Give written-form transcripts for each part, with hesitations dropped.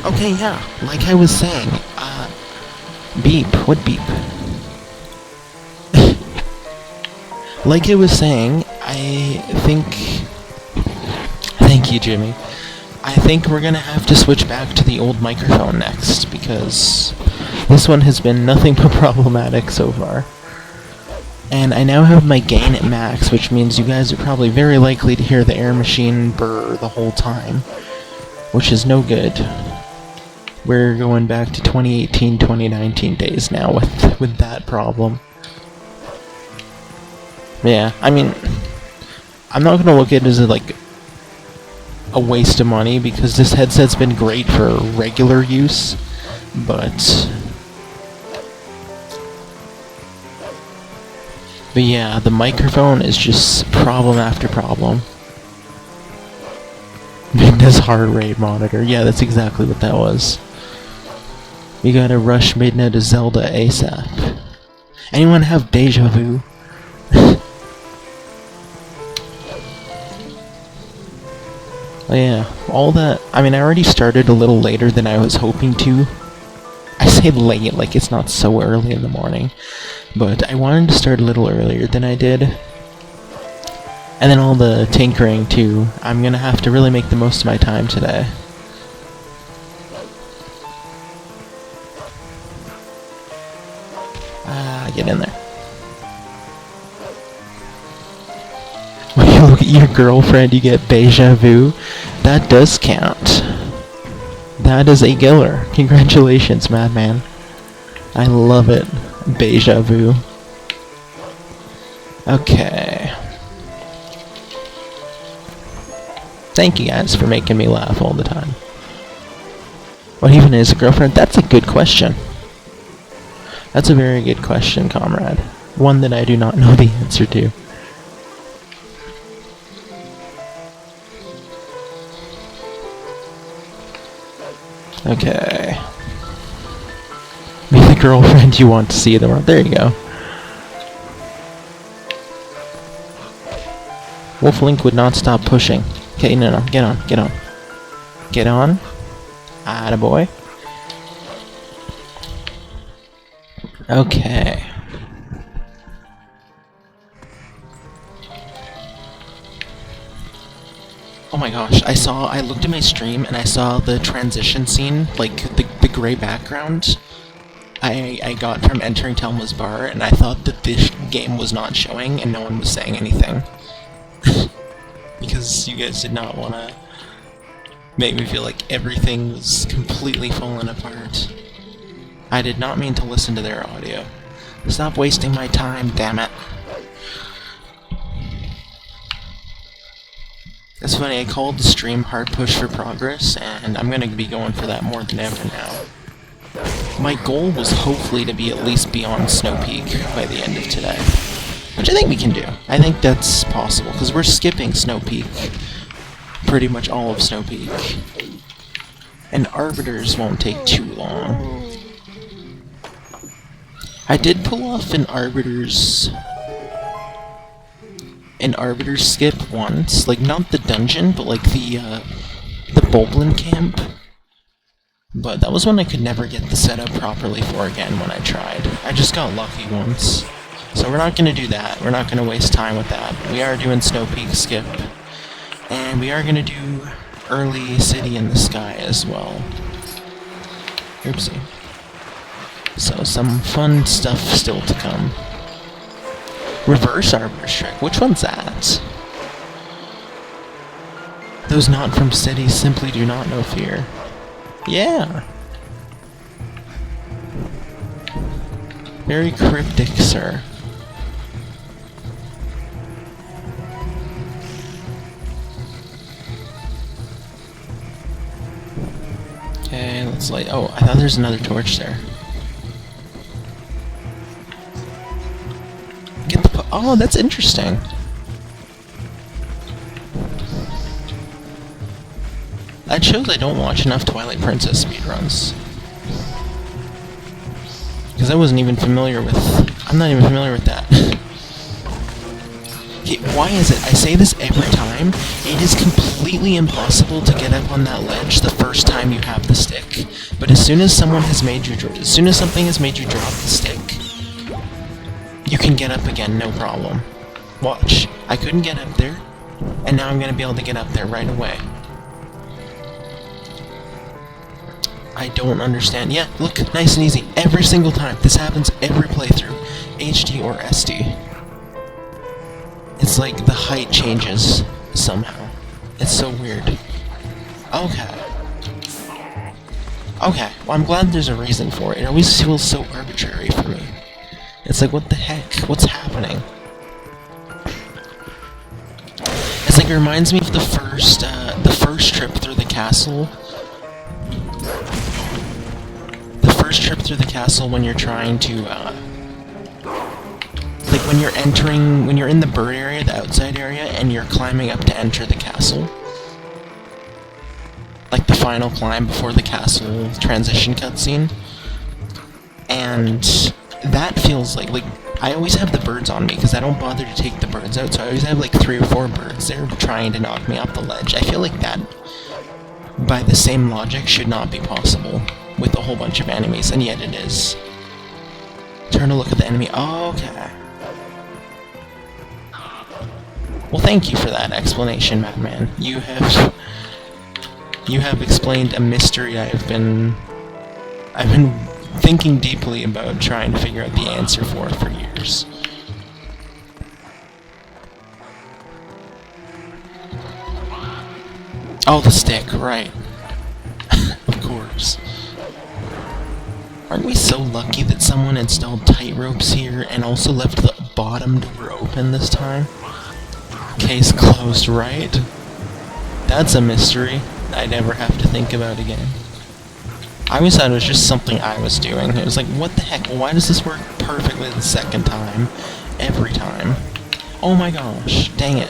Okay, yeah, like I was saying, beep, what beep? Like I was saying, I think... Thank you, Jimmy. I think we're gonna have to switch back to the old microphone next, because this one has been nothing but problematic so far. And I now have my gain at max, which means you guys are probably very likely to hear the air machine burr the whole time, which is no good. We're going back to 2018, 2019 days now with that problem. Yeah, I mean, I'm not gonna look at it as like a waste of money, because this headset's been great for regular use, but yeah, the microphone is just problem after problem. Midna's heart rate monitor. Yeah, that's exactly what that was. We gotta rush Midna to Zelda ASAP. Anyone have deja vu? Oh yeah, all that... I mean, I already started a little later than I was hoping to. I say late, like it's not so early in the morning. But I wanted to start a little earlier than I did. And then all the tinkering, too. I'm gonna have to really make the most of my time today. Get in there. When you look at your girlfriend, you get deja vu. That does count. That is a giller. Congratulations, madman. I love it. Deja vu. Okay. Thank you guys for making me laugh all the time. What even is a girlfriend? That's a good question. That's a very good question, comrade. One that I do not know the answer to. Okay. Be the girlfriend you want to see them. There you go. Wolflink would not stop pushing. Okay, no, get on, get on. Get on. Attaboy. Okay. Oh my gosh, I looked at my stream and I saw the transition scene, like the gray background I got from entering Telma's bar, and I thought that this game was not showing and no one was saying anything. Because you guys did not want to make me feel like everything was completely falling apart. I did not mean to listen to their audio. Stop wasting my time, damn it. It's funny, I called the stream Hard Push for Progress, and I'm gonna be going for that more than ever now. My goal was hopefully to be at least beyond Snowpeak by the end of today. Which I think we can do. I think that's possible, because we're skipping Snowpeak. Pretty much all of Snowpeak. And Arbiters won't take too long. I did pull off an Arbiter's skip once, like not the dungeon, but like the Boblin camp. But that was one I could never get the setup properly for again when I tried. I just got lucky once. So we're not gonna do that. We're not gonna waste time with that. We are doing Snowpeak skip. And we are gonna do early City in the Sky as well. Oopsie. So some fun stuff still to come. Reverse Arbiter's trick. Which one's that? Those not from cities simply do not know fear. Yeah. Very cryptic, sir. Okay, let's light... Oh, I thought there's another torch there. Get the... Oh, that's interesting. That shows I don't watch enough Twilight Princess speedruns. Because I wasn't even familiar with... I'm not even familiar with that. Okay, why is it? I say this every time. It is completely impossible to get up on that ledge the first time you have the stick. But as soon as something has made you drop the stick, you can get up again, no problem. Watch. I couldn't get up there, and now I'm gonna be able to get up there right away. I don't understand. Yeah, look, nice and easy. Every single time. This happens every playthrough. HD or SD. It's like the height changes somehow. It's so weird. Okay. Okay, well I'm glad there's a reason for it. It always feels so arbitrary for me. It's like, what the heck? What's happening? It's like, it reminds me of the first trip through the castle. The first trip through the castle when you're trying to, like when you're in the bird area, the outside area, and you're climbing up to enter the castle. Like the final climb before the castle transition cutscene. And that feels like I always have the birds on me because I don't bother to take the birds out, so I always have like 3 or 4 birds there trying to knock me off the ledge. I feel like that, by the same logic, should not be possible with a whole bunch of enemies, and yet it is. Turn to look at the enemy. Oh, okay. Well, thank you for that explanation, Madman. You have explained a mystery I've been thinking deeply about trying to figure out the answer for years. Oh, the stick, right. Of course. Aren't we so lucky that someone installed tight ropes here and also left the bottom door open this time? Case closed, right? That's a mystery I never have to think about again. I always thought it was just something I was doing. It was like, what the heck? Why does this work perfectly the second time? Every time. Oh my gosh, dang it.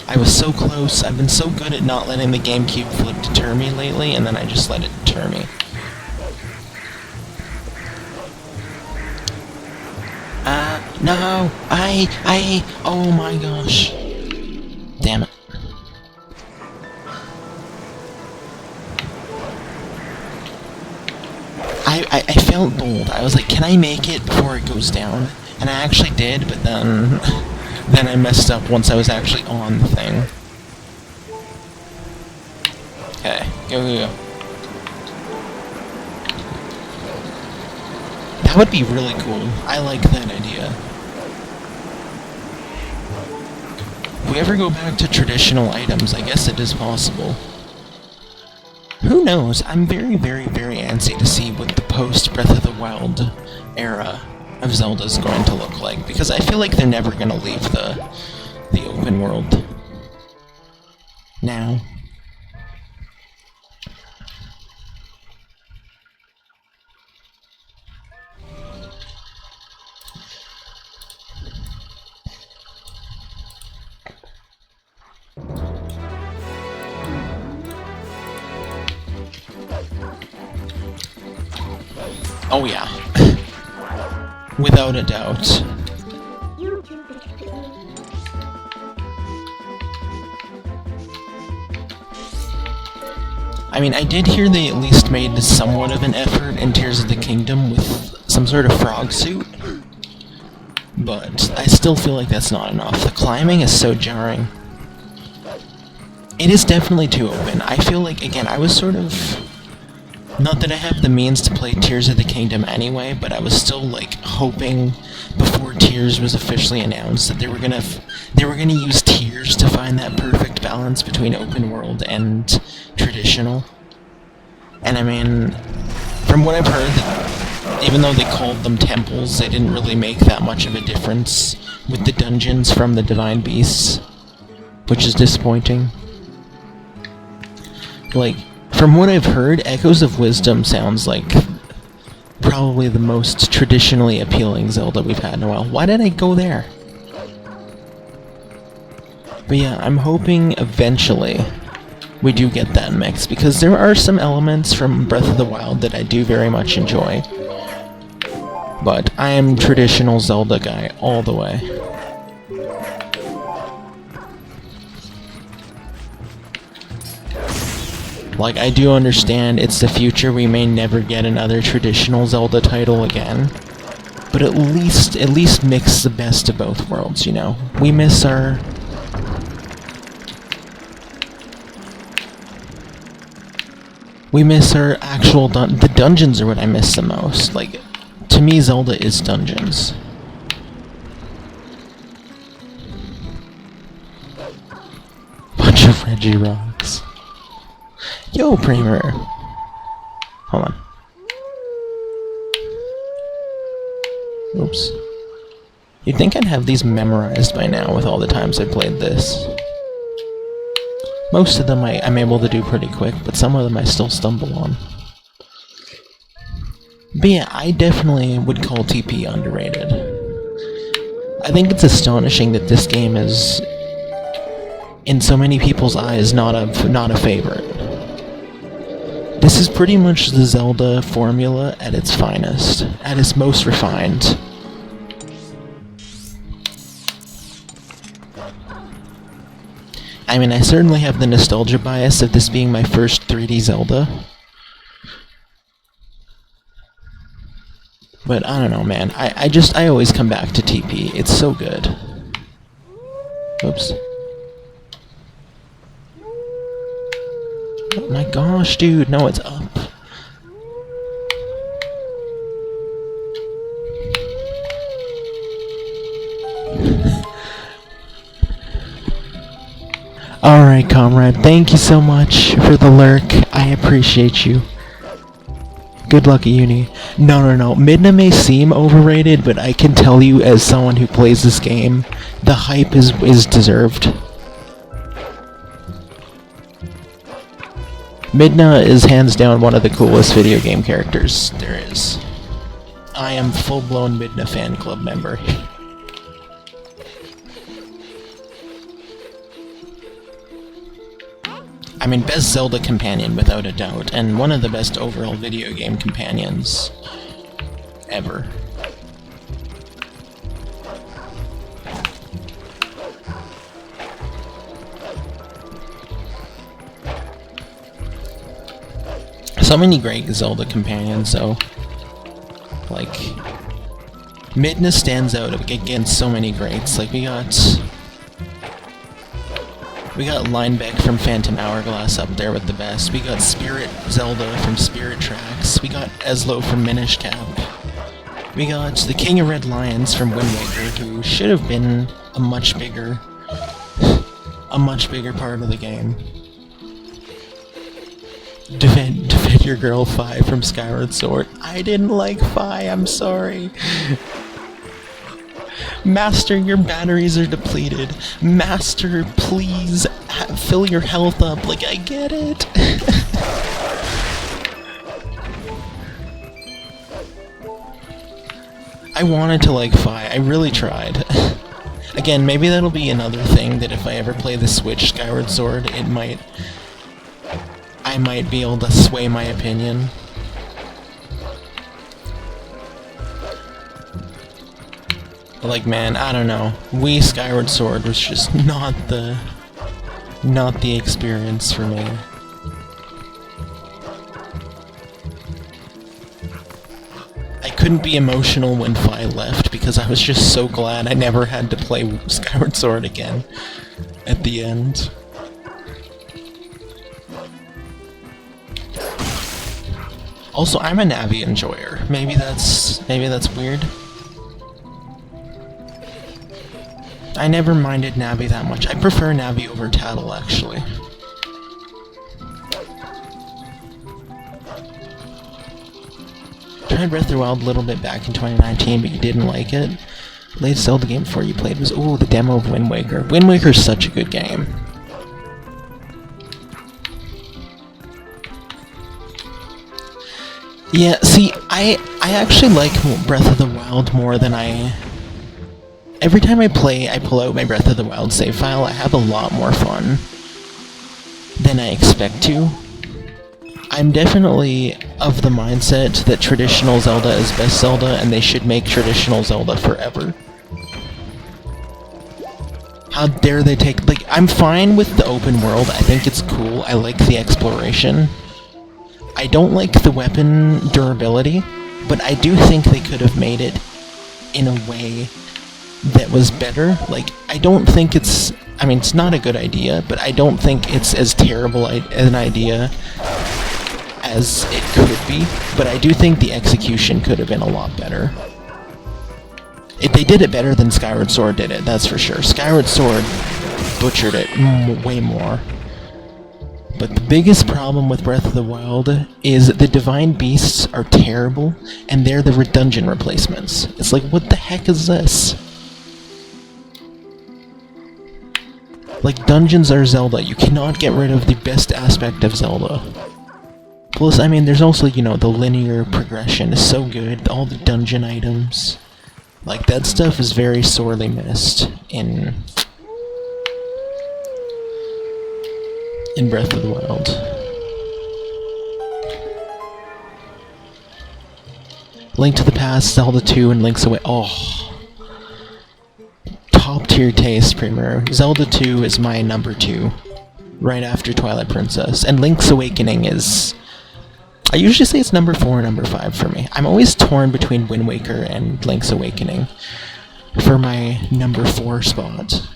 I was so close. I've been so good at not letting the GameCube flip deter me lately, and then I just let it deter me. No! Oh my gosh. Damn it. I felt bold. I was like, can I make it before it goes down? And I actually did, but then I messed up once I was actually on the thing. Okay, go. That would be really cool. I like that idea. If we ever go back to traditional items, I guess it is possible. Who knows? I'm very, very, very antsy to see what the post-Breath of the Wild era of Zelda is going to look like, because I feel like they're never going to leave the open world. Now. Oh yeah. Without a doubt. I mean, I did hear they at least made somewhat of an effort in Tears of the Kingdom with some sort of frog suit. But I still feel like that's not enough. The climbing is so jarring. It is definitely too open. I feel like, again, I was sort of... Not that I have the means to play Tears of the Kingdom anyway, but I was still, like, hoping before Tears was officially announced that they were gonna use Tears to find that perfect balance between open world and traditional. And I mean, from what I've heard, that even though they called them temples, they didn't really make that much of a difference with the dungeons from the Divine Beasts, which is disappointing. Like, from what I've heard, Echoes of Wisdom sounds like probably the most traditionally appealing Zelda we've had in a while. Why did I go there? But yeah, I'm hoping eventually we do get that mix, because there are some elements from Breath of the Wild that I do very much enjoy. But I am traditional Zelda guy all the way. Like, I do understand it's the future, we may never get another traditional Zelda title again. But at least mix the best of both worlds, you know? We miss our... actual the dungeons are what I miss the most. Like, to me, Zelda is dungeons. Bunch of Reggie rocks. Yo, Kramer! Hold on. Oops. You'd think I'd have these memorized by now with all the times I played this. Most of them I'm able to do pretty quick, but some of them I still stumble on. But yeah, I definitely would call TP underrated. I think it's astonishing that this game is, in so many people's eyes, not a favorite. This is pretty much the Zelda formula at its finest, at its most refined. I mean, I certainly have the nostalgia bias of this being my first 3D Zelda. But I don't know, man. I always come back to TP. It's so good. Oops. Oh my gosh, dude. No, it's up. Alright, comrade. Thank you so much for the lurk. I appreciate you. Good luck at uni. No. Midna may seem overrated, but I can tell you as someone who plays this game, the hype is deserved. Midna is hands down one of the coolest video game characters there is. I am full-blown Midna fan club member. I mean, best Zelda companion, without a doubt, and one of the best overall video game companions ever. So many great Zelda companions, though. Like, Midna stands out against so many greats. Like, we got Linebeck from Phantom Hourglass up there with the best. We got Spirit Zelda from Spirit Tracks. We got Eslo from Minish Cap. We got the King of Red Lions from Wind Waker, who should have been a much bigger part of the game. Defend Your Girl Fi from Skyward Sword. I didn't like Fi, I'm sorry. Master, your batteries are depleted. Master, please fill your health up. Like, I get it. I wanted to like Fi. I really tried. Again, maybe that'll be another thing, that if I ever play the Switch Skyward Sword, I might be able to sway my opinion. Like, man, I don't know. Wii Skyward Sword was just not the experience for me. I couldn't be emotional when Fi left because I was just so glad I never had to play Skyward Sword again at the end. Also, I'm a Navi enjoyer. Maybe that's weird. I never minded Navi that much. I prefer Navi over Tattle, actually. Tried Breath of the Wild a little bit back in 2019, but you didn't like it. The latest Zelda game before you played was, ooh, the demo of Wind Waker. Wind Waker's such a good game. Yeah, see, I actually like Breath of the Wild more than every time I play, I pull out my Breath of the Wild save file. I have a lot more fun than I expect to. I'm definitely of the mindset that traditional Zelda is best Zelda, and they should make traditional Zelda forever. How dare they take... Like, I'm fine with the open world. I think it's cool. I like the exploration. I don't like the weapon durability, but I do think they could have made it in a way that was better. Like, I don't think it's... I mean, it's not a good idea, but I don't think it's as terrible an idea as it could be. But I do think the execution could have been a lot better. They did it better than Skyward Sword did it, that's for sure. Skyward Sword butchered it way more. But the biggest problem with Breath of the Wild is the Divine Beasts are terrible, and they're the dungeon replacements. It's like, what the heck is this? Like, dungeons are Zelda. You cannot get rid of the best aspect of Zelda. Plus, I mean, there's also, you know, the linear progression is so good. All the dungeon items. Like, that stuff is very sorely missed in Breath of the Wild. Link to the Past, Zelda 2, and Link's Away. Oh. Top tier taste, Premier. Zelda 2 is my number 2. Right after Twilight Princess. And Link's Awakening is... I usually say it's number 4 or number 5 for me. I'm always torn between Wind Waker and Link's Awakening for my number 4 spot.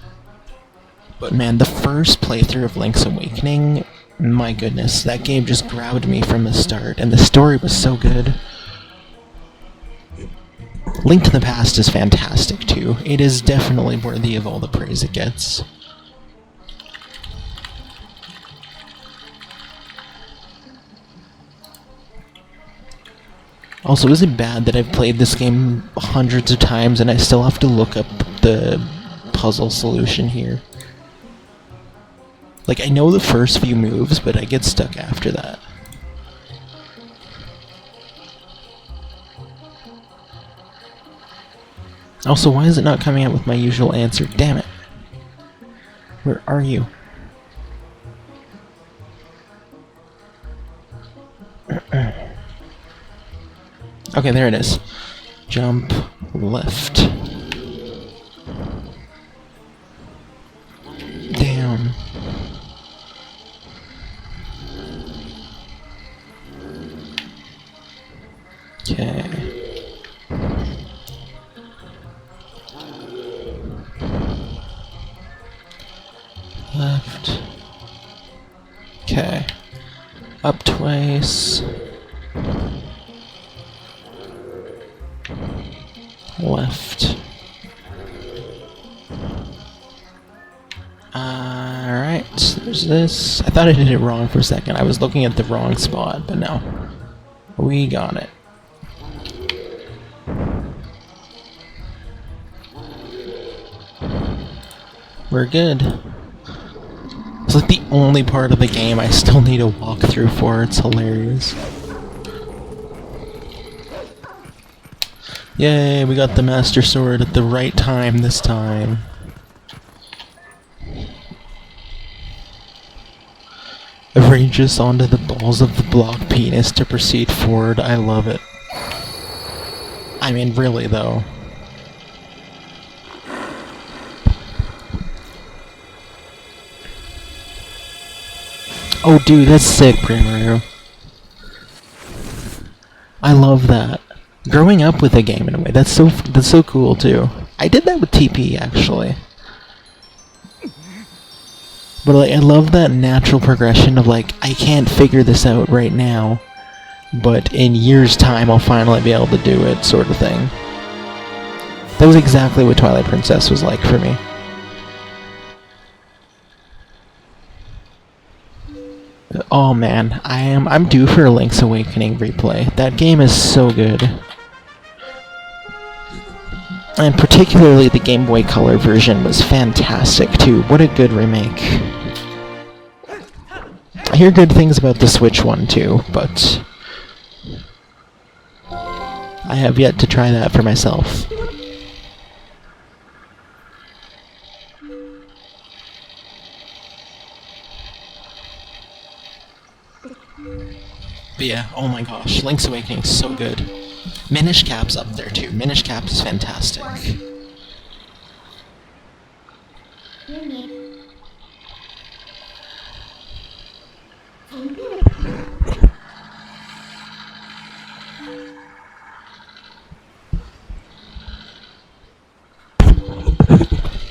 But man, the first playthrough of Link's Awakening, my goodness, that game just grabbed me from the start, and the story was so good. Link to the Past is fantastic too. It is definitely worthy of all the praise it gets. Also, is it bad that I've played this game hundreds of times and I still have to look up the puzzle solution here? Like, I know the first few moves, but I get stuck after that. Also, why is it not coming out with my usual answer? Damn it. Where are you? Okay, there it is. Jump left. Down. Okay. Left. Okay. Up twice. Left. Alright, there's this. I thought I did it wrong for a second. I was looking at the wrong spot, but no. We got it. We're good. It's like the only part of the game I still need to walk through for. It's hilarious. Yay, we got the Master Sword at the right time this time. Outrageous onto the balls of the block penis to proceed forward. I love it. I mean, really though. Oh dude, that's sick, Primario. I love that. Growing up with a game in a way, that's so cool too. I did that with TP actually. But like, I love that natural progression of like, I can't figure this out right now, but in years' time I'll finally be able to do it, sort of thing. That was exactly what Twilight Princess was like for me. Oh man, I'm due for a Link's Awakening replay. That game is so good. And particularly the Game Boy Color version was fantastic too. What a good remake. I hear good things about the Switch one too, but I have yet to try that for myself. But yeah, oh my gosh, Link's Awakening is so good. Minish Cap's up there too. Minish Cap is fantastic.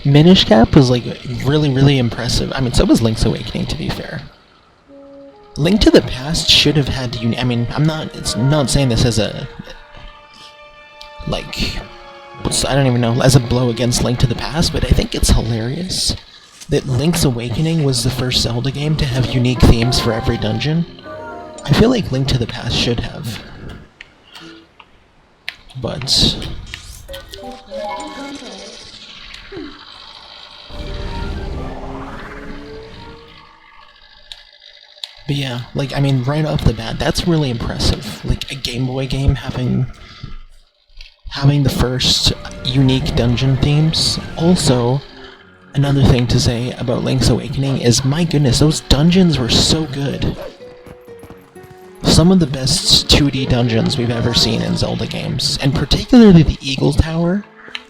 Minish Cap was like really, really impressive. I mean, so was Link's Awakening, to be fair. Link to the Past should have had I mean, it's not saying this as a, like, I don't even know, as a blow against Link to the Past, but I think it's hilarious that Link's Awakening was the first Zelda game to have unique themes for every dungeon. I feel like Link to the Past should have. But yeah, like, I mean, right off the bat, that's really impressive. Like, a Game Boy game having the first unique dungeon themes. Also, another thing to say about Link's Awakening is, my goodness, those dungeons were so good. Some of the best 2D dungeons we've ever seen in Zelda games, and particularly the Eagle Tower,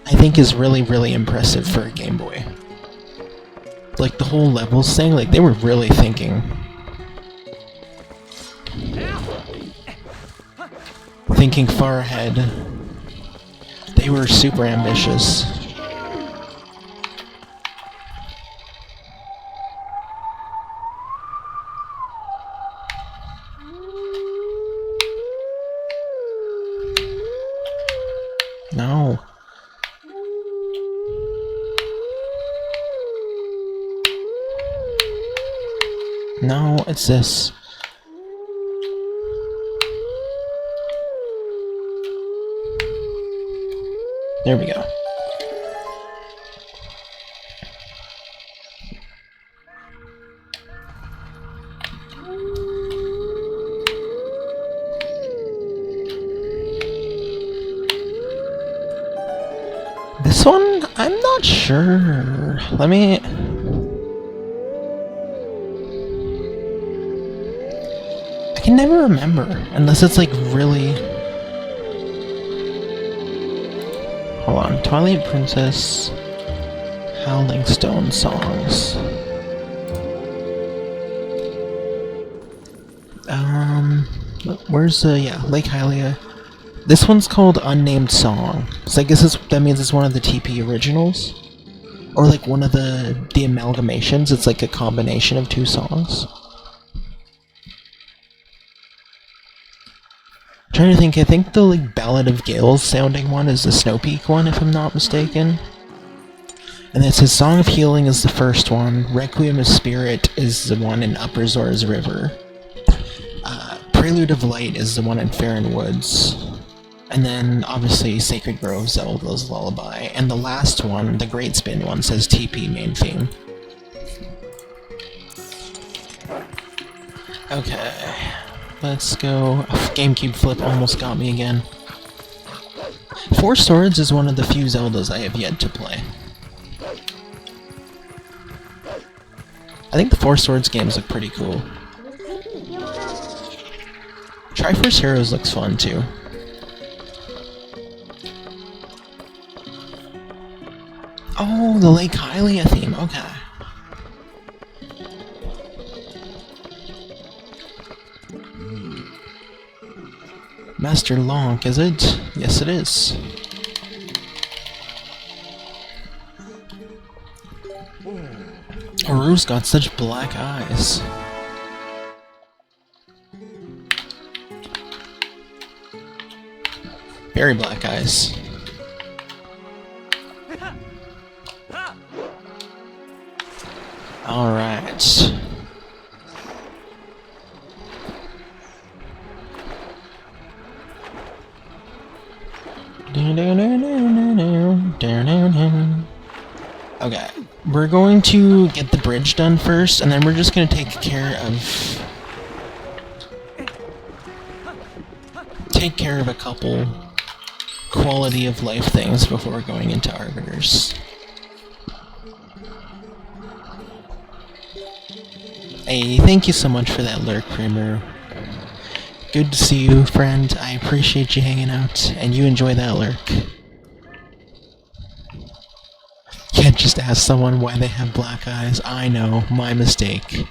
I think is really, really impressive for a Game Boy. Like, the whole levels thing, like, they were really thinking. Thinking far ahead. They were super ambitious. No. No, it's this. There we go. This one, I'm not sure. Let me... I can never remember, unless it's like really... Hold on. Twilight Princess... Howling Stone songs. Where's yeah, Lake Hylia. This one's called Unnamed Song. So I guess that means it's one of the TP originals? Or like one of the amalgamations, it's like a combination of two songs. I'm trying to think, I think the like Ballad of Gales sounding one is the Snowpeak one, if I'm not mistaken. And it says Song of Healing is the first one, Requiem of Spirit is the one in Upper Zora's River. Prelude of Light is the one in Faron Woods. And then, obviously, Sacred Grove, Zelda's Lullaby. And the last one, the Great Spin one, says TP main theme. Okay. Let's go. GameCube Flip almost got me again. Four Swords is one of the few Zeldas I have yet to play. I think the Four Swords games look pretty cool. Triforce Heroes looks fun, too. Oh, the Lake Hylia theme, okay. Master Lonk, is it? Yes, it is. Haru's got such black eyes. Very black eyes. Alright. Okay, we're going to get the bridge done first, and then we're just going to take care of a couple quality of life things before going into Arbiters. Hey, thank you so much for that lurk, Primer. Good to see you, friend. I appreciate you hanging out, and you enjoy that lurk. Can't just ask someone why they have black eyes. I know, my mistake.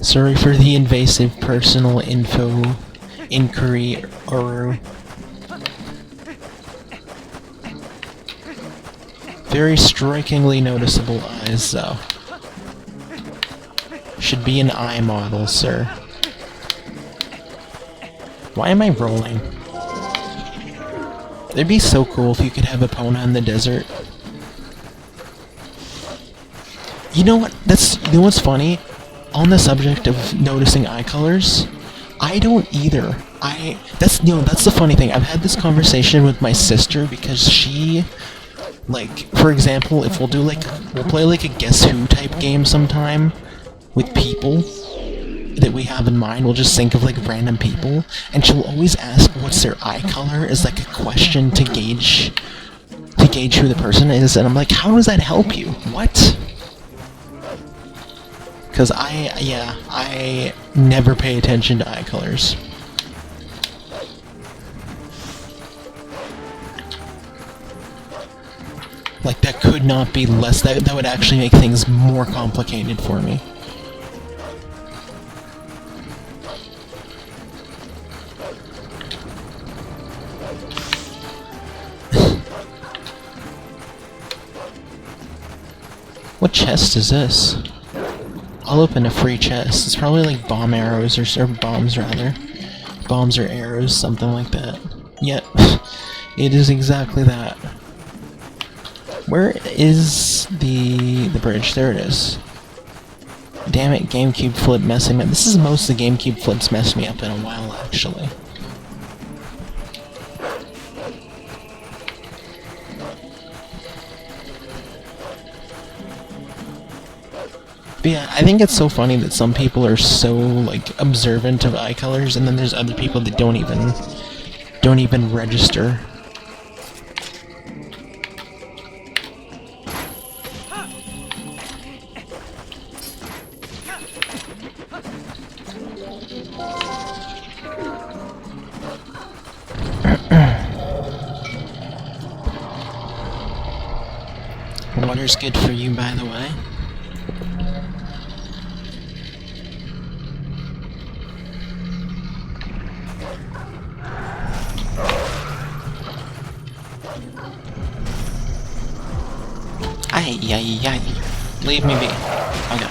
Sorry for the invasive personal info inquiry, Uru. Very strikingly noticeable eyes, though. Should be an eye model, sir. Why am I rolling? It'd be so cool if you could have Epona in the desert. You know what? You know what's funny? On the subject of noticing eye colors, I don't either. That's the funny thing. I've had this conversation with my sister because she, like, for example, if we'll play like a Guess Who type game sometime with people that we have in mind. We'll just think of like random people, and she'll always ask what's their eye color as like a question to gauge who the person is, and I'm like, how does that help you? What? Because I never pay attention to eye colors. Like, that could not be less, that would actually make things more complicated for me. What chest is this? I'll open a free chest. It's probably like bomb arrows, or bombs rather. Bombs or arrows, something like that. Yep, it is exactly that. Where is the bridge? There it is. Damn it, GameCube flip messing me up. This is most of the GameCube flips messed me up in a while, actually. But yeah, I think it's so funny that some people are so, like, observant of eye colors, and then there's other people that don't even register. Water's good for you, by the way. Ay. Leave me be. Okay.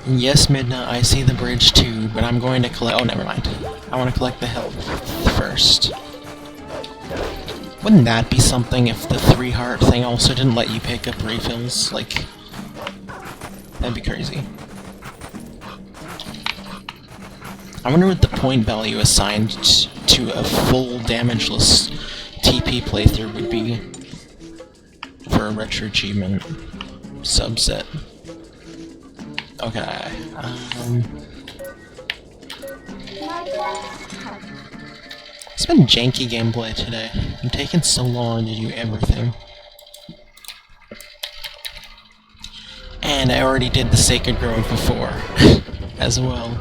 Yes, Midna, I see the bridge too, but I'm going to collect— oh, never mind. I want to collect the health first. Wouldn't that be something if the 3-heart thing also didn't let you pick up refills? Like, that'd be crazy. I wonder what the point value assigned to a full damageless TP playthrough would be for a retro achievement subset. Okay, it's been janky gameplay today. I'm taking so long to do everything. And I already did the Sacred Grove before, as well.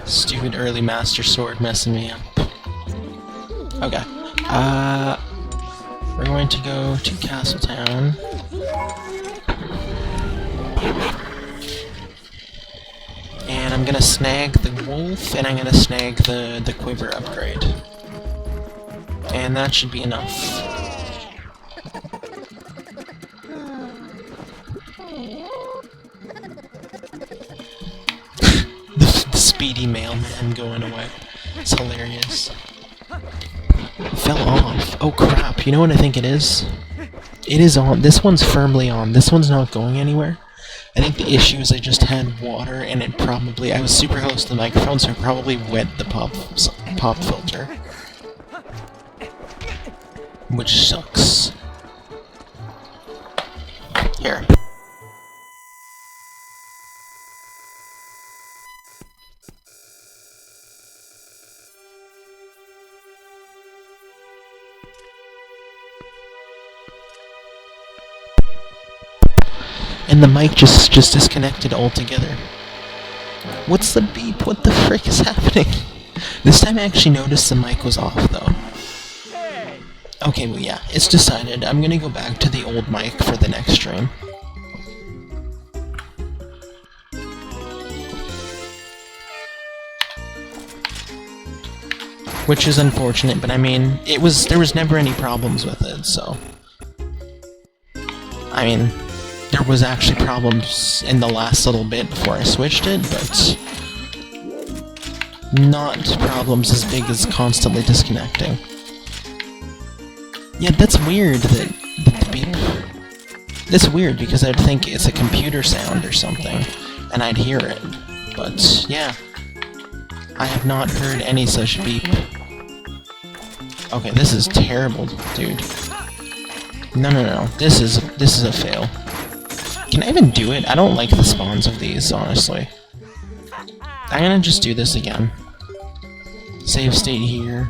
Stupid early Master Sword messing me up. Okay. We're going to go to Castletown. And I'm gonna snag the wolf, and I'm gonna snag the quiver upgrade. And that should be enough. the speedy mailman going away. It's hilarious. It fell off. Oh crap, you know what I think it is? It is on. This one's firmly on. This one's not going anywhere. I think the issue is I just had water, and it probably— I was super close to the microphone, so I probably wet the pop filter. Which sucks. Here. And the mic just disconnected altogether. What's the beep? What the frick is happening? This time I actually noticed the mic was off, though. Okay, well yeah, it's decided. I'm gonna go back to the old mic for the next stream. which is unfortunate, but I mean, there was never any problems with it, so... I mean, there was actually problems in the last little bit before I switched it, but... not problems as big as constantly disconnecting. Yeah, that's weird that the beep... That's weird, because I'd think it's a computer sound or something, and I'd hear it. But, yeah. I have not heard any such beep. Okay, this is terrible, dude. No. This is a fail. Can I even do it? I don't like the spawns of these, honestly. I'm gonna just do this again. Save state here.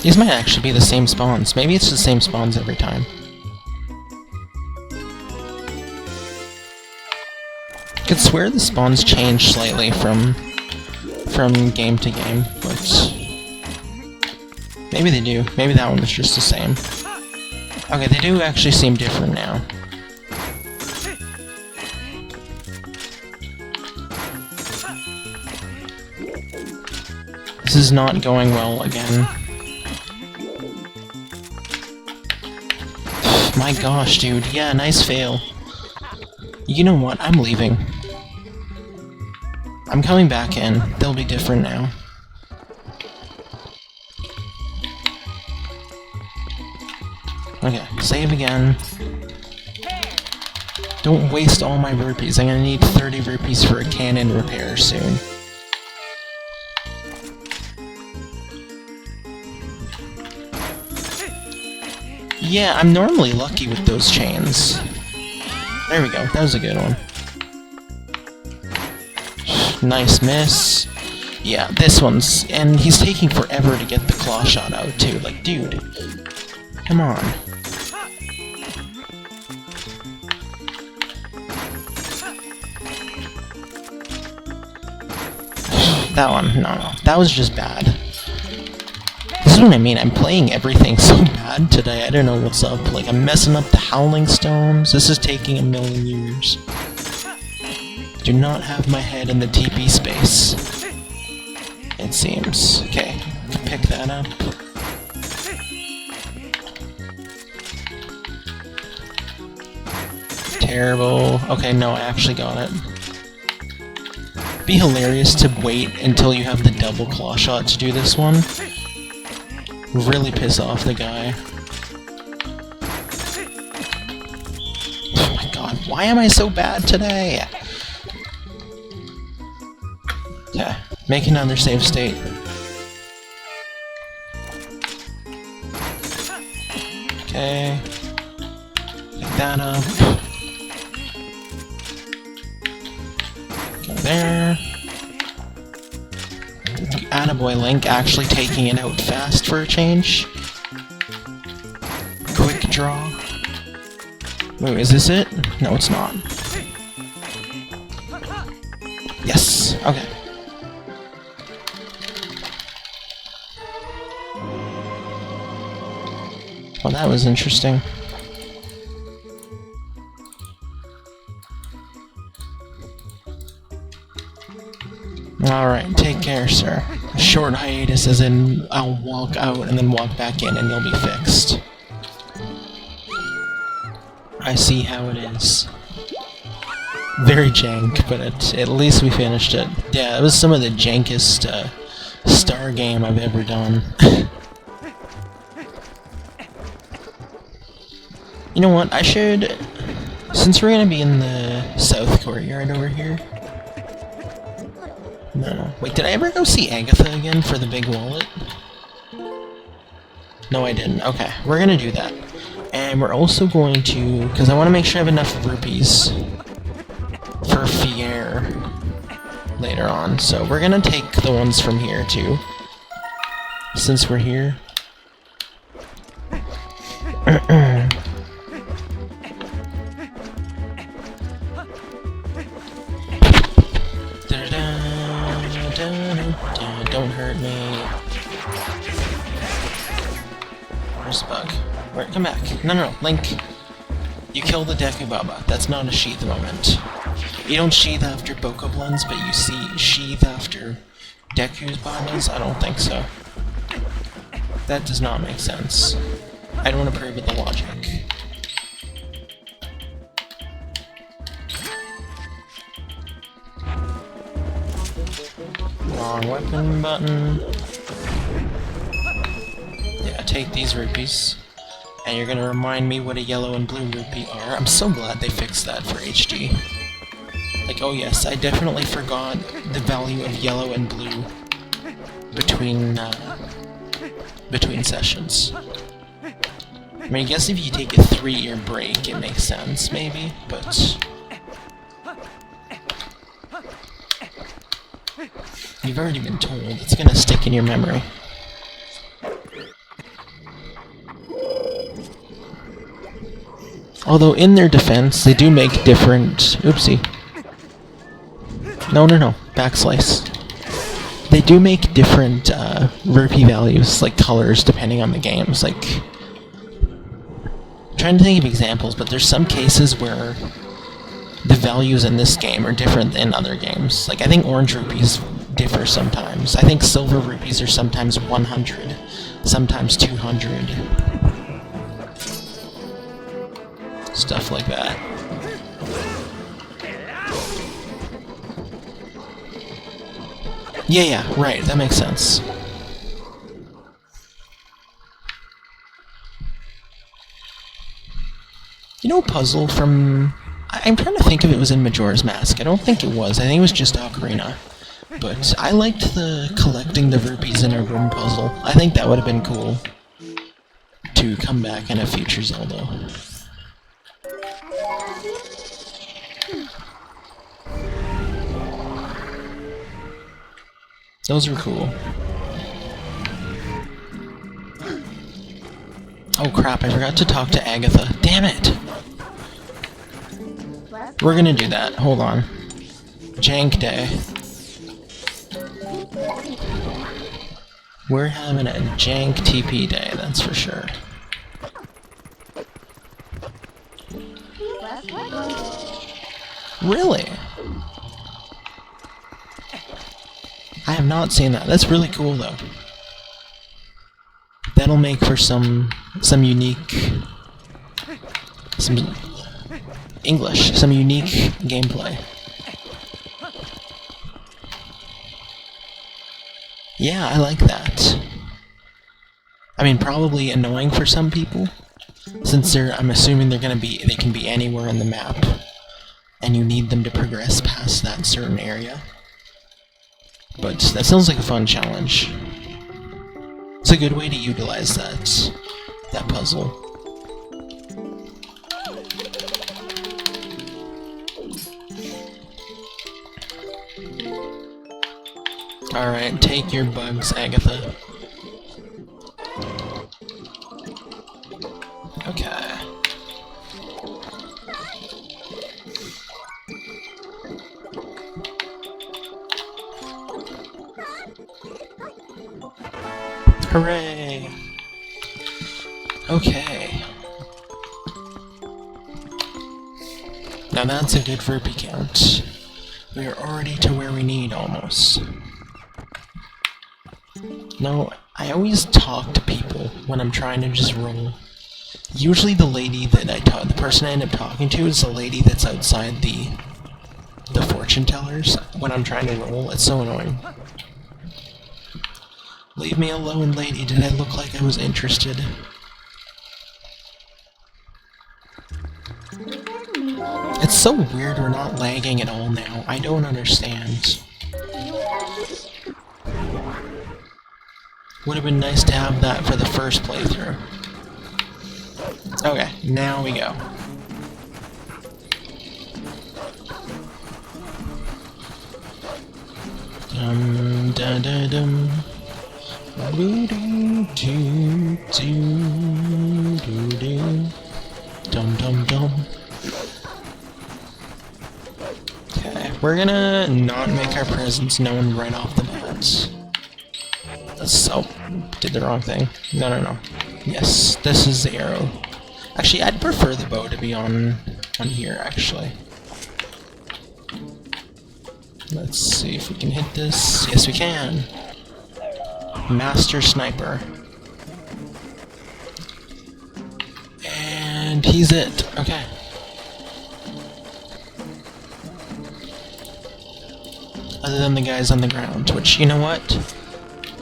These might actually be the same spawns. Maybe it's the same spawns every time. I could swear the spawns change slightly from game to game, but maybe they do. Maybe that one was just the same. Okay, they do actually seem different now. This is not going well again. My gosh, dude. Yeah, nice fail. You know what? I'm leaving. I'm coming back in. They'll be different now. Okay, save again. Don't waste all my rupees. I'm gonna need 30 rupees for a cannon repair soon. Yeah, I'm normally lucky with those chains. There we go, that was a good one. Nice miss. Yeah, this one's... and he's taking forever to get the claw shot out, too. Like, dude. Come on. That one, no. That was just bad. This is what I mean, I'm playing everything so bad today, I don't know what's up. Like, I'm messing up the Howling Stones. This is taking a million years. Do not have my head in the TP space. It seems. Okay, pick that up. Terrible. Okay, no, I actually got it. Be hilarious to wait until you have the double claw shot to do this one. Really piss off the guy. Oh my god, why am I so bad today? Yeah, make another save state. Okay. Pick that up. Go there. Attaboy Link, actually taking it out fast for a change. Quick draw. Wait, is this it? No, it's not. Yes! Okay. Well, that was interesting. Alright, take care, sir. A short hiatus as in I'll walk out and then walk back in and you'll be fixed. I see how it is. Very jank, but at least we finished it. Yeah, it was some of the jankest star game I've ever done. You know what, I should... since we're gonna be in the south courtyard over here... No. Wait, did I ever go see Agatha again for the big wallet? No, I didn't. Okay, we're gonna do that. And we're also going to... because I want to make sure I have enough rupees for Fier later on. So we're gonna take the ones from here, too. Since we're here. Don't hurt me. Where's the bug? Where? Come back. No, Link. You killed the Deku Baba. That's not a sheath moment. You don't sheath after Bokoblins, but you see sheath after Deku's bodies? I don't think so. That does not make sense. I don't approve of the logic. Wrong weapon button. Yeah, take these rupees. And you're gonna remind me what a yellow and blue rupee are. I'm so glad they fixed that for HD. Like, oh yes, I definitely forgot the value of yellow and blue between sessions. I mean, I guess if you take a 3-year break, it makes sense, maybe, but... You've already been told, it's gonna stick in your memory. Although, in their defense, they do make different... Oopsie. No, backslice. They do make different, rupee values, like colors, depending on the games, like... I'm trying to think of examples, but there's some cases where the values in this game are different than other games. Like, I think orange rupees differ sometimes. I think silver rupees are sometimes 100, sometimes 200. Stuff like that. Yeah, right, that makes sense. You know, puzzle from... I'm trying to think if it was in Majora's Mask. I don't think it was. I think it was just Ocarina. But I liked the collecting the rupees in a room puzzle. I think that would have been cool to come back in a future Zelda. Those were cool. Oh crap, I forgot to talk to Agatha. Damn it! We're gonna do that. Hold on. Jank Day. We're having a Jank TP Day, that's for sure. Really? I have not seen that. That's really cool, though. That'll make for some unique... some unique gameplay. Yeah, I like that. I mean, probably annoying for some people, since I'm assuming they can be anywhere in the map, and you need them to progress past that certain area. But that sounds like a fun challenge. It's a good way to utilize that puzzle. Alright, take your bugs, Agatha. Okay. Hooray! Okay. Now that's a good rupee count. We are already to where we need, almost. No, I always talk to people when I'm trying to just roll. Usually the lady that the person I end up talking to is the lady that's outside the fortune tellers when I'm trying to roll. It's so annoying. Leave me alone, lady. Did I look like I was interested? It's so weird we're not lagging at all now. I don't understand. Would have been nice to have that for the first playthrough. Okay, now we go. Dum da da dum. Doo doo doo doo doo doo. Dum dum dum. Okay, we're gonna not make our presence known right off the bat. Oh, did the wrong thing. No. Yes, this is the arrow. Actually, I'd prefer the bow to be on here, actually. Let's see if we can hit this. Yes, we can. Master Sniper. And he's it. Okay. Other than the guys on the ground, which, you know what?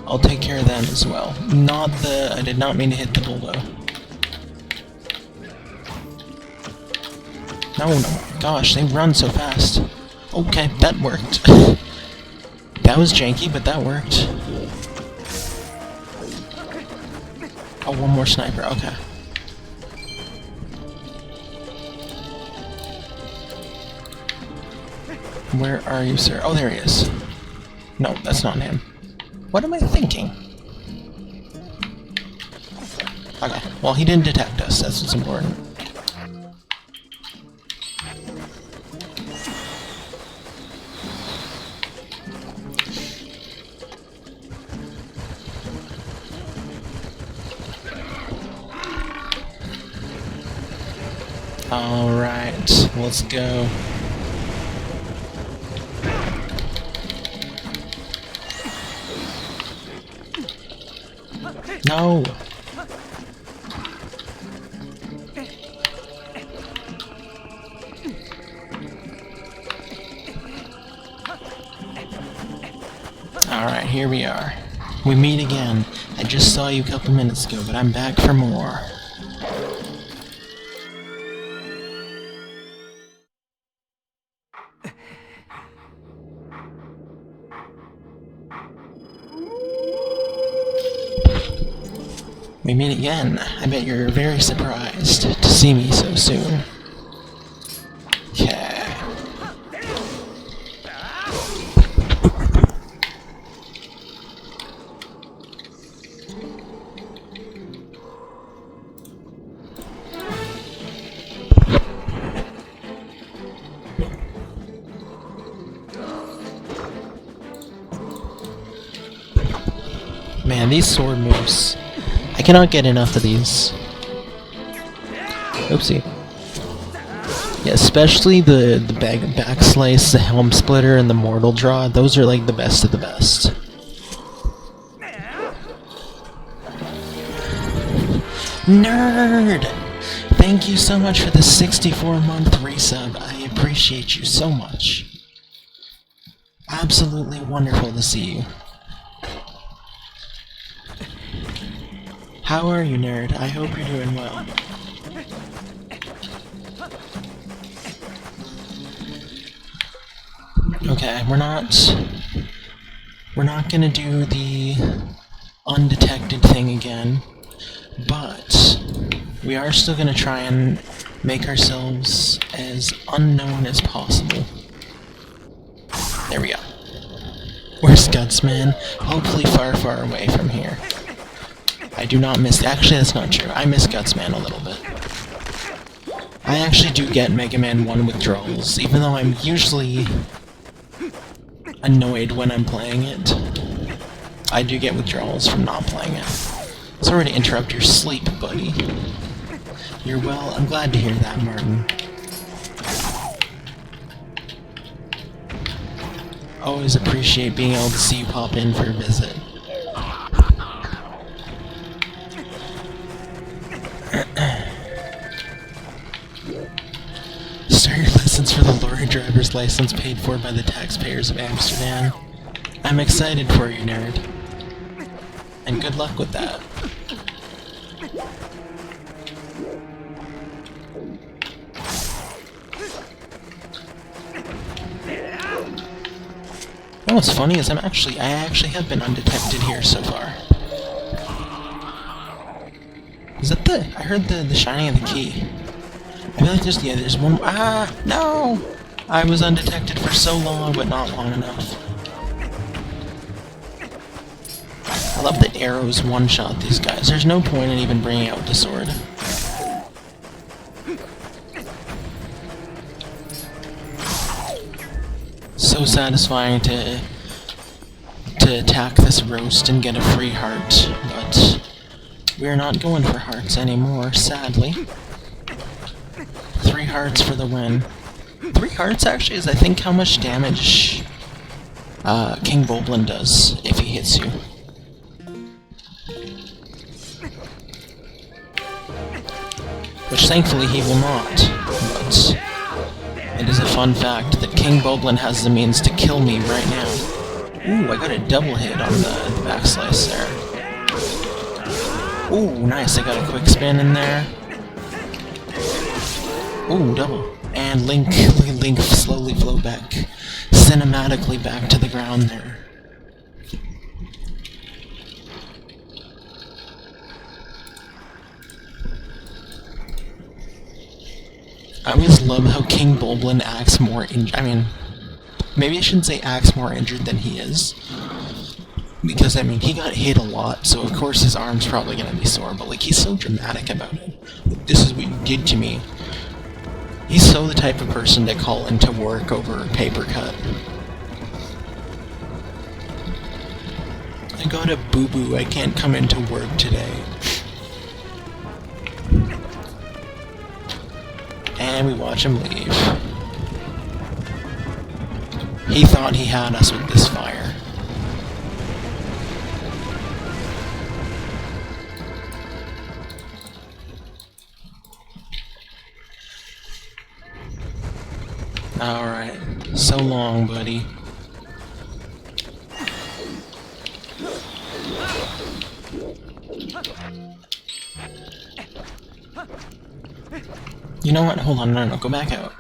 I'll take care of them as well. I did not mean to hit the bulldozer. No, gosh, they run so fast. Okay, that worked. That was janky, but that worked. Oh, one more sniper, okay. Where are you, sir? Oh, there he is. No, that's not him. What am I thinking? Okay, well, he didn't detect us, that's what's important. Alright, let's go. No! Alright, here we are. We meet again. I just saw you a couple minutes ago, but I'm back for more. We meet again. I bet you're very surprised to see me so soon. Okay. Man, these sword moves. I cannot get enough of these. Oopsie. Yeah, especially the back slice, the helm splitter, and the mortal draw. Those are like the best of the best. Nerd! Thank you so much for the 64-month resub. I appreciate you so much. Absolutely wonderful to see you. How are you, nerd? I hope you're doing well. Okay, we're not gonna do the undetected thing again, but we are still gonna try and make ourselves as unknown as possible. There we go. Where's Gutsman? Hopefully far, far away from here. I do not miss... Actually, that's not true. I miss Gutsman a little bit. I actually do get Mega Man 1 withdrawals, even though I'm usually annoyed when I'm playing it. I do get withdrawals from not playing it. Sorry to interrupt your sleep, buddy. You're well... I'm glad to hear that, Martin. Always appreciate being able to see you pop in for a visit. Start your lessons for the lorry driver's license paid for by the taxpayers of Amsterdam. I'm excited for you, nerd. And good luck with that. You know what's funny is I actually have been undetected here so far. Is that I heard the shining of the key. I feel like there's one... Ah! No! I was undetected for so long, but not long enough. I love that arrows one-shot these guys. There's no point in even bringing out the sword. So satisfying to attack this roast and get a free heart, but we're not going for hearts anymore, sadly. 3 hearts for the win. 3 hearts, actually, is I think how much damage King Boblin does if he hits you. Which thankfully he will not, but it is a fun fact that King Boblin has the means to kill me right now. Ooh, I got a double hit on the backslice there. Ooh, nice, I got a quick spin in there. Ooh, double. And Link slowly flow back, cinematically back to the ground there. I always love how King Boblin acts more I mean, maybe I shouldn't say acts more injured than he is. Because, I mean, he got hit a lot, so of course his arm's probably gonna be sore, but, like, he's so dramatic about it. This is what you did to me. He's so the type of person to call into work over a paper cut. I got a boo-boo, I can't come into work today. And we watch him leave. He thought he had us with this fire. Alright, so long, buddy. You know what? Hold on, no, go back out.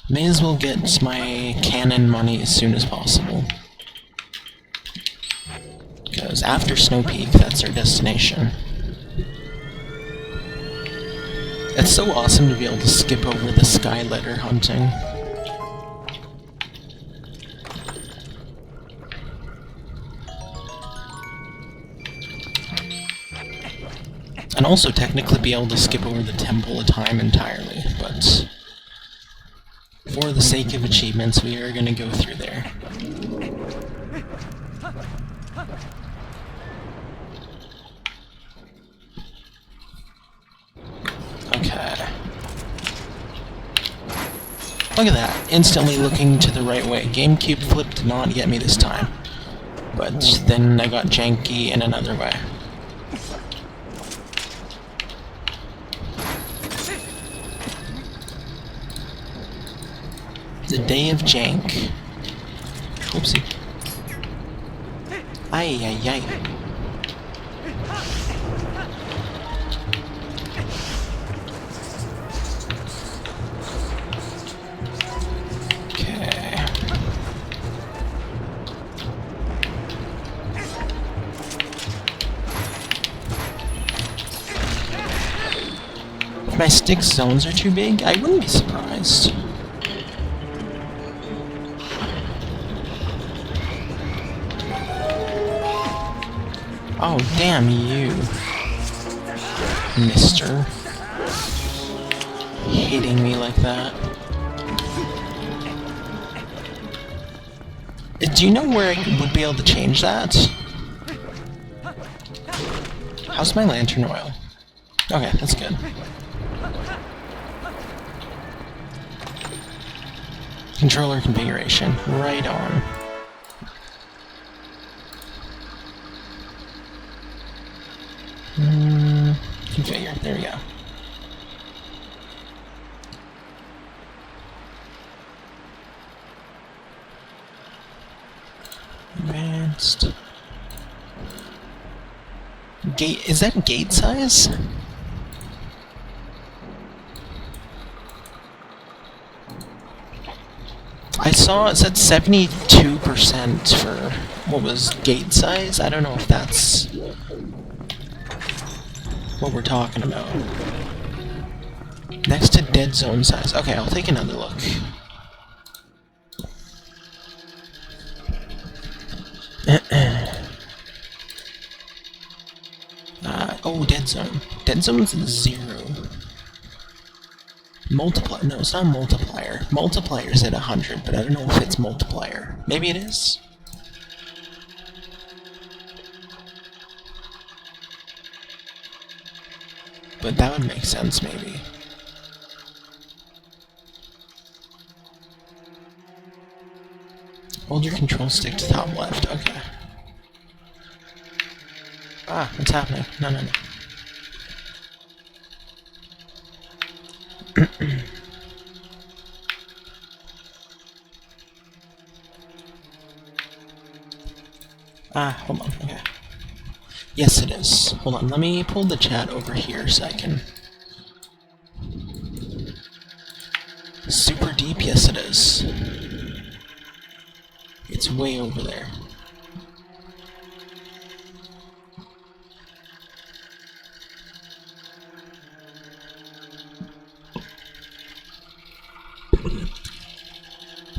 May as well get my cannon money as soon as possible. Because after Snowpeak, that's our destination. It's so awesome to be able to skip over the sky letter hunting. And also technically be able to skip over the Temple of Time entirely, but for the sake of achievements, we are gonna go through there. Okay. Look at that, instantly looking to the right way. GameCube flip did not get me this time, but then I got janky in another way. The day of jank. Oopsie. Ay, ay, ay. Okay. If my stick zones are too big, I wouldn't be surprised. Oh, damn you, mister. Hitting me like that. Do you know where I would be able to change that? How's my lantern oil? Okay, that's good. Controller configuration. Right on. Configure. There we go. Advanced. Gate. Is that gate size? I saw it said 72% for what was gate size. I don't know if that's what we're talking about. Next to dead zone size. Okay, I'll take another look. Oh, dead zone. Dead zone's 0. Multiplier. No, it's not multiplier. Multiplier's at 100, but I don't know if it's multiplier. Maybe it is? But that would make sense, maybe. Hold your control stick to top left. Okay. Ah, what's happening? No, no, no. Ah, hold on. Okay. Yes, it is. Hold on. Let me pull the chat over here so I can... Super deep? Yes, it is. It's way over there.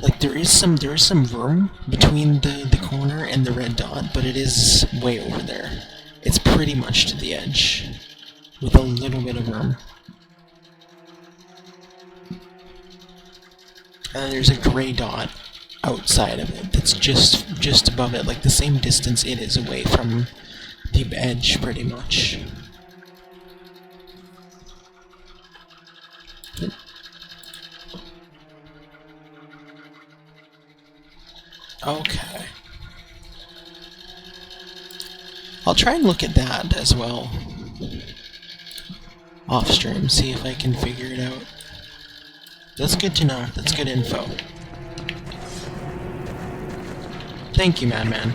Like, there is some room between the corner and the red dot, but it is way over there. It's pretty much to the edge, with a little bit of room. And then there's a gray dot outside of it that's just above it, like the same distance it is away from the edge, pretty much. Okay. I'll try and look at that as well. Off stream, see if I can figure it out. That's good to know. That's good info. Thank you, Madman.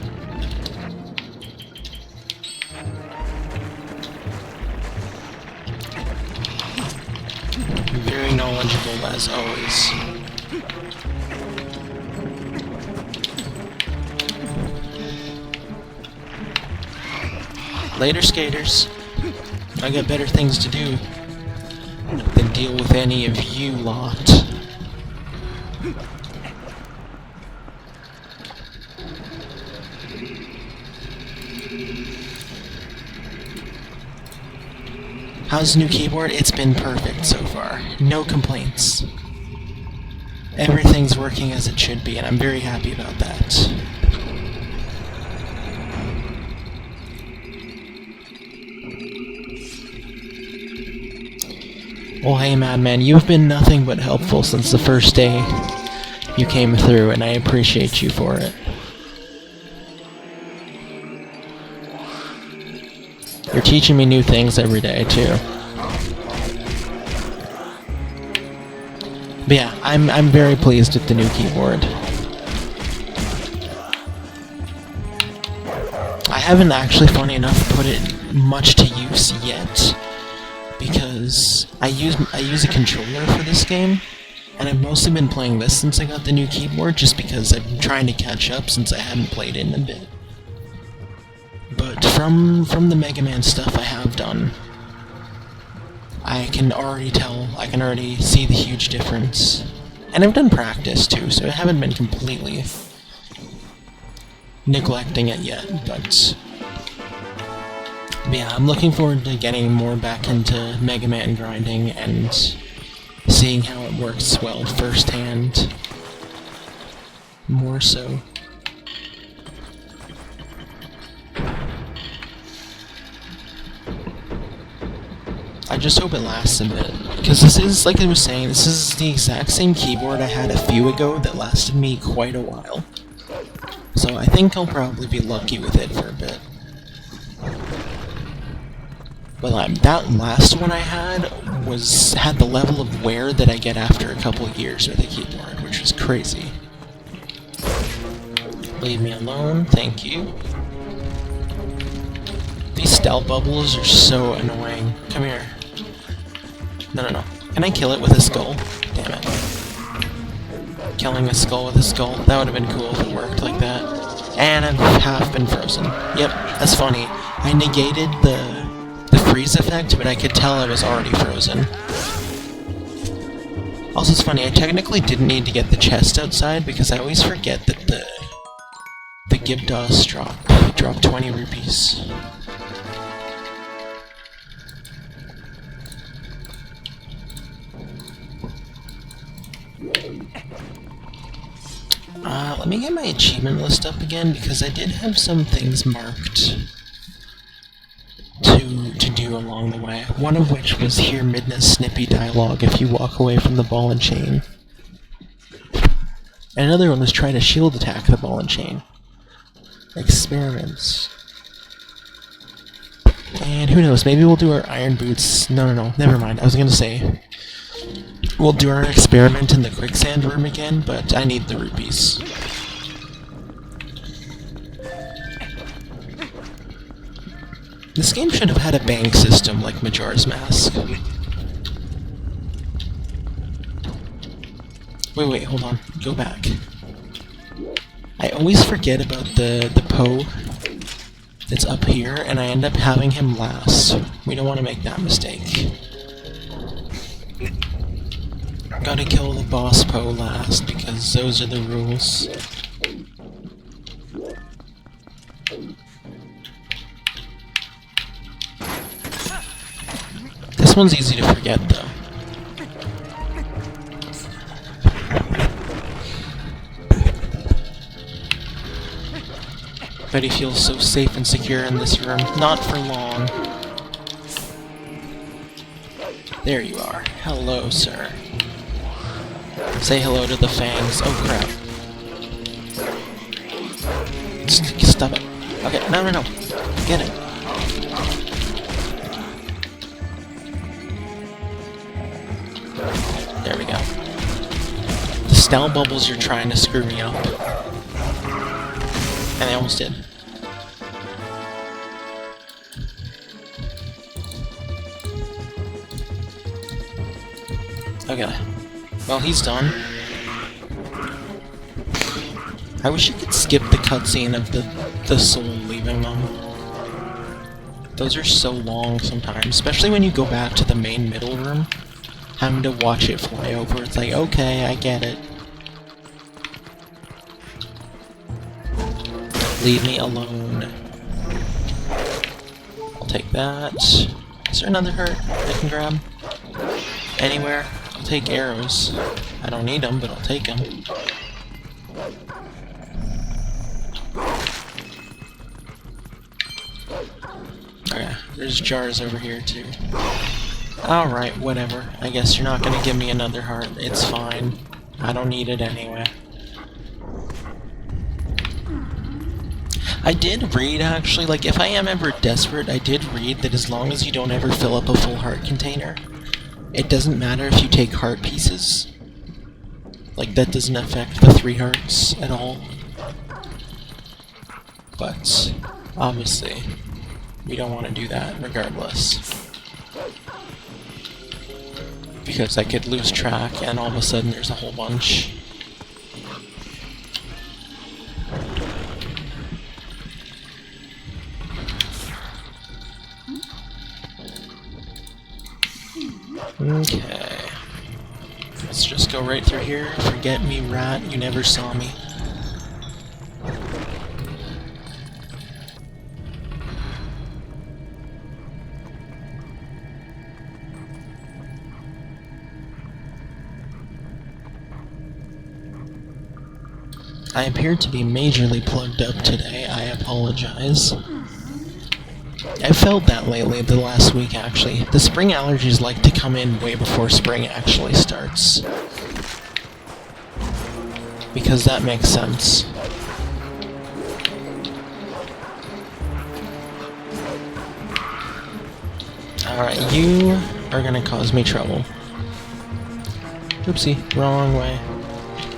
Very knowledgeable as always. Later, skaters. I got better things to do than deal with any of you lot. How's the new keyboard? It's been perfect so far. No complaints. Everything's working as it should be, and I'm very happy about that. Well, hey, Madman, you've been nothing but helpful since the first day you came through, and I appreciate you for it. You're teaching me new things every day, too. But yeah, I'm very pleased with the new keyboard. I haven't actually, funny enough, put it much to use yet, because I use a controller for this game, and I've mostly been playing this since I got the new keyboard, just because I've been trying to catch up since I hadn't played it in a bit. But from the Mega Man stuff I have done, I can already tell, I can already see the huge difference. And I've done practice too, so I haven't been completely neglecting it yet, but yeah, I'm looking forward to getting more back into Mega Man grinding and seeing how it works well firsthand. More so. I just hope it lasts a bit, because this is, like I was saying, this is the exact same keyboard I had a few ago that lasted me quite a while. So I think I'll probably be lucky with it for a bit. But that last one I had had the level of wear that I get after a couple of years with a keyboard, which was crazy. Leave me alone, thank you. These stealth bubbles are so annoying. Come here. No. Can I kill it with a skull? Damn it. Killing a skull with a skull. That would have been cool if it worked like that. And I've half been frozen. Yep, that's funny. I negated the freeze effect, but I could tell I was already frozen. Also, it's funny, I technically didn't need to get the chest outside, because I always forget that the Gibdos drop 20 rupees. Let me get my achievement list up again, because I did have some things marked to do along the way. One of which was hear Midna's snippy dialogue if you walk away from the ball and chain. And another one was trying to shield attack the ball and chain. Experiments. And who knows, maybe we'll do our iron boots. No, never mind. I was gonna say we'll do our experiment in the quicksand room again, but I need the rupees. This game should have had a bank system like Majora's Mask. Wait, hold on. Go back. I always forget about the Poe that's up here, and I end up having him last. We don't want to make that mistake. Gotta kill the boss Poe last, because those are the rules. This one's easy to forget, though. But he feels so safe and secure in this room. Not for long. There you are. Hello, sir. Say hello to the fangs. Oh, crap. Stop it. Okay, no. Get it. There we go. The style bubbles are trying to screw me up. And they almost did. Okay. Well, he's done. I wish you could skip the cutscene of the soul leaving them. Those are so long sometimes, especially when you go back to the main middle room. Having to watch it fly over, it's like, okay, I get it. Leave me alone. I'll take that. Is there another heart I can grab? Anywhere? I'll take arrows. I don't need them, but I'll take them. Okay, there's jars over here too. Alright, whatever. I guess you're not gonna give me another heart. It's fine. I don't need it anyway. I did read, actually, like, if I am ever desperate, I did read that as long as you don't ever fill up a full heart container, it doesn't matter if you take heart pieces. Like, that doesn't affect the 3 hearts at all. But, obviously, we don't want to do that regardless. Because I could lose track, and all of a sudden there's a whole bunch. Okay. Let's just go right through here. Forget me, rat. You never saw me. I appear to be majorly plugged up today. I apologize. I've felt that lately, the last week actually. The spring allergies like to come in way before spring actually starts. Because that makes sense. Alright, you are gonna cause me trouble. Oopsie, wrong way.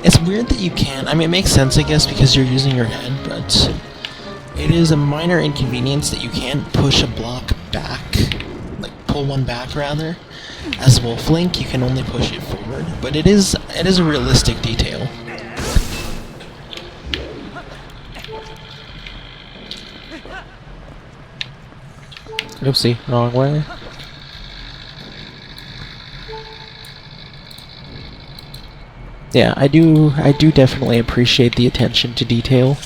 It's weird that you can't. I mean, it makes sense, I guess, because you're using your head, but it is a minor inconvenience that you can't push a block back, like pull one back rather. As Wolf Link, you can only push it forward, but it is a realistic detail. Oopsie, wrong way. Yeah, I do definitely appreciate the attention to detail.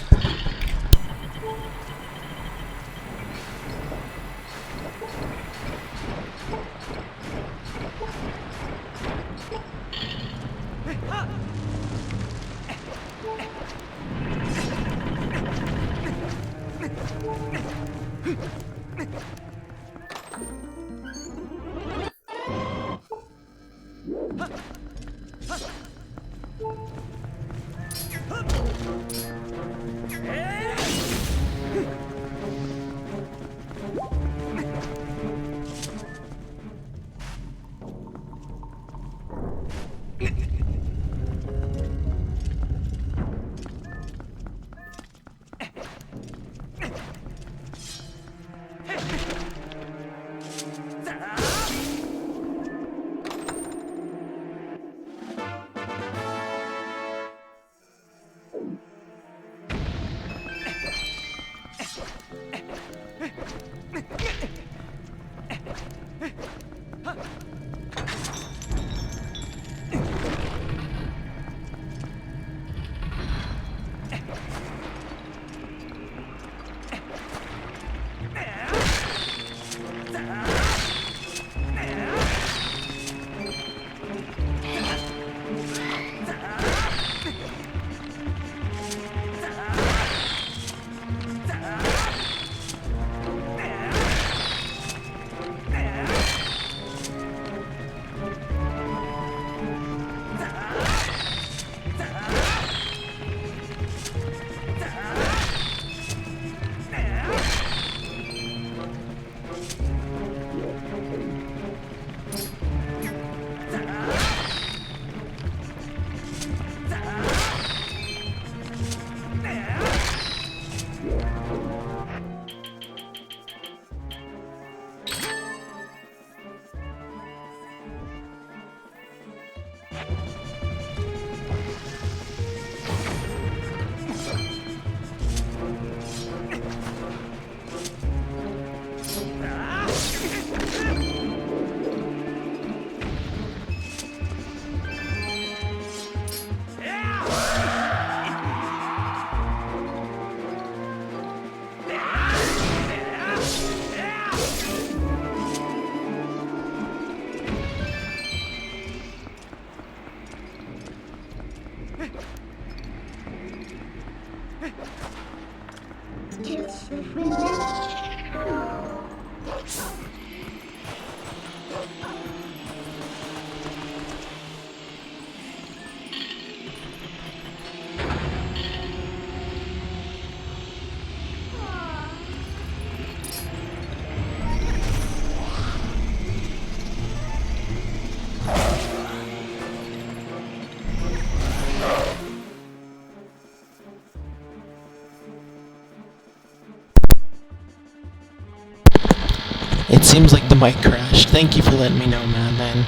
It seems like the mic crashed. Thank you for letting me know, Madman.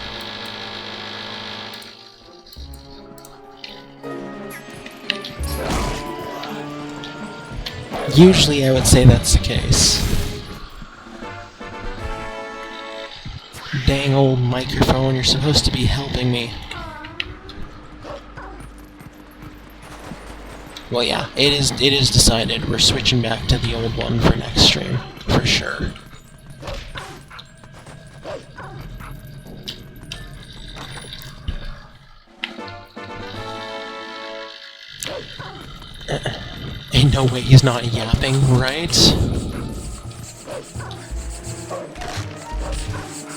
Usually I would say that's the case. Dang old microphone, you're supposed to be helping me. Well, yeah, it is decided. We're switching back to the old one for next stream, for sure. Ain't no way he's not yapping, right?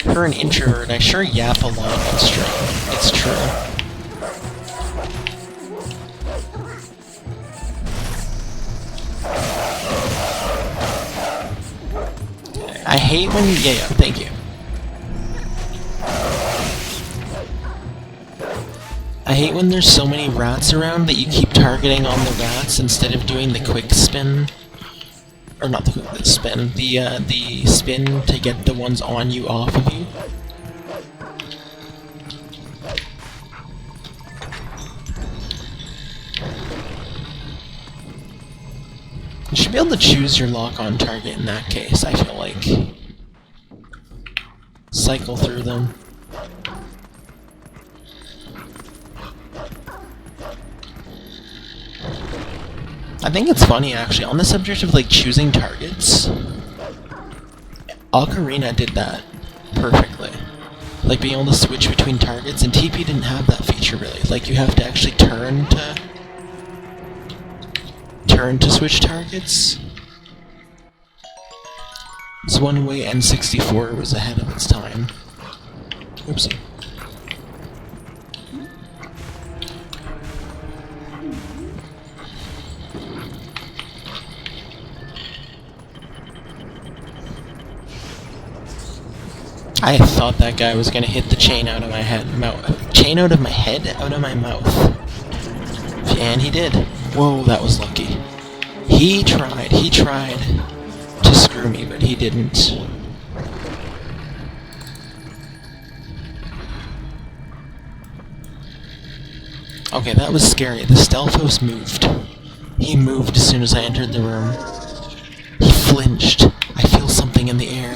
For an introvert, I sure yap a lot on stream. It's true. I hate when... Yeah, thank you. I hate when there's so many rats around that you keep targeting on the rats instead of doing the quick spin. Or not the quick spin, the spin to get the ones on you off of you. You should be able to choose your lock-on target in that case, I feel like. Cycle through them. I think it's funny, actually, on the subject of, like, choosing targets, Ocarina did that perfectly. Like, being able to switch between targets, and TP didn't have that feature, really. Like, you have to actually turn to switch targets. It's one way N64 was ahead of its time. Oopsie. I thought that guy was gonna hit the chain out of my head, chain out of my head, out of my mouth. And he did. Whoa, that was lucky. He tried to screw me, but he didn't. Okay, that was scary. The Stealthos moved. He moved as soon as I entered the room. He flinched. I feel something in the air.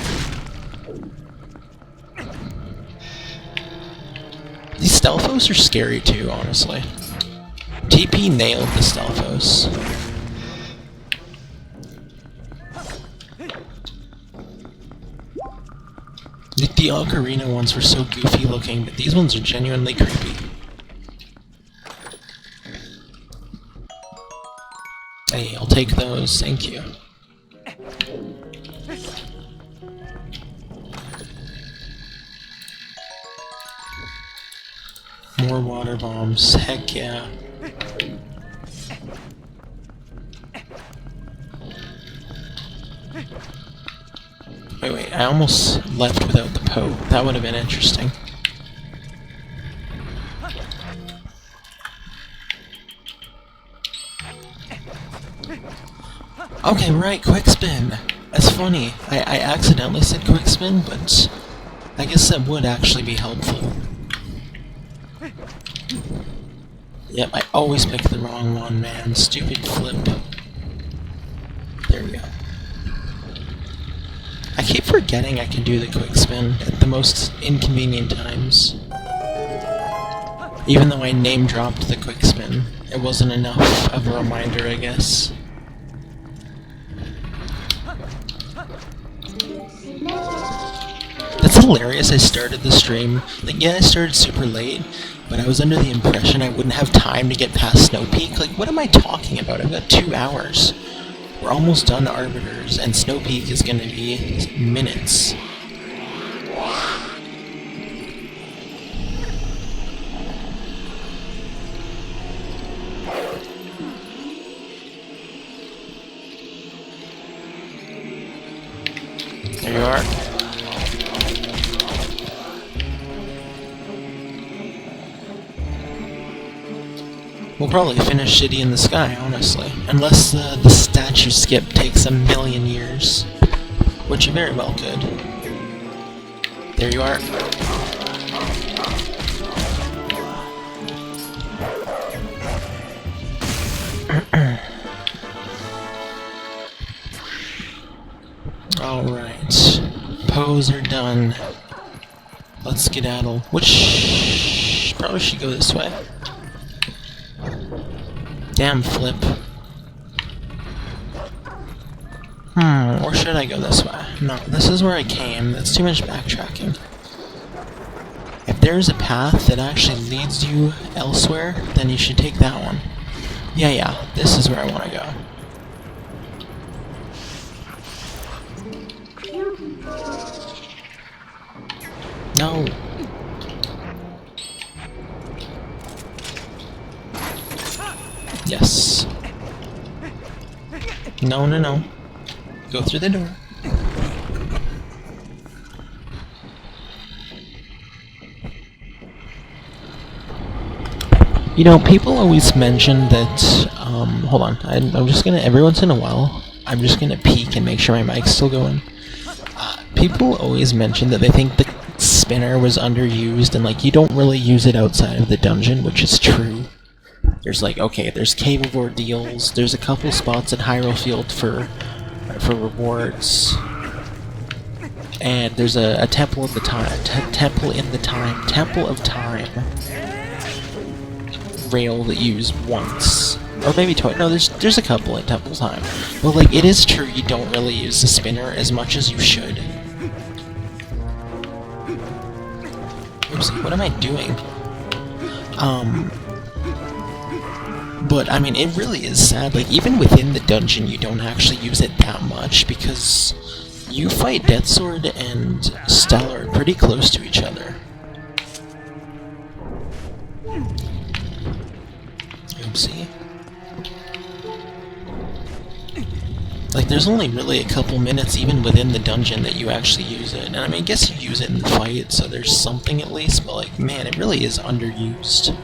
These Stealthos are scary too, honestly. TP nailed the Stealthos. The Ocarina ones were so goofy looking, but these ones are genuinely creepy. Hey, I'll take those, thank you. More water bombs, heck yeah. Wait, I almost left without the Poe. That would have been interesting. Okay, right, quick spin. That's funny. I accidentally said quick spin, but I guess that would actually be helpful. Yep, I always pick the wrong one, man. Stupid flip. There we go. I keep forgetting I can do the quick spin at the most inconvenient times. Even though I name-dropped the quick spin, it wasn't enough of a reminder, I guess. That's hilarious. I started the stream, like, yeah, I started super late, but I was under the impression I wouldn't have time to get past Snowpeak. Like, what am I talking about? I've got 2 hours. We're almost done Arbiters, and Snowpeak is gonna be minutes. There you are. We'll probably finish City in the Sky, honestly. Unless the statue skip takes a million years. Which you very well could. There you are. Alright. Pose are done. Let's skedaddle. Which probably should go this way. Damn flip. Or should I go this way? No, this is where I came. That's too much backtracking. If there's a path that actually leads you elsewhere, then you should take that one. Yeah, this is where I want to go. No. Yes. No. Go through the door. You know, people always mention that, hold on, I'm just gonna, every once in a while, I'm just gonna peek and make sure my mic's still going. People always mention that they think the spinner was underused, and, like, you don't really use it outside of the dungeon, which is true. There's, like, okay, there's Cave of Ordeals, there's a couple spots at Hyrule Field for rewards, and there's a Temple of the Temple of Time rail that you use once, or maybe twice. No, there's a couple at Temple Time. But, like, it is true you don't really use the spinner as much as you should. Oopsie, what am I doing? But, I mean, it really is sad. Like, even within the dungeon, you don't actually use it that much, because you fight Death Sword and Stellar pretty close to each other. Oopsie. Like, there's only really a couple minutes, even within the dungeon, that you actually use it. And, I mean, I guess you use it in the fight, so there's something at least, but, like, man, it really is underused.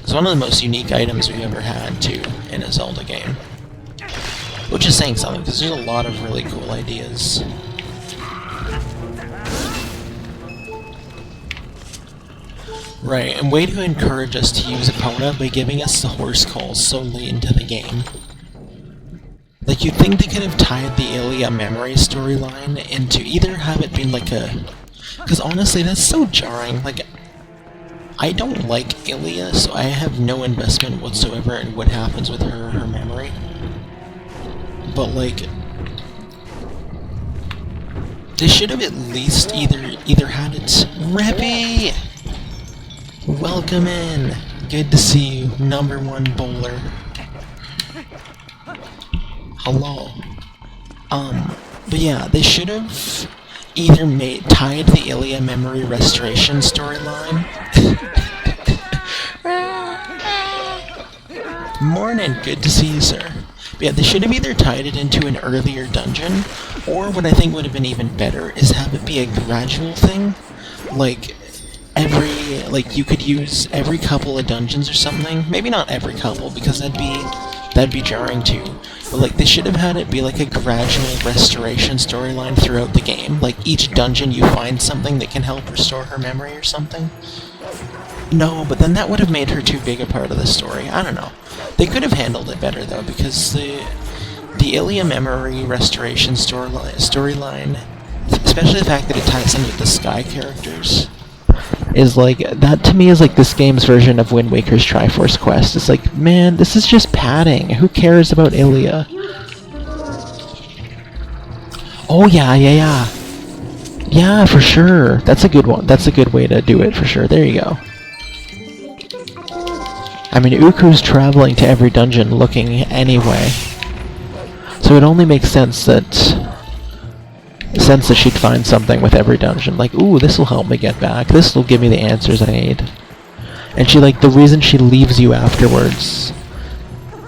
It's one of the most unique items we've ever had, too, in a Zelda game. Which is saying something, because there's a lot of really cool ideas. Right, and way to encourage us to use Epona by giving us the horse calls so late into the game. Like, you'd think they could have tied the Ilia memory storyline into either have it been like a Because honestly, that's so jarring. Like, I don't like Ilia, so I have no investment whatsoever in what happens with her memory. But like, they should have at least either had it. Reppy! Welcome in. Good to see you, #1 bowler. Hello. But yeah, they should have either tied the Ilia memory restoration storyline. Morning, good to see you, sir. But yeah, they should have either tied it into an earlier dungeon, or what I think would have been even better is have it be a gradual thing. Like, you could use every couple of dungeons or something. Maybe not every couple, because that'd be jarring too. But like, they should have had it be like a gradual restoration storyline throughout the game. Like, each dungeon you find something that can help restore her memory or something. No, but then that would have made her too big a part of the story. I don't know. They could have handled it better though, because the Ilia memory restoration storyline, especially the fact that it ties in with the Sky characters, is like, that to me is like this game's version of Wind Waker's Triforce Quest. It's like, man, this is just padding. Who cares about Ilia? Oh yeah. Yeah, for sure. That's a good one. That's a good way to do it, for sure. There you go. I mean, Uku's traveling to every dungeon looking anyway. So it only makes sense that she'd find something with every dungeon. Like, ooh, this will help me get back. This will give me the answers I need. And she, like, the reason she leaves you afterwards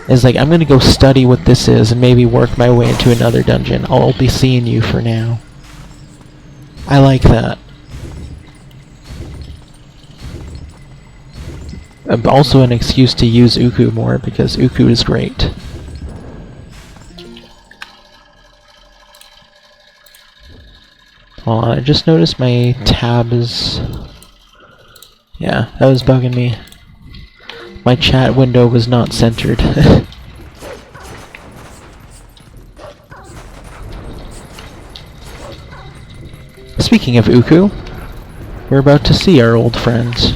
is like, I'm gonna go study what this is and maybe work my way into another dungeon. I'll be seeing you for now. I like that. Also an excuse to use Uku more, because Uku is great. Hold on, I just noticed my tab is... Yeah, that was bugging me. My chat window was not centered. Speaking of Uku, we're about to see our old friends.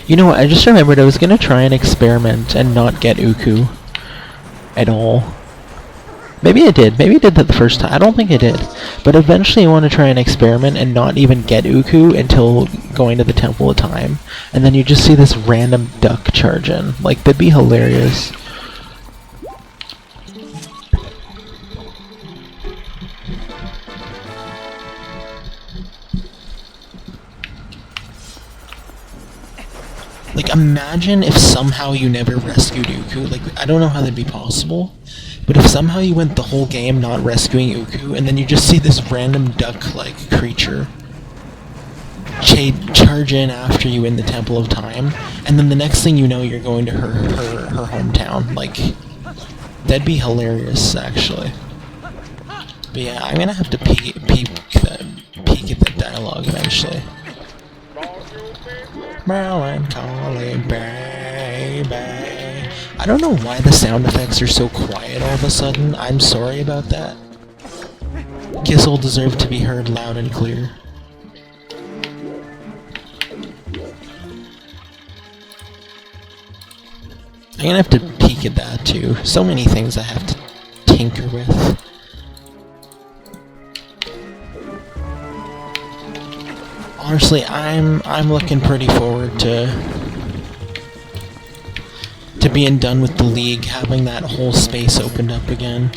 You know what, I just remembered I was gonna try and experiment and not get Uku at all. Maybe I did. Maybe I did that the first time. I don't think I did. But eventually I want to try and experiment and not even get Uku until going to the Temple of Time. And then you just see this random duck charge in. Like, that'd be hilarious. Like, imagine if somehow you never rescued Uku. Like, I don't know how that'd be possible, but if somehow you went the whole game not rescuing Uku, and then you just see this random duck-like creature charge in after you in the Temple of Time, and then the next thing you know, you're going to her hometown. Like, that'd be hilarious, actually. But yeah, I'm gonna have to peek at that dialogue eventually. Melancholy baby. I don't know why the sound effects are so quiet all of a sudden. I'm sorry about that. Kissel deserved to be heard loud and clear. I'm gonna have to peek at that too. So many things I have to tinker with. Honestly, I'm looking pretty forward to being done with the League, having that whole space opened up again.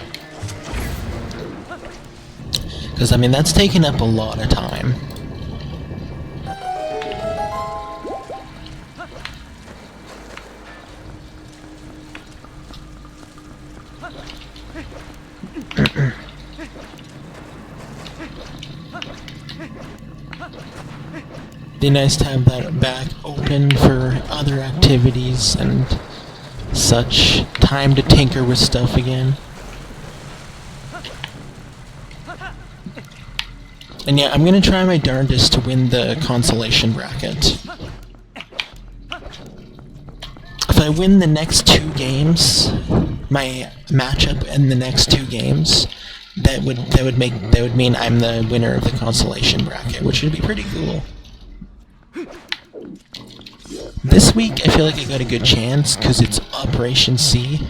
Because, I mean, that's taken up a lot of time. Be nice to have that back open for other activities and such. Time to tinker with stuff again. And yeah, I'm gonna try my darndest to win the consolation bracket. I win the next 2 games, my matchup in the next 2 games, that would mean I'm the winner of the consolation bracket, which would be pretty cool. This week, I feel like I got a good chance because it's Operation C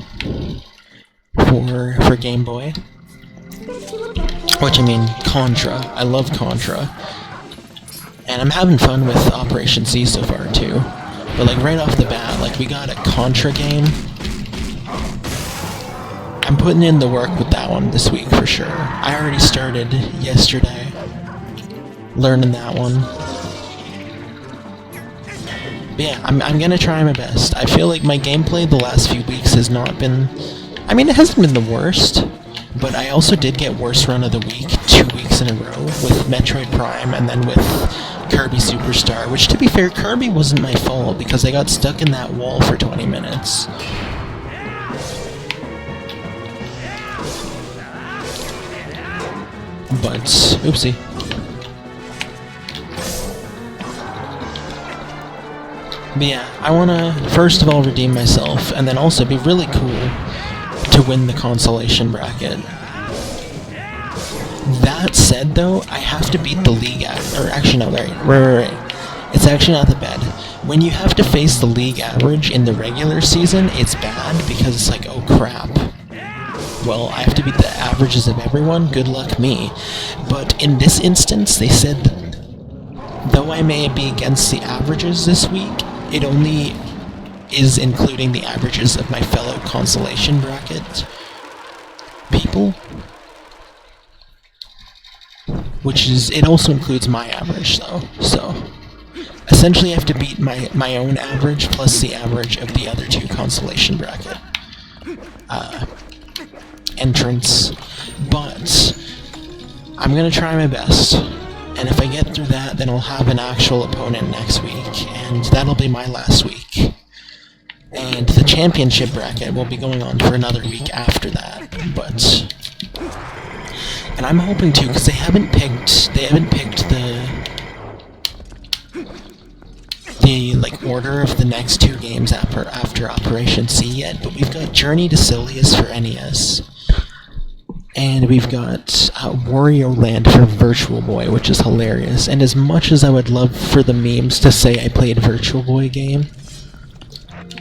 for Game Boy. Which, I mean, Contra. I love Contra. And I'm having fun with Operation C so far, too. But, like, right off the bat, like, we got a Contra game. I'm putting in the work with that one this week, for sure. I already started yesterday learning that one. But yeah, I'm gonna try my best. I feel like my gameplay the last few weeks has not been... I mean, it hasn't been the worst, but I also did get worst run of the week 2 weeks in a row with Metroid Prime and then with Kirby Superstar, which, to be fair, Kirby wasn't my fault because I got stuck in that wall for 20 minutes. But, oopsie. But yeah, I wanna first of all redeem myself, and then also be really cool to win the consolation bracket. That said, though, I have to beat the league or actually no, right. It's actually not that bad. When you have to face the league average in the regular season, it's bad because it's like, oh crap. Well, I have to beat the averages of everyone, good luck me. But in this instance, they said that though I may be against the averages this week, it only is including the averages of my fellow consolation bracket people. Which is, it also includes my average though, so essentially I have to beat my own average plus the average of the other 2 consolation bracket entrants, but I'm gonna try my best, and if I get through that, then I'll have an actual opponent next week, and that'll be my last week. And the championship bracket will be going on for another week after that, but... And I'm hoping to, because they haven't picked the like order of the next 2 games after Operation C yet, but we've got Journey to Silius for NES, and we've got Wario Land for Virtual Boy, which is hilarious. And as much as I would love for the memes to say I played a Virtual Boy game,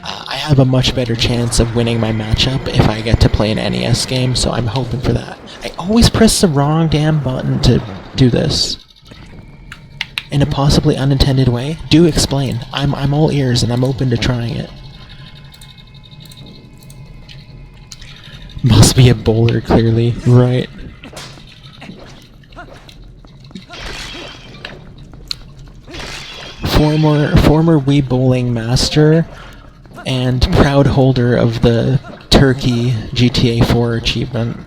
I have a much better chance of winning my matchup if I get to play an NES game, so I'm hoping for that. I always press the wrong damn button to do this. In a possibly unintended way? Do explain. I'm all ears and I'm open to trying it. Must be a bowler, clearly. Right. Former Wii Bowling Master and proud holder of the Turkey GTA 4 achievement.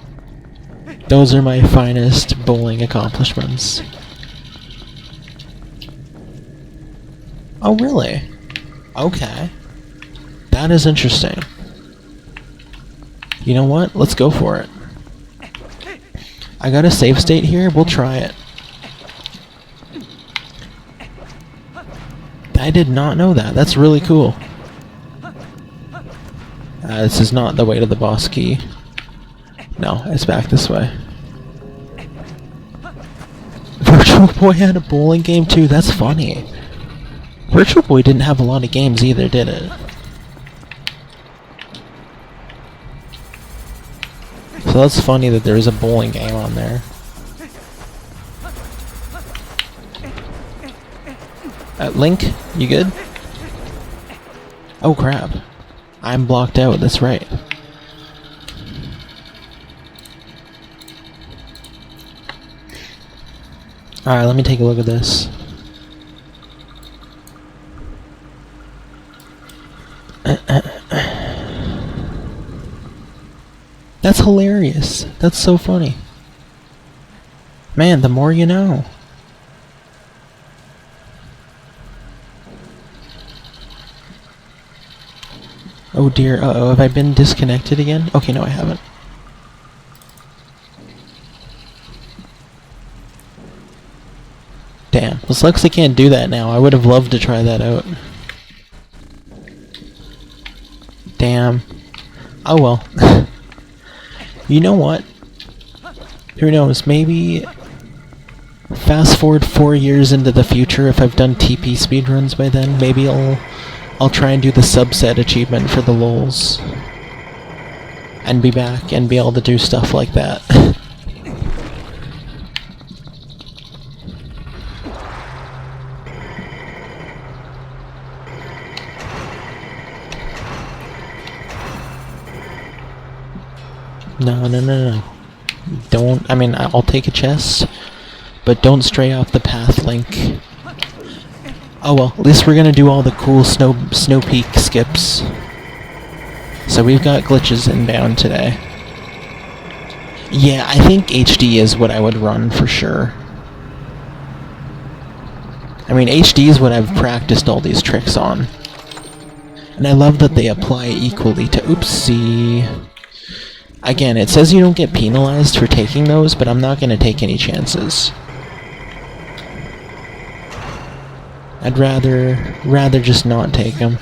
Those are my finest bowling accomplishments. Oh, really? Okay. That is interesting. You know what? Let's go for it. I got a save state here. We'll try it. I did not know that. That's really cool. This is not the way to the boss key. No, it's back this way. Virtual Boy had a bowling game too? That's funny. Virtual Boy didn't have a lot of games either, did it? So that's funny that there is a bowling game on there. Link, you good? Oh crap. I'm blocked out, that's right. Alright, let me take a look at this. That's hilarious. That's so funny. Man, the more you know. Oh dear, uh-oh, have I been disconnected again? Okay, no I haven't. Damn, well, sucks I can't do that now. I would have loved to try that out. Damn. Oh well. You know what? Who knows, maybe fast forward 4 years into the future, if I've done TP speedruns by then, maybe I'll try and do the subset achievement for the lols. And be back and be able to do stuff like that. No. Don't, I mean, I'll take a chest, but don't stray off the path, Link. Oh well, at least we're gonna do all the cool Snowpeak skips. So we've got glitches inbound today. Yeah, I think HD is what I would run for sure. I mean, HD is what I've practiced all these tricks on. And I love that they apply equally to... Oopsie. Again, it says you don't get penalized for taking those, but I'm not going to take any chances. I'd rather just not take them.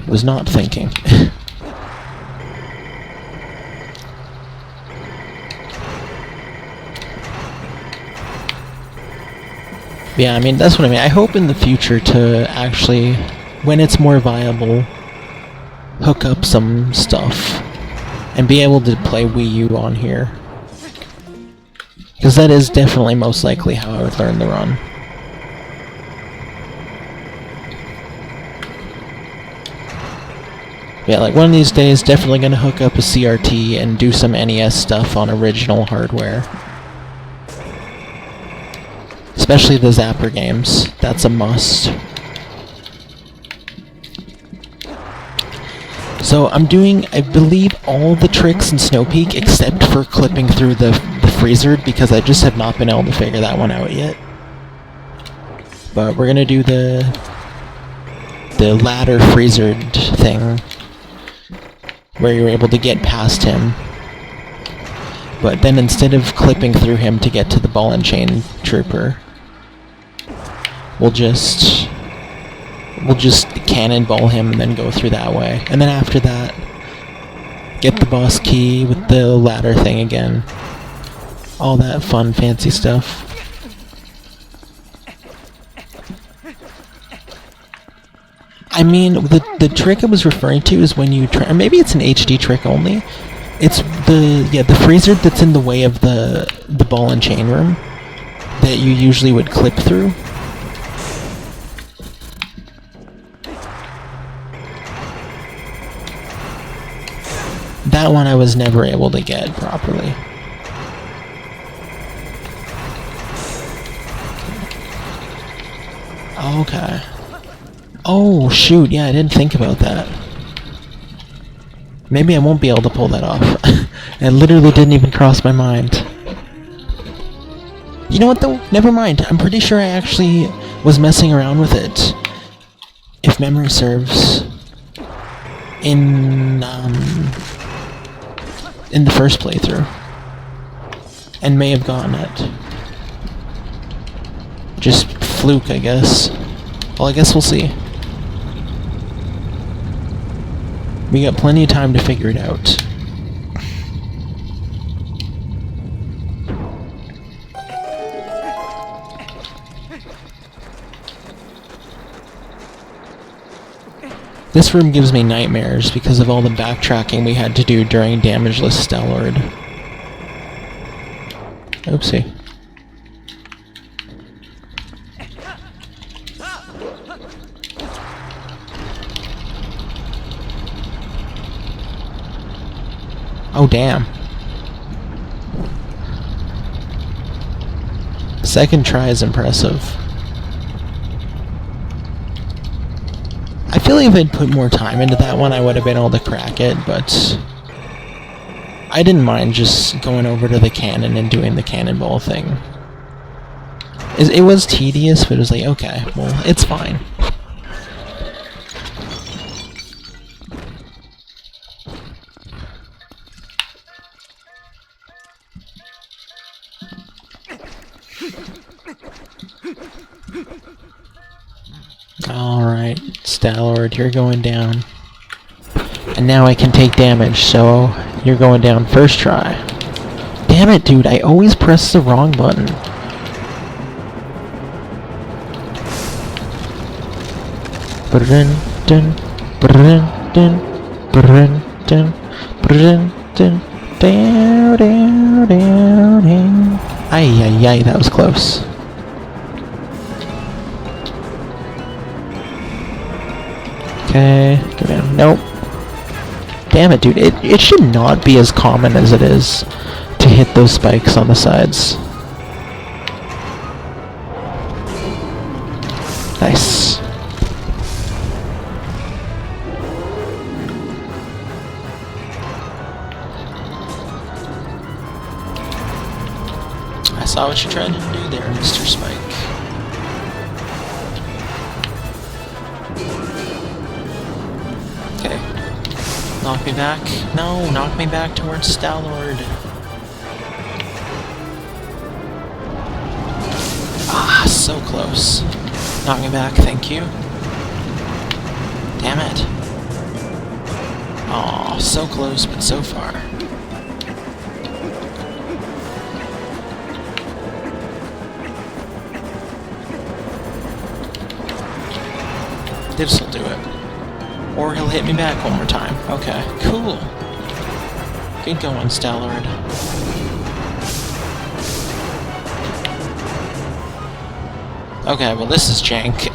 Was not thinking. Yeah, I mean, that's what I mean. I hope in the future to actually, when it's more viable, hook up some stuff and be able to play Wii U on here. Because that is definitely most likely how I would learn the run. Yeah, like one of these days, definitely gonna hook up a CRT and do some NES stuff on original hardware. Especially the Zapper games. That's a must. So I'm doing, I believe, all the tricks in Snowpeak except for clipping through the freezer, because I just have not been able to figure that one out yet. But we're gonna do the ladder freezered thing, where you're able to get past him. But then instead of clipping through him to get to the ball and chain trooper, we'll just cannonball him and then go through that way. And then after that, get the boss key with the ladder thing again. All that fun, fancy stuff. I mean, the trick I was referring to is when you try, or maybe it's an HD trick only. It's the freezer that's in the way of the ball and chain room that you usually would clip through. That one I was never able to get properly. Okay. Oh, shoot, yeah, I didn't think about that. Maybe I won't be able to pull that off. It literally didn't even cross my mind. You know what, though? Never mind. I'm pretty sure I actually was messing around with it, if memory serves, in the first playthrough. And may have gotten it. Just fluke, I guess. Well, I guess we'll see. We got plenty of time to figure it out. This room gives me nightmares because of all the backtracking we had to do during Damageless Stellord. Oopsie. Oh, damn. Second try is impressive. I feel like if I'd put more time into that one, I would have been able to crack it, but I didn't mind just going over to the cannon and doing the cannonball thing. It was tedious, but it was like, okay, well, it's fine. Alright, Stellord, you're going down. And now I can take damage, so you're going down first try. Damn it, dude, I always press the wrong button. Ay, ay, ay, that was close. Okay, go down. Nope. Damn it, dude. It should not be as common as it is to hit those spikes on the sides. Nice. I saw what you tried to do there, Mr. Spike. Okay. Knock me back. No, knock me back towards Star-Lord. Ah, so close. Knock me back, thank you. Damn it. Aw, so close, but so far. This'll do it. Or he'll hit me back one more time. Okay, cool. Good going, Star-Lord. Okay, well this is jank.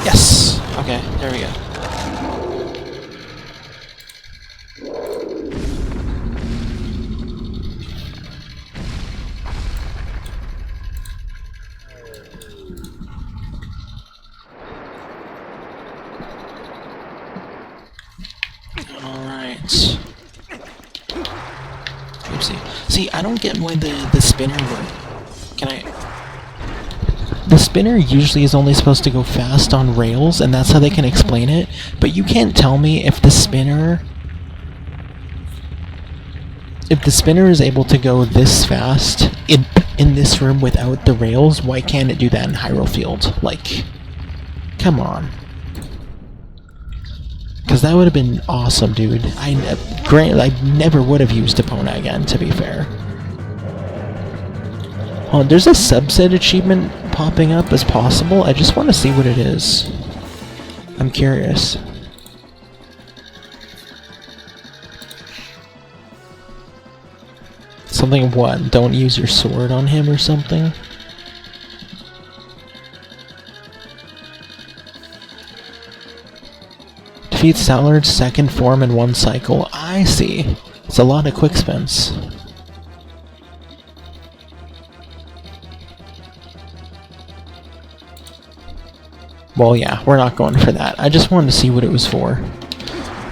Yes! Okay, there we go. Alright. Oopsie. See, I don't get why the spinner works. Can I... The spinner usually is only supposed to go fast on rails, and that's how they can explain it, but you can't tell me if the spinner... If the spinner is able to go this fast in this room without the rails, why can't it do that in Hyrule Field? Like, come on. Because that would have been awesome, dude. I never would have used Epona again, to be fair. Oh, there's a subset achievement popping up as possible. I just want to see what it is. I'm curious. Something what? Don't use your sword on him or something? Defeat Star-Lord's second form in one cycle. I see. It's a lot of quick spins. Well, yeah, we're not going for that. I just wanted to see what it was for.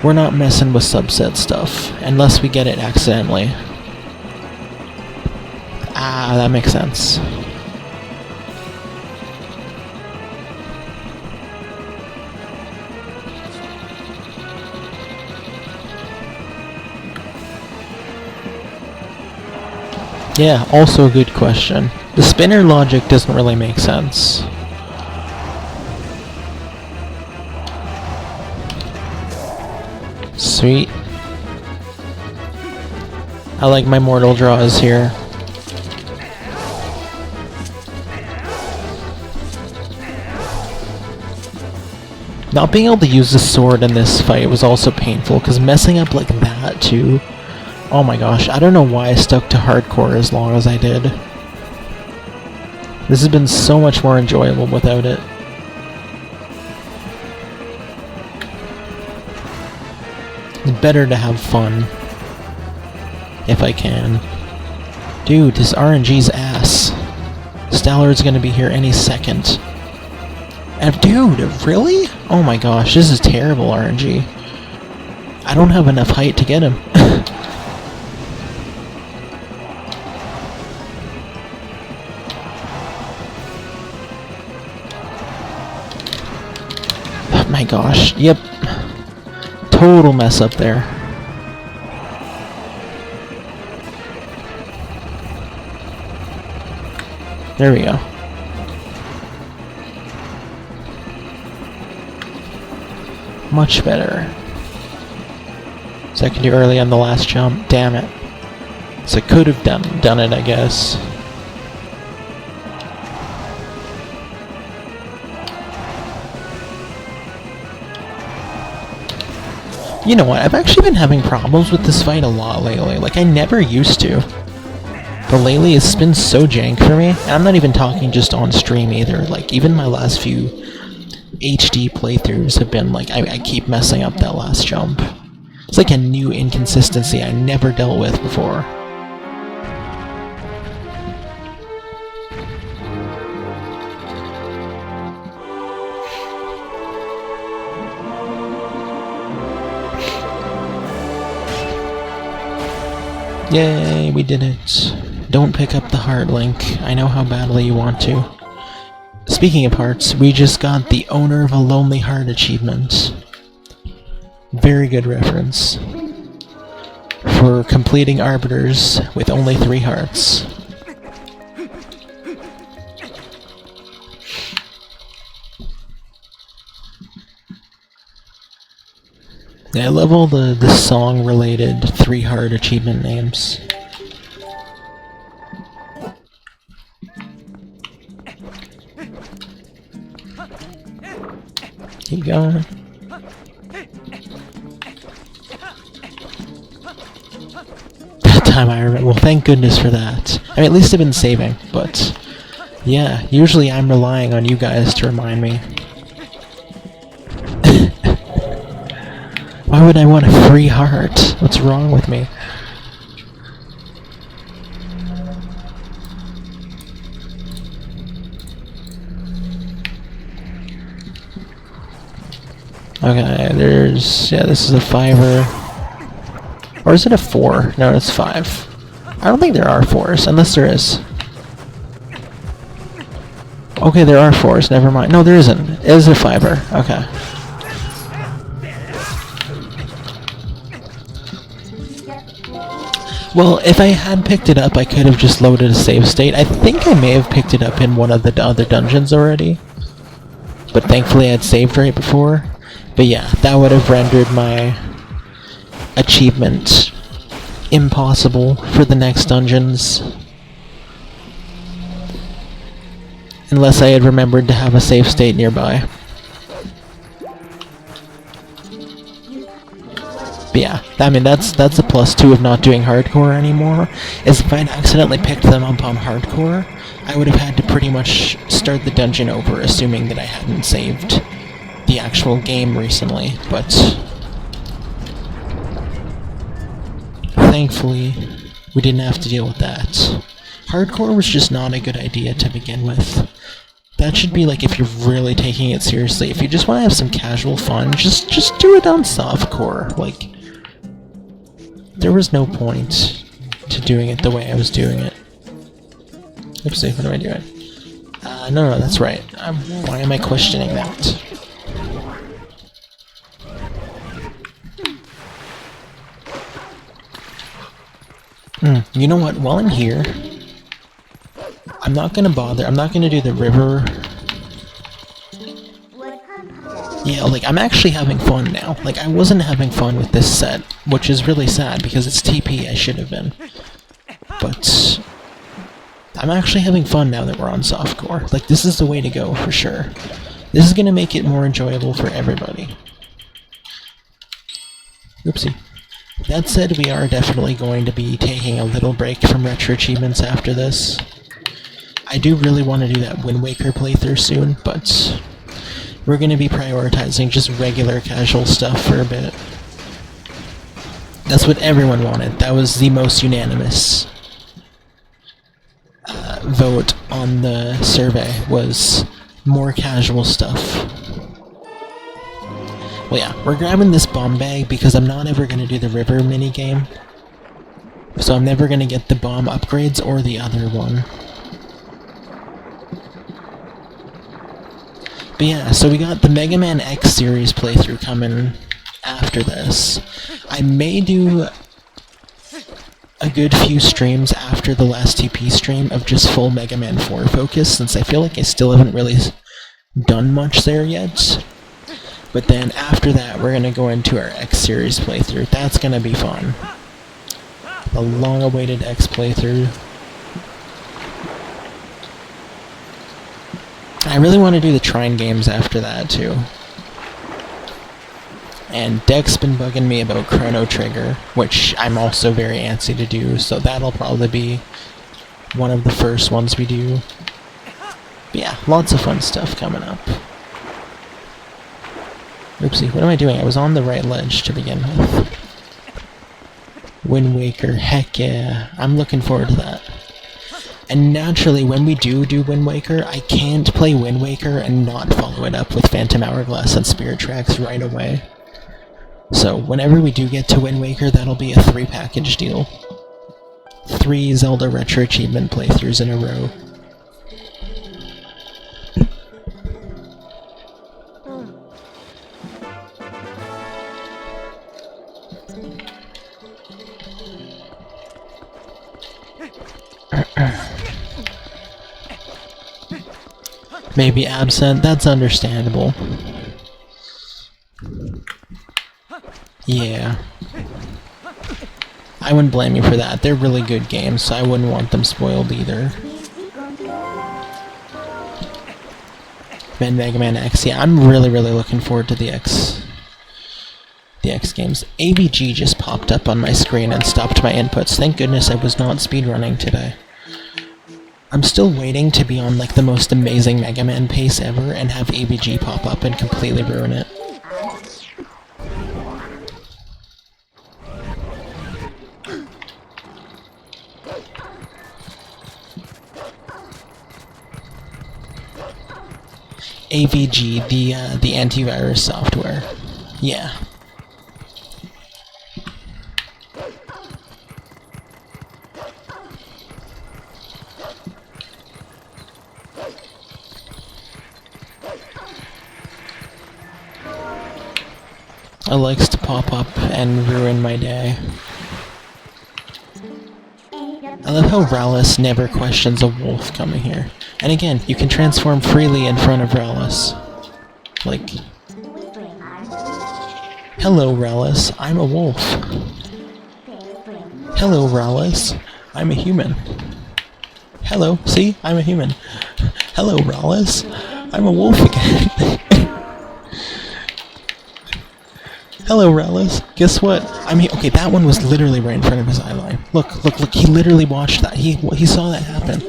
We're not messing with subset stuff, unless we get it accidentally. Ah, that makes sense. Yeah, also a good question. The spinner logic doesn't really make sense. Sweet. I like my mortal draws here. Not being able to use the sword in this fight was also painful, because messing up like that too... Oh my gosh, I don't know why I stuck to hardcore as long as I did. This has been so much more enjoyable without it. It's better to have fun. If I can. Dude, this RNG's ass. Star-Lord's gonna be here any second. And dude, really? Oh my gosh, this is terrible RNG. I don't have enough height to get him. Oh my gosh, yep. Total mess up there. There we go. Much better. Second too early on the last jump. Damn it. So I could have done it, I guess. You know what? I've actually been having problems with this fight a lot lately. Like, I never used to. But lately it's been so jank for me. And I'm not even talking just on stream either. Like, even my last few HD playthroughs have been like, I keep messing up that last jump. It's like a new inconsistency I never dealt with before. Yay, we did it. Don't pick up the heart, Link. I know how badly you want to. Speaking of hearts, we just got the Owner of a Lonely Heart achievement. Very good reference. For completing Arbiters with only 3 hearts. Yeah, I love all the song-related 3-heart achievement names. Keep going. That time I remember. Well, thank goodness for that. I mean, at least I've been saving, but yeah, usually I'm relying on you guys to remind me. Why would I want a free heart? What's wrong with me? Okay, there's... yeah, this is a 5-er. Or is it a 4? No, it's 5. I don't think there are 4s, unless there is. Okay, there are 4s, never mind. No, there isn't. It is a 5-er. Okay. Well, if I had picked it up, I could have just loaded a save state. I think I may have picked it up in one of the other dungeons already. But thankfully I had saved right before. But yeah, that would have rendered my achievement impossible for the next dungeons. Unless I had remembered to have a save state nearby. But yeah, I mean, that's a +2 of not doing hardcore anymore, is if I'd accidentally picked them up on hardcore, I would have had to pretty much start the dungeon over, assuming that I hadn't saved the actual game recently, but thankfully, we didn't have to deal with that. Hardcore was just not a good idea to begin with. That should be like if you're really taking it seriously. If you just want to have some casual fun, just do it on softcore. Like, there was no point to doing it the way I was doing it. Oopsie, what am I doing? No, that's right. Why am I questioning that? You know what? While I'm here, I'm not gonna bother. I'm not gonna do the river. Yeah, like, I'm actually having fun now. Like, I wasn't having fun with this set, which is really sad because it's TP, I should have been. But I'm actually having fun now that we're on softcore. Like, this is the way to go, for sure. This is gonna make it more enjoyable for everybody. Oopsie. That said, we are definitely going to be taking a little break from retro achievements after this. I do really want to do that Wind Waker playthrough soon, but we're going to be prioritizing just regular casual stuff for a bit. That's what everyone wanted. That was the most unanimous vote on the survey, was more casual stuff. Well, yeah, we're grabbing this bomb bag because I'm not ever going to do the river minigame. So I'm never going to get the bomb upgrades or the other one. But yeah, so we got the Mega Man X series playthrough coming after this. I may do a good few streams after the last TP stream of just full Mega Man 4 focus, since I feel like I still haven't really done much there yet. But then after that, we're gonna go into our X series playthrough. That's gonna be fun. The long-awaited X playthrough. I really want to do the Trine games after that, too. And Deck's been bugging me about Chrono Trigger, which I'm also very antsy to do, so that'll probably be one of the first ones we do. But yeah, lots of fun stuff coming up. Oopsie, what am I doing? I was on the right ledge to begin with. Wind Waker, heck yeah. I'm looking forward to that. And naturally, when we do Wind Waker, I can't play Wind Waker and not follow it up with Phantom Hourglass and Spirit Tracks right away. So, whenever we do get to Wind Waker, that'll be a 3-package deal. 3 Zelda Retro Achievement playthroughs in a row. Maybe absent, that's understandable. Yeah. I wouldn't blame you for that. They're really good games, so I wouldn't want them spoiled either. Mega Man X, yeah, I'm really looking forward to the X games. AVG just popped up on my screen and stopped my inputs. Thank goodness I was not speedrunning today. I'm still waiting to be on, like, the most amazing Mega Man pace ever and have AVG pop up and completely ruin it. AVG, the antivirus software. Yeah. It likes to pop up and ruin my day. I love how Rallis never questions a wolf coming here. And again, you can transform freely in front of Rallis. Like... Hello, Rallis, I'm a wolf. Hello, Rallis, I'm a human. Hello, see? I'm a human. Hello, Rallis, I'm a wolf again. Hello, Rallis. Guess what? Okay, that one was literally right in front of his eye line. Look, he literally watched that. He saw that happen.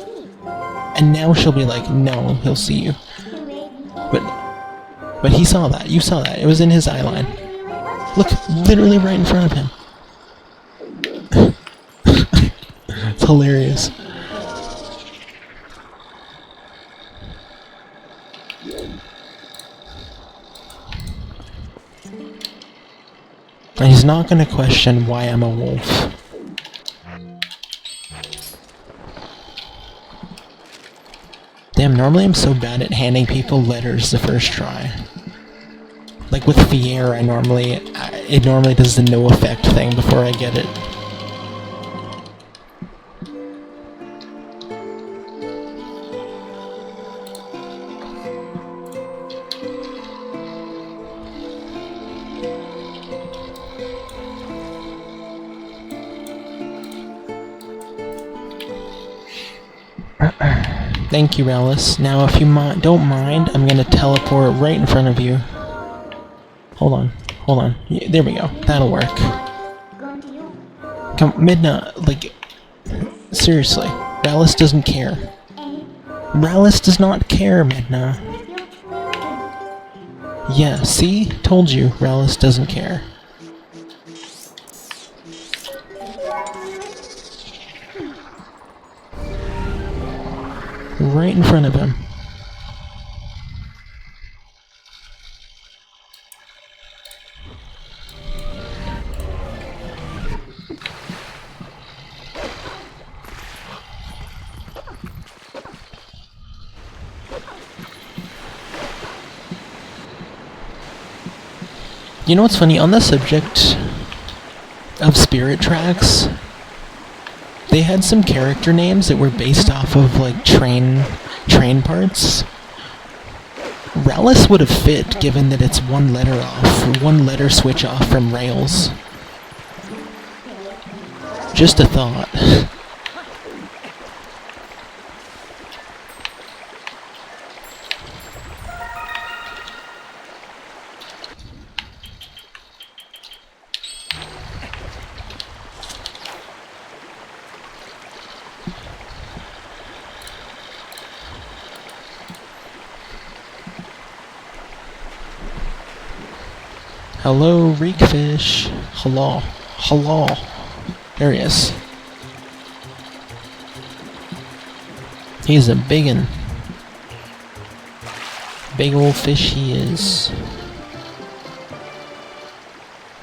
And now she'll be like, no, he'll see you. But he saw that. You saw that. It was in his eye line. Look, literally right in front of him. It's hilarious. And he's not gonna question why I'm a wolf. Damn, normally I'm so bad at handing people letters the first try. Like with Fier, it normally does the no effect thing before I get it. Thank you, Rallis. Now, if you don't mind, I'm gonna teleport right in front of you. Hold on. Yeah, there we go. That'll work. Come, Midna, like... Seriously. Rallis doesn't care. Rallis does not care, Midna. Yeah, see? Told you, Rallis doesn't care. Right in front of him. You know what's funny? On the subject of Spirit Tracks, They had some character names that were based off of, like, train parts. Rallus would have fit, given that it's one letter switch off from rails. Just a thought. Hello, Reekfish. Hello. Hello. There he is. He's a biggin'. Big old fish he is.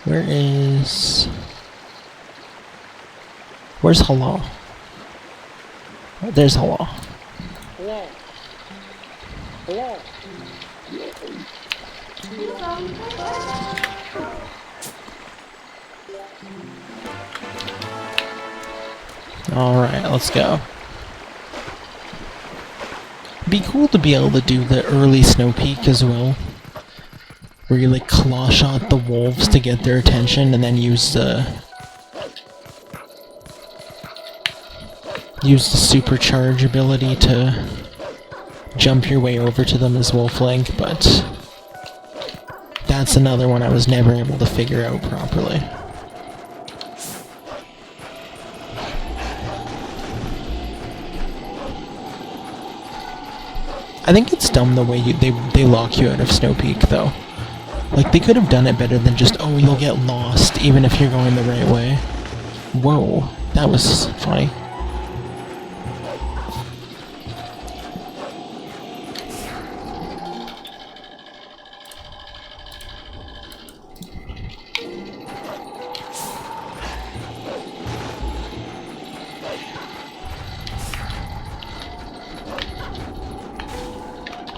Where's Hello? Oh, there's Hello. Hello. Hello. Alright, let's go. Be cool to be able to do the early Snowpeak as well. Where you like claw shot the wolves to get their attention and then use the supercharge ability to jump your way over to them as Wolflink, but that's another one I was never able to figure out properly. I think it's dumb the way they lock you out of Snowpeak, though. Like, they could have done it better than just, oh, you'll get lost even if you're going the right way. Whoa, that was funny.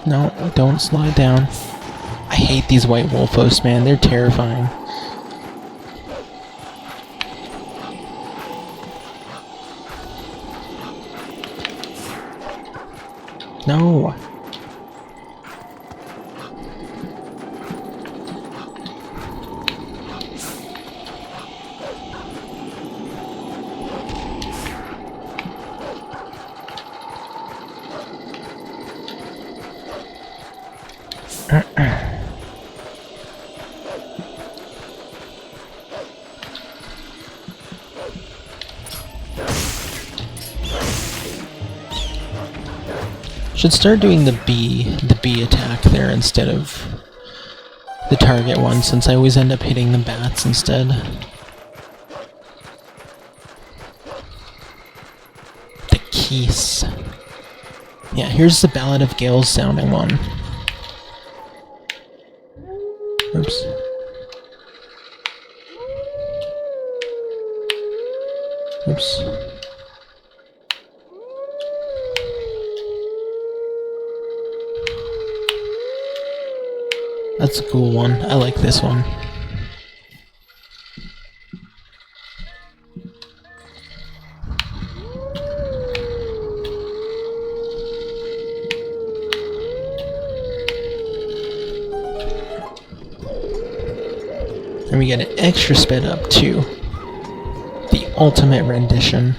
No, don't slide down. I hate these white wolfos, man. They're terrifying. No. Should start doing the bee attack there instead of the target one, since I always end up hitting the bats instead. The keys. Yeah, here's the Ballad of Gales sounding one. Oops. Oops. That's a cool one. I like this one. And we get an extra sped up too. The ultimate rendition.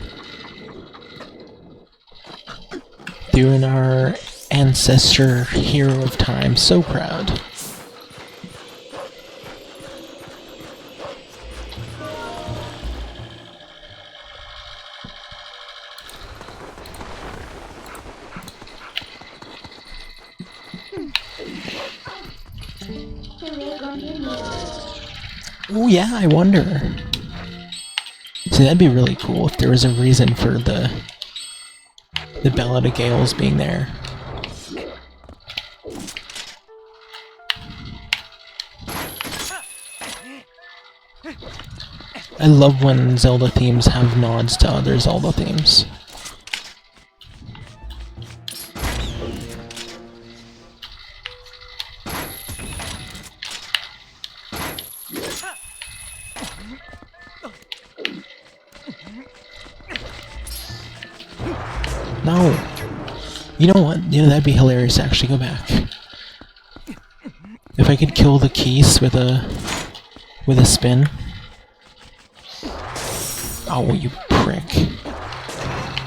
Doing our ancestor hero of time. So proud. Oh yeah, I wonder. See, that'd be really cool if there was a reason for the Ballad of Gales being there. I love when Zelda themes have nods to other Zelda themes. No. You know what? You know, that'd be hilarious to actually go back. If I could kill the Keese with a spin. Oh, you prick.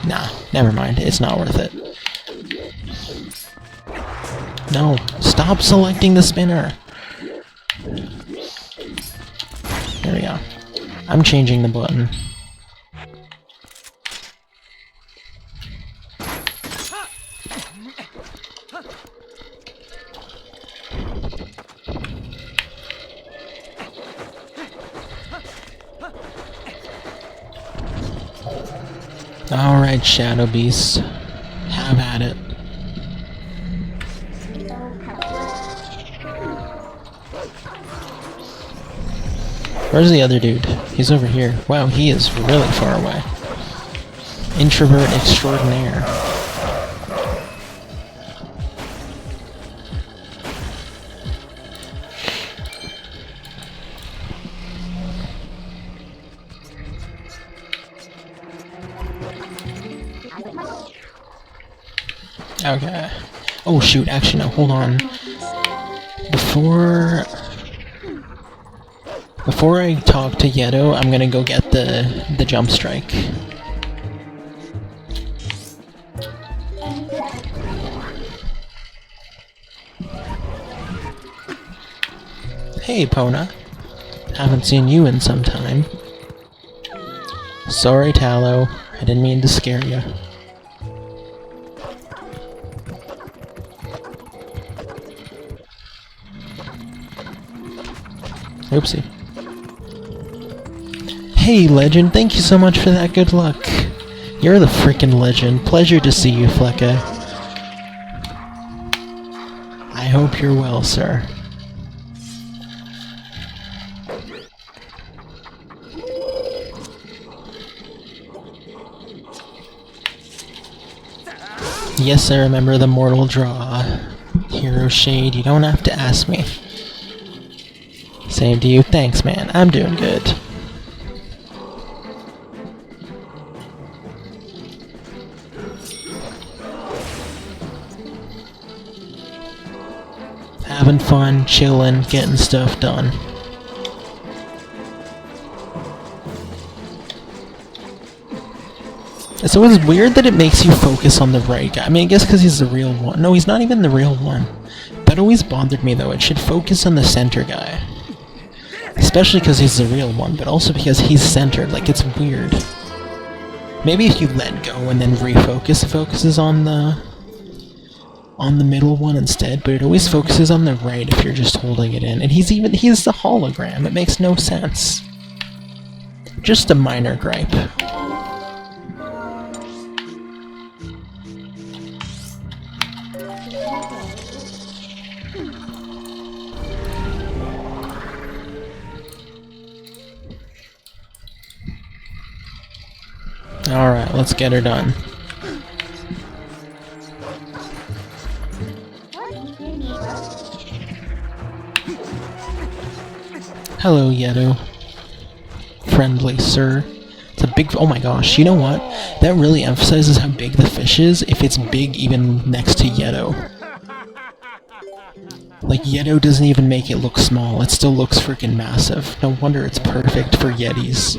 Nah, never mind. It's not worth it. No, stop selecting the spinner! There we go. I'm changing the button. Alright, Shadow Beast. Have at it. Where's the other dude? He's over here. Wow, he is really far away. Introvert extraordinaire. Okay. Oh shoot, actually no, hold on. Before I talk to Yedo, I'm gonna go get the jump strike. Hey, Pona. Haven't seen you in some time. Sorry, Tallow. I didn't mean to scare you. Oopsie. Hey, Legend, thank you so much for that good luck. You're the frickin' legend. Pleasure to see you, Flecka. I hope you're well, sir. Yes, I remember the mortal draw. Hero Shade, you don't have to ask me. Same to you. Thanks, man. I'm doing good. Having fun, chilling, getting stuff done. It's always weird that it makes you focus on the right guy. I mean, I guess because he's the real one. No, he's not even the real one. That always bothered me, though. It should focus on the center guy. Especially because he's the real one, but also because he's centered. Like, it's weird. Maybe if you let go and then refocus, it focuses on the middle one instead, but it always focuses on the right if you're just holding it in. And he's the hologram. It makes no sense. Just a minor gripe. Alright, let's get her done. Hello, Yedo. Friendly sir. It's a big... oh my gosh, you know what? That really emphasizes how big the fish is if it's big even next to Yedo. Like, Yedo doesn't even make it look small. It still looks freaking massive. No wonder it's perfect for Yetis.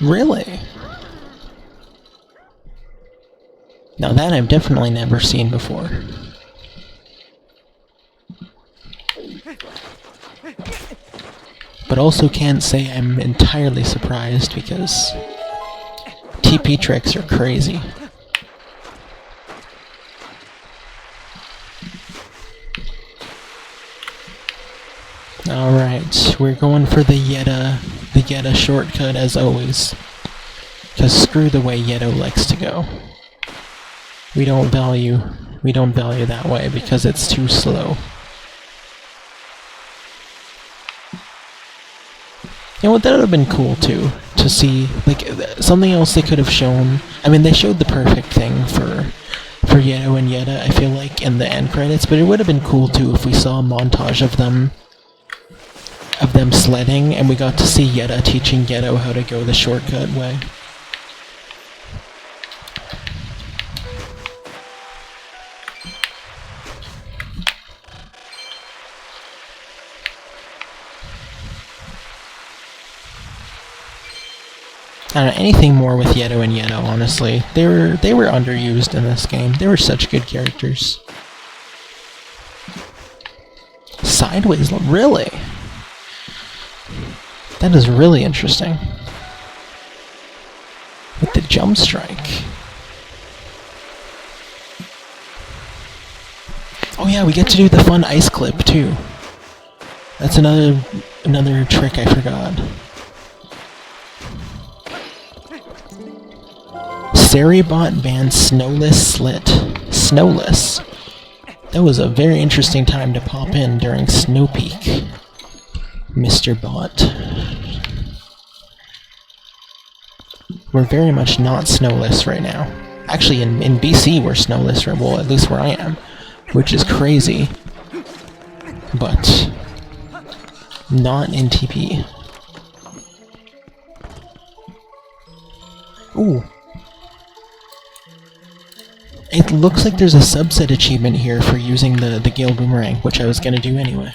Really? Now that I've definitely never seen before. But also can't say I'm entirely surprised because TP tricks are crazy. Alright, we're going for the Yetta shortcut as always. Cause screw the way Yedo likes to go. We don't value that way because it's too slow. You know what, that would have been cool too, to see, like, something else they could have shown. I mean, they showed the perfect thing for for Yeto and Yeta, I feel like, in the end credits, but it would have been cool too if we saw a montage of them sledding, and we got to see Yeta teaching Yeto how to go the shortcut way. I don't know, anything more with Yeto and Yeto, honestly. They were underused in this game. They were such good characters. Sideways, really? That is really interesting. With the jump strike. Oh yeah, we get to do the fun ice clip too. That's another trick I forgot. Seribot banned Snowless Slit. Snowless. That was a very interesting time to pop in during Snowpeak, Mr. Bot. We're very much not snowless right now. Actually, in BC we're snowless, well, at least where I am, which is crazy. But not in TP. Ooh. It looks like there's a subset achievement here for using the Gale Boomerang, which I was gonna do anyway.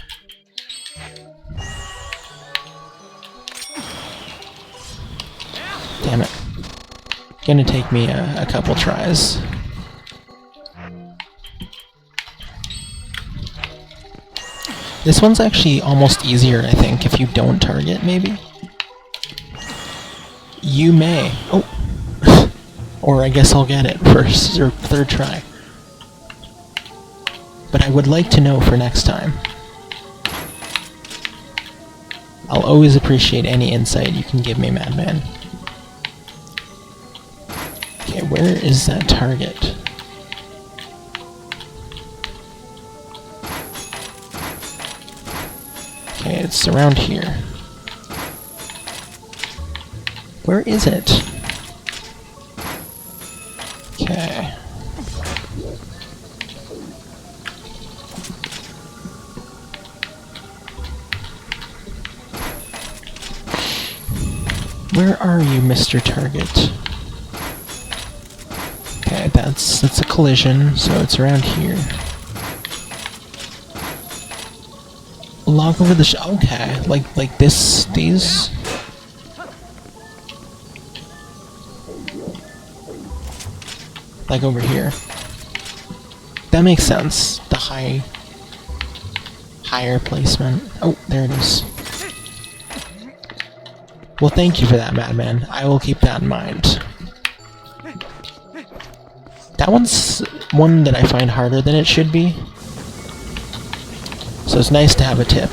Damn it. Gonna take me a couple tries. This one's actually almost easier, I think, if you don't target, maybe? You may. Oh! Or I guess I'll get it first, or third try. But I would like to know for next time. I'll always appreciate any insight you can give me, Madman. Okay, where is that target? Okay, it's around here. Where is it? Okay. Where are you, Mr. Target? Okay, that's a collision, so it's around here. Log over the okay, like these? Like over here. That makes sense. The higher placement. Oh, there it is. Well, thank you for that, Madman. I will keep that in mind. That one's one that I find harder than it should be. So it's nice to have a tip.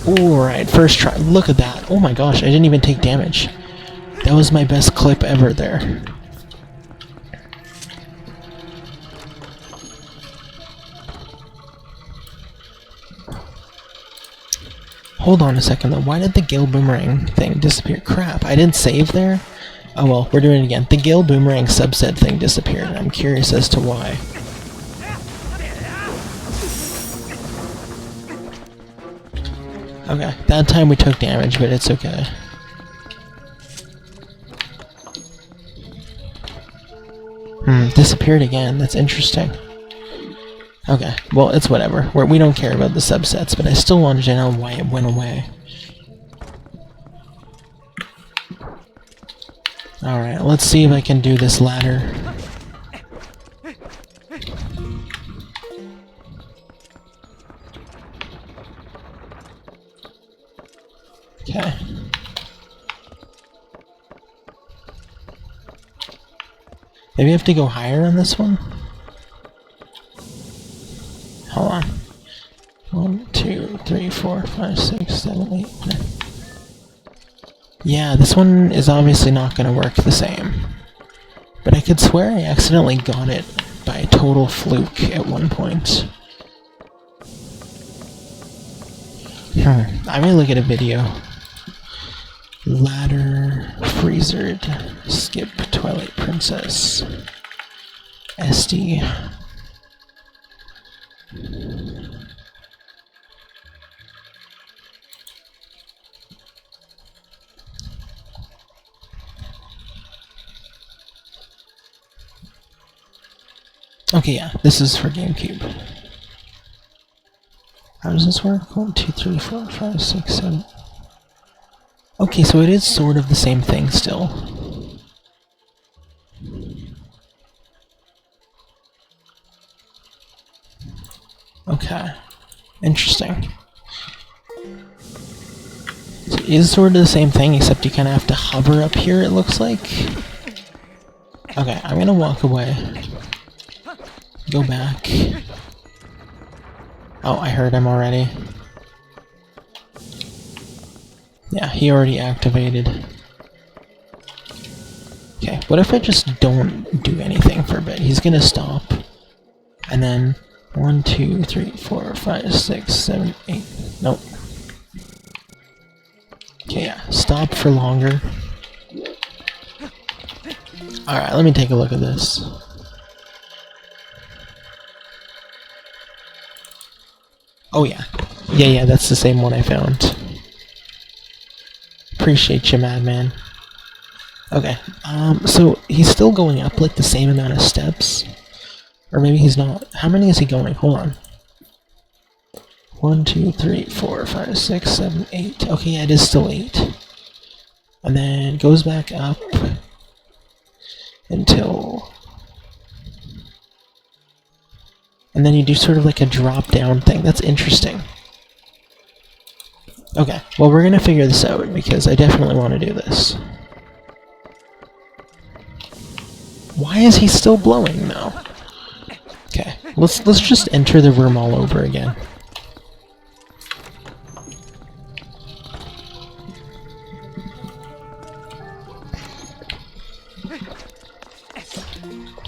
Alright, first try. Look at that. Oh my gosh, I didn't even take damage. That was my best clip ever there. Hold on a second though, why did the Gale Boomerang thing disappear? Crap, I didn't save there? Oh well, we're doing it again. The Gale Boomerang subset thing disappeared. I'm curious as to why. Okay, that time we took damage, but it's okay. Disappeared again. That's interesting. Okay, well, it's whatever. We don't care about the subsets, but I still wanted to know why it went away. Alright, let's see if I can do this ladder. Okay. Maybe I have to go higher on this one? Hold on. 1, 2, 3, 4, 5, 6, 7, 8, 9. Yeah, this one is obviously not going to work the same. But I could swear I accidentally got it by total fluke at one point. I may look at a video. Ladder, freezered, skip Twilight Princess. SD. Okay, yeah, this is for GameCube. How does this work? 1, 2, 3, 4, 5, 6, 7. Okay, so it is sort of the same thing still. Okay. Interesting. So it is sort of the same thing, except you kind of have to hover up here, it looks like. Okay, I'm gonna walk away. Go back. Oh, I heard him already. Yeah, he already activated. Okay, what if I just don't do anything for a bit? He's gonna stop. And then 1, 2, 3, 4, 5, 6, 7, 8. Nope. Okay, yeah, stop for longer. Alright, let me take a look at this. Oh yeah. Yeah, that's the same one I found. Appreciate you, madman. Okay, so he's still going up like the same amount of steps? Or maybe he's not. How many is he going? Hold on. 1, 2, 3, 4, 5, 6, 7, 8. Okay, yeah, it is still 8. And then goes back up until... And then you do sort of like a drop-down thing. That's interesting. Okay, well we're gonna figure this out because I definitely want to do this. Why is he still blowing though? Okay, let's just enter the room all over again.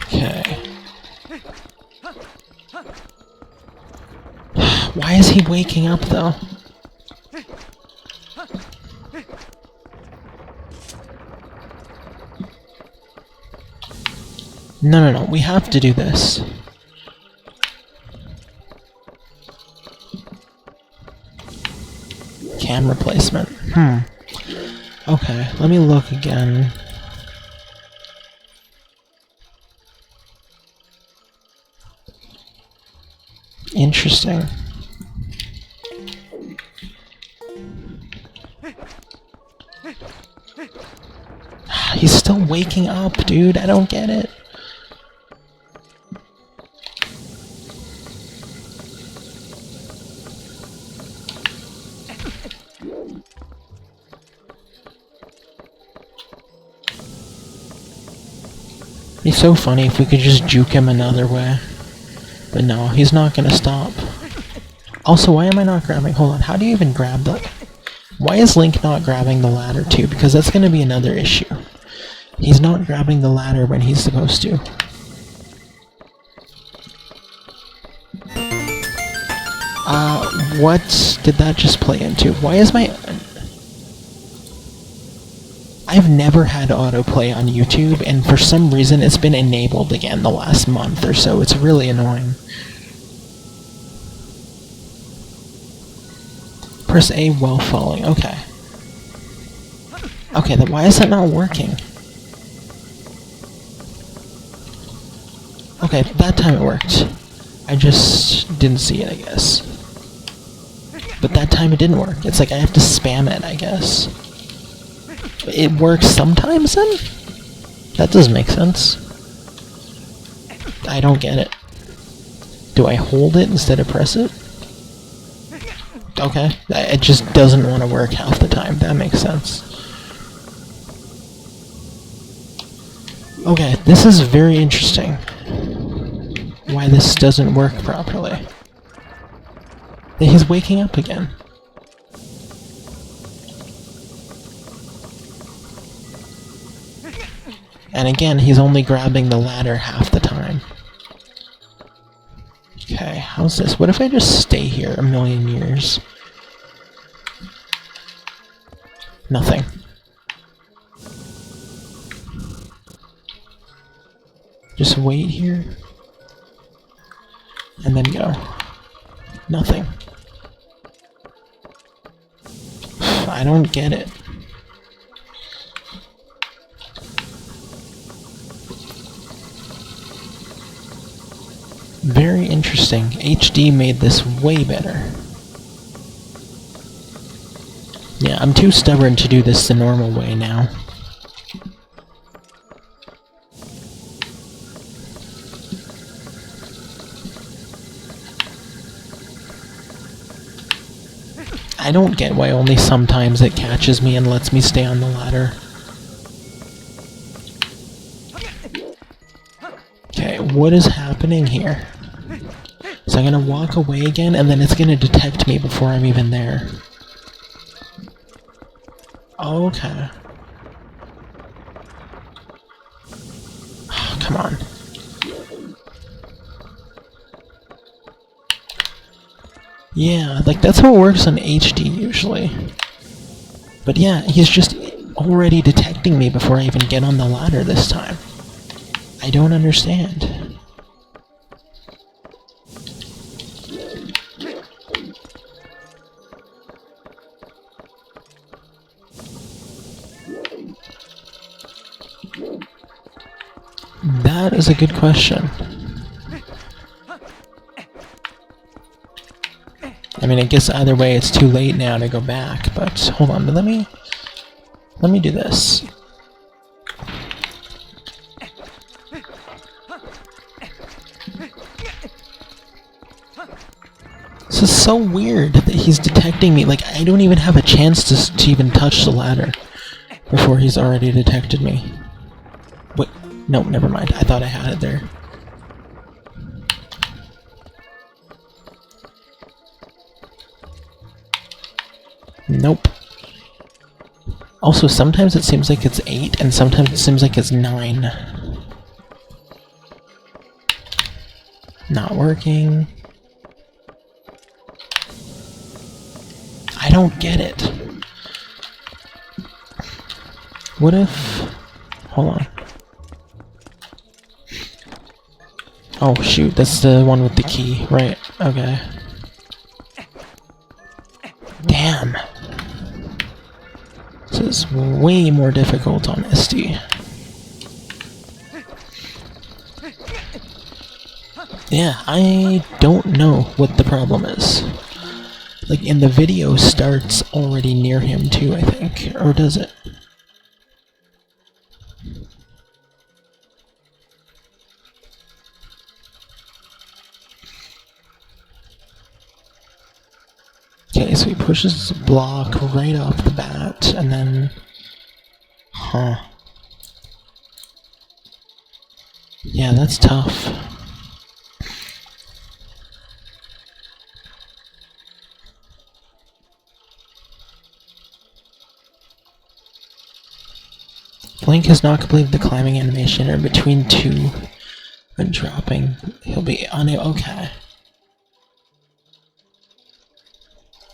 Okay. Why is he waking up though? No, we have to do this. Camera placement. Okay, let me look again. Interesting. He's still waking up, dude. I don't get it. It'd be so funny if we could just juke him another way. But no, he's not gonna stop. Also, why am I not grabbing? Hold on, how do you even grab the... Why is Link not grabbing the ladder too? Because that's gonna be another issue. He's not grabbing the ladder when he's supposed to. What did that just play into? Why is my... I've never had autoplay on YouTube, and for some reason it's been enabled again the last month or so. It's really annoying. Press A while falling. Okay. Okay, then why is that not working? Okay, that time it worked. I just didn't see it, I guess. But that time it didn't work. It's like I have to spam it, I guess. It works sometimes then? That doesn't make sense. I don't get it. Do I hold it instead of press it? Okay. It just doesn't want to work half the time. That makes sense. Okay, this is very interesting. Why this doesn't work properly. He's waking up again. And again, he's only grabbing the ladder half the time. Okay, how's this? What if I just stay here a million years? Nothing. Just wait here. And then go. Nothing. I don't get it. Very interesting. HD made this way better. Yeah, I'm too stubborn to do this the normal way now. I don't get why only sometimes it catches me and lets me stay on the ladder. Okay, what is happening here? So I'm gonna walk away again, and then it's gonna detect me before I'm even there. Okay. Oh, come on. Yeah, like that's how it works on HD usually. But yeah, he's just already detecting me before I even get on the ladder this time. I don't understand. That is a good question. I mean, I guess either way it's too late now to go back, but hold on, let me do this. This is so weird that he's detecting me. Like, I don't even have a chance to even touch the ladder before he's already detected me. Wait, no, never mind. I thought I had it there. Nope. Also, sometimes it seems like it's 8, and sometimes it seems like it's 9. Not working. I don't get it. What if... Hold on. Oh shoot, that's the one with the key. Right, okay. Damn. This is way more difficult on SD. Yeah, I don't know what the problem is. Like, and the video starts already near him too, I think. Or does it? Okay, so he pushes the block right off the bat, and then... Huh. Yeah, that's tough. Link has not completed the climbing animation, or between 2 when dropping. He'll be unable. Okay.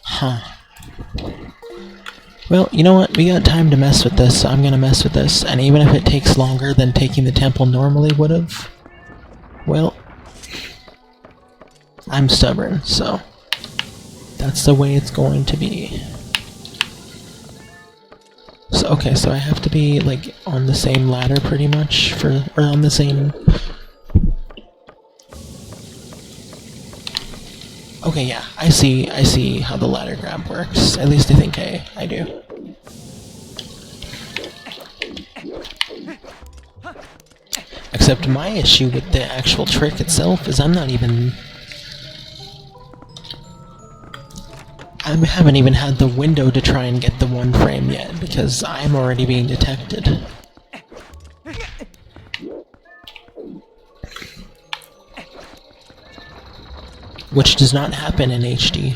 Huh. Well, you know what? We got time to mess with this, so I'm gonna mess with this. And even if it takes longer than taking the temple normally would've, well, I'm stubborn, so that's the way it's going to be. So, okay, so I have to be, like, on the same ladder pretty much, or on the same... Okay, yeah, I see how the ladder grab works. At least I think I do. Except my issue with the actual trick itself is I'm not even... I haven't even had the window to try and get the 1 frame yet, because I'm already being detected. Which does not happen in HD.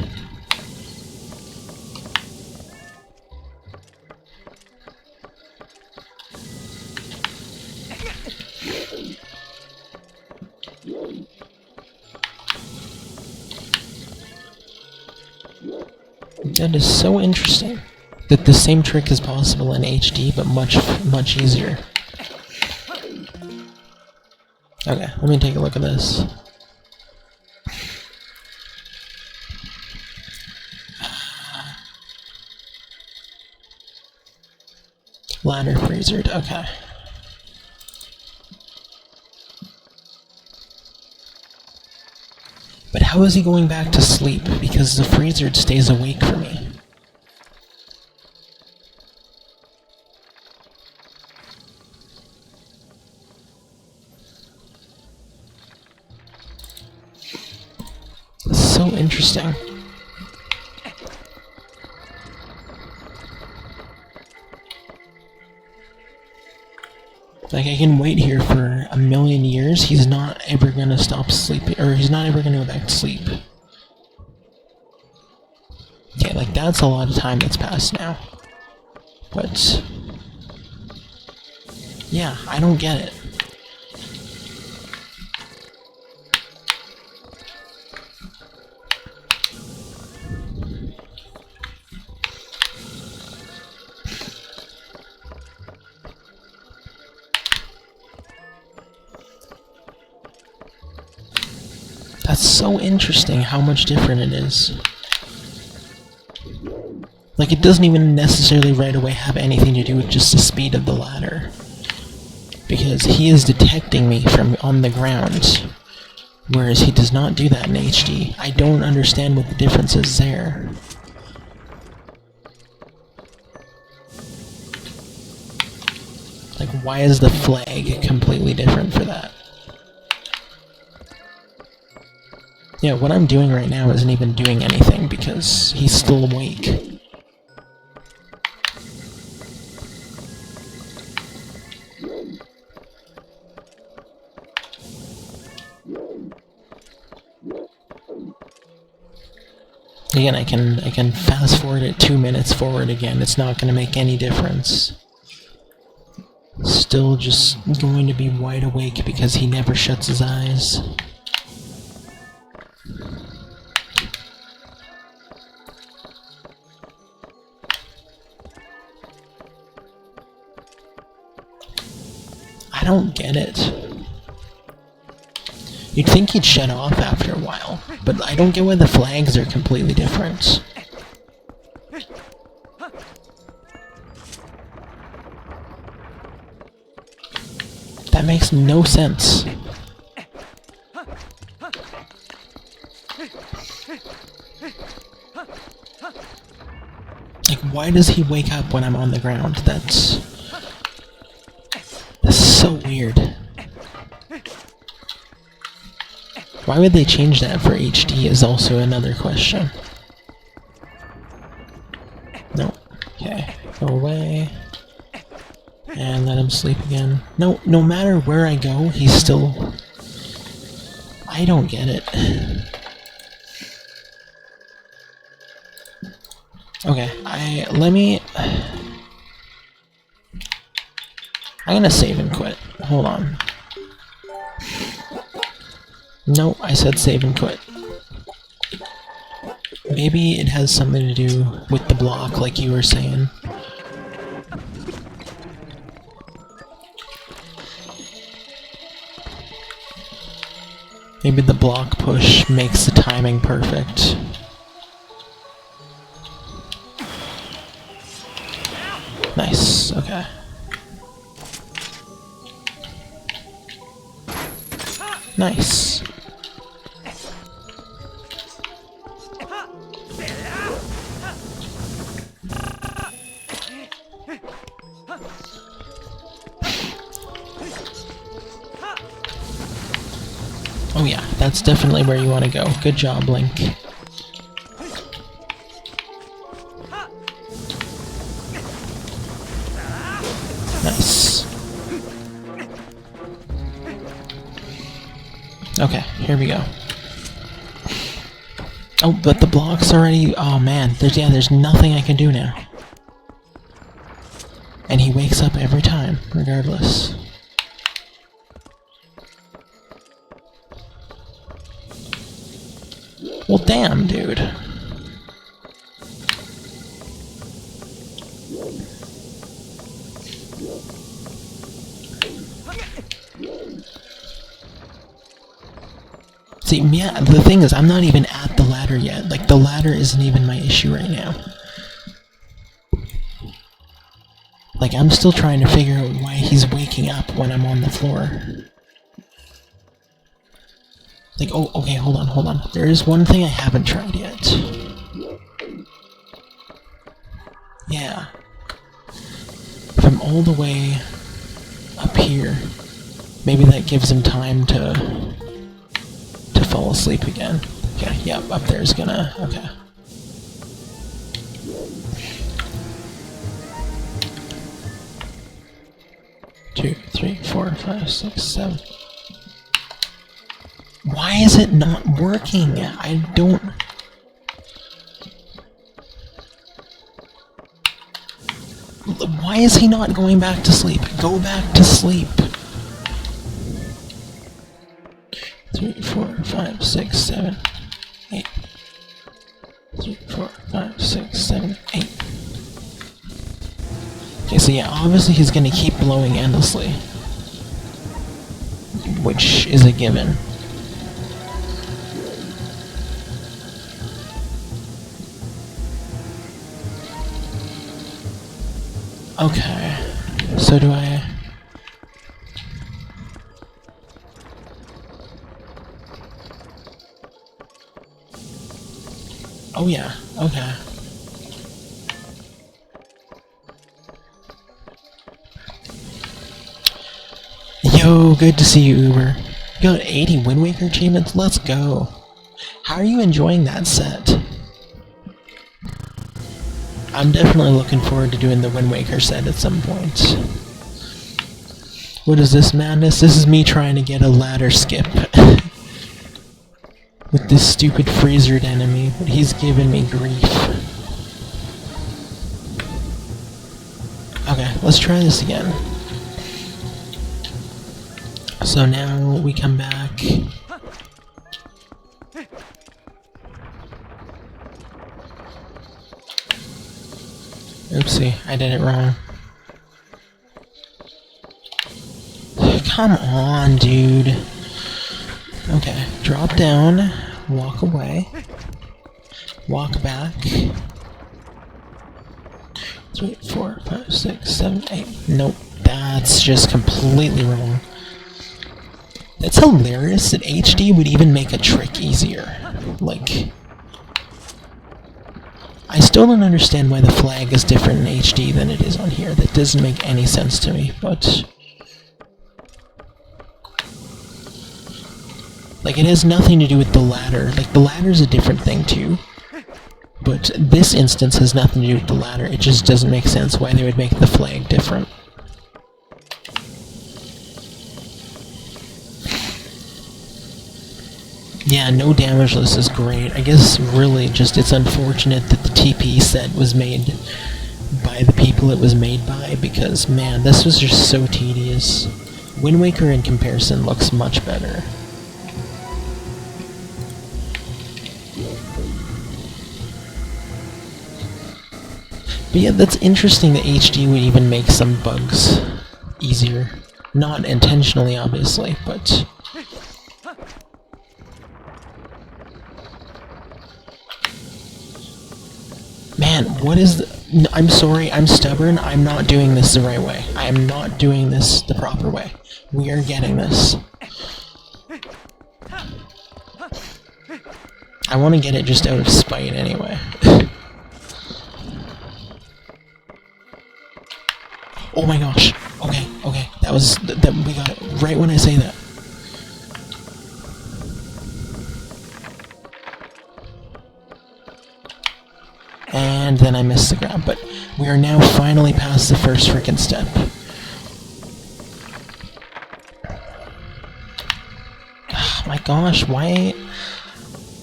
That is so interesting that the same trick is possible in HD, but much easier. Okay, let me take a look at this. Ladder freezered, okay. But how is he going back to sleep? Because the freezered stays awake for me. So interesting. Like, I can wait here for a million years, he's not ever gonna stop sleeping, or he's not ever gonna go back to sleep. Okay, like, that's a lot of time that's passed now. But... yeah, I don't get it. That's so interesting how much different it is. Like, it doesn't even necessarily right away have anything to do with just the speed of the ladder. Because he is detecting me from on the ground, whereas he does not do that in HD. I don't understand what the difference is there. Like, why is the flag completely different for that? Yeah, what I'm doing right now isn't even doing anything because he's still awake. Again, I can fast forward it 2 minutes forward again. It's not going to make any difference. Still just going to be wide awake because he never shuts his eyes. I don't get it. You'd think he'd shut off after a while, but I don't get why the flags are completely different. That makes no sense. Like, why does he wake up when I'm on the ground? That's so weird. Why would they change that for HD is also another question. No. Okay. Go away. And let him sleep again. No matter where I go, he's still... I don't get it. Okay, I'm gonna save and quit. Hold on. No, I said save and quit. Maybe it has something to do with the block, like you were saying. Maybe the block push makes the timing perfect. Nice, okay. Nice. Oh yeah, that's definitely where you want to go. Good job, Link. Nice. Okay, here we go. Oh, but the block's already... oh man, there's nothing I can do now. And he wakes up every time, regardless. Well, damn, dude. See, yeah, the thing is, I'm not even at the ladder yet. Like, the ladder isn't even my issue right now. Like, I'm still trying to figure out why he's waking up when I'm on the floor. Like, oh, okay, hold on. There is one thing I haven't tried yet. Yeah. If I'm all the way up here, maybe that gives him time to fall asleep again. Okay, yep, up there's gonna... okay. Two, three, 4, 5, 6, 7. Why is it not working? I don't... Why is he not going back to sleep? Go back to sleep. 3, 4, 5, 6, 7, 8. 3, 4, 5, 6, 7, 8. Okay, so yeah, obviously he's gonna keep blowing endlessly. Which is a given. Okay, so do I... Oh yeah, okay. Yo, good to see you, Uber. You got 80 Wind Waker achievements? Let's go. How are you enjoying that set? I'm definitely looking forward to doing the Wind Waker set at some point. What is this madness? This is me trying to get a ladder skip. With this stupid freezered enemy, but he's giving me grief. Okay, let's try this again. So now we come back. Oopsie, I did it wrong. Come on, dude. Okay, drop down, walk away, walk back. 3, 4, 5, 6, 7, 8. Nope, that's just completely wrong. That's hilarious that HD would even make a trick easier. Like, I still don't understand why the flag is different in HD than it is on here. That doesn't make any sense to me, but... like, it has nothing to do with the ladder. Like, the ladder's a different thing, too. But this instance has nothing to do with the ladder. It just doesn't make sense why they would make the flag different. Yeah, no damageless is great. I guess, really, just it's unfortunate that the TP set was made by the people it was made by, because, man, this was just so tedious. Wind Waker, in comparison, looks much better. But yeah, that's interesting that HD would even make some bugs easier. Not intentionally, obviously, but... man, what is the... I'm sorry, I'm stubborn, I'm not doing this the right way. I am not doing this the proper way. We are getting this. I want to get it just out of spite anyway. Oh my gosh. Okay, okay. That was... we got it right when I say that. And then I missed the grab, but we are now finally past the first frickin' step. Oh my gosh, why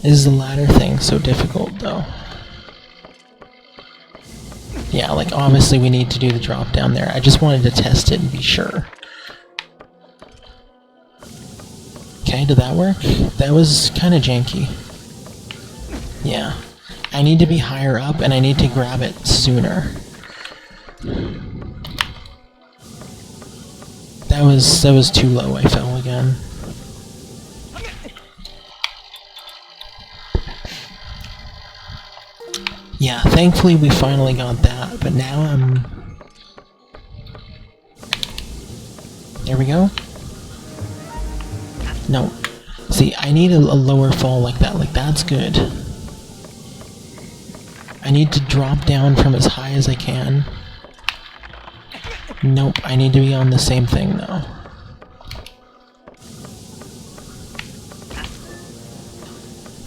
is the ladder thing so difficult, though? Yeah, like, obviously we need to do the drop down there. I just wanted to test it and be sure. Okay, did that work? That was kind of janky. Yeah. I need to be higher up, and I need to grab it sooner. That was too low, I fell again. Yeah, thankfully we finally got that, but now I'm... There we go. No. See, I need a lower fall like that. Like, that's good. I need to drop down from as high as I can. Nope, I need to be on the same thing, though.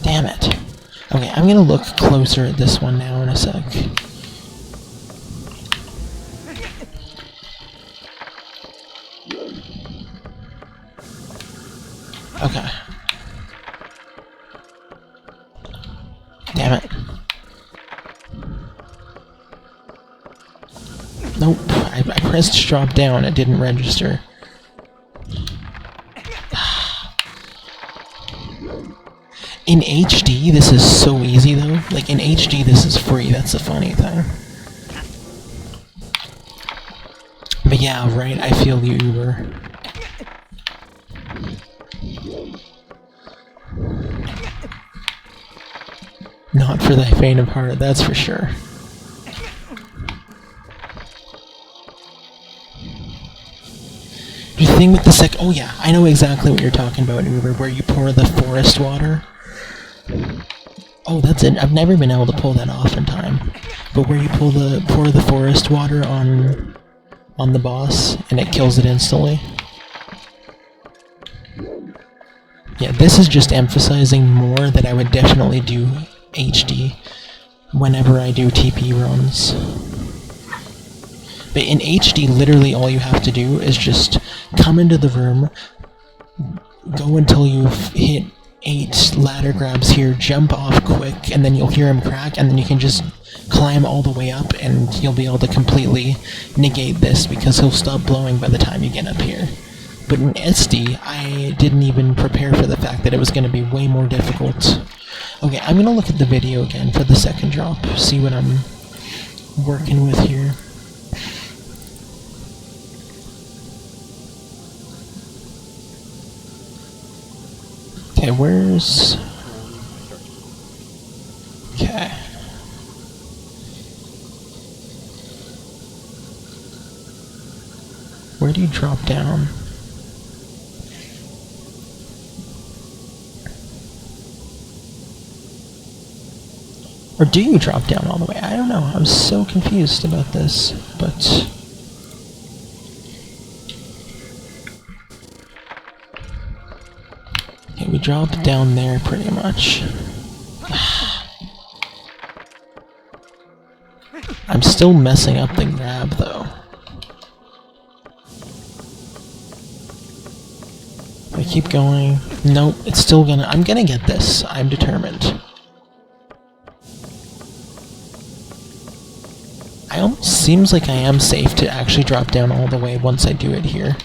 Damn it. Okay, I'm gonna look closer at this one now in a sec. Okay. Damn it. Nope, I pressed drop down, it didn't register. In HD, this is so easy though. Like, in HD, this is free, that's the funny thing. But yeah, right, I feel you, Uber. Not for the faint of heart, that's for sure. The thing with the oh yeah, I know exactly what you're talking about, Uber, where you pour the forest water. Oh, that's it. I've never been able to pull that off in time. But where you pour the forest water on the boss, and it kills it instantly. Yeah, this is just emphasizing more that I would definitely do HD whenever I do TP runs. But in HD, literally all you have to do is just come into the room, go until you've hit 8 ladder grabs here, jump off quick, and then you'll hear him crack, and then you can just climb all the way up, and you'll be able to completely negate this, because he'll stop blowing by the time you get up here. But in SD, I didn't even prepare for the fact that it was going to be way more difficult. Okay, I'm going to look at the video again for the second drop, see what I'm working with here. Okay, where's... Okay. Where do you drop down? Or do you drop down all the way? I don't know. I'm so confused about this, but... Okay, we drop down there pretty much. I'm still messing up the grab, though. I keep going. Nope, it's still gonna... I'm gonna get this. I'm determined. It almost seems like I am safe to actually drop down all the way once I do it here.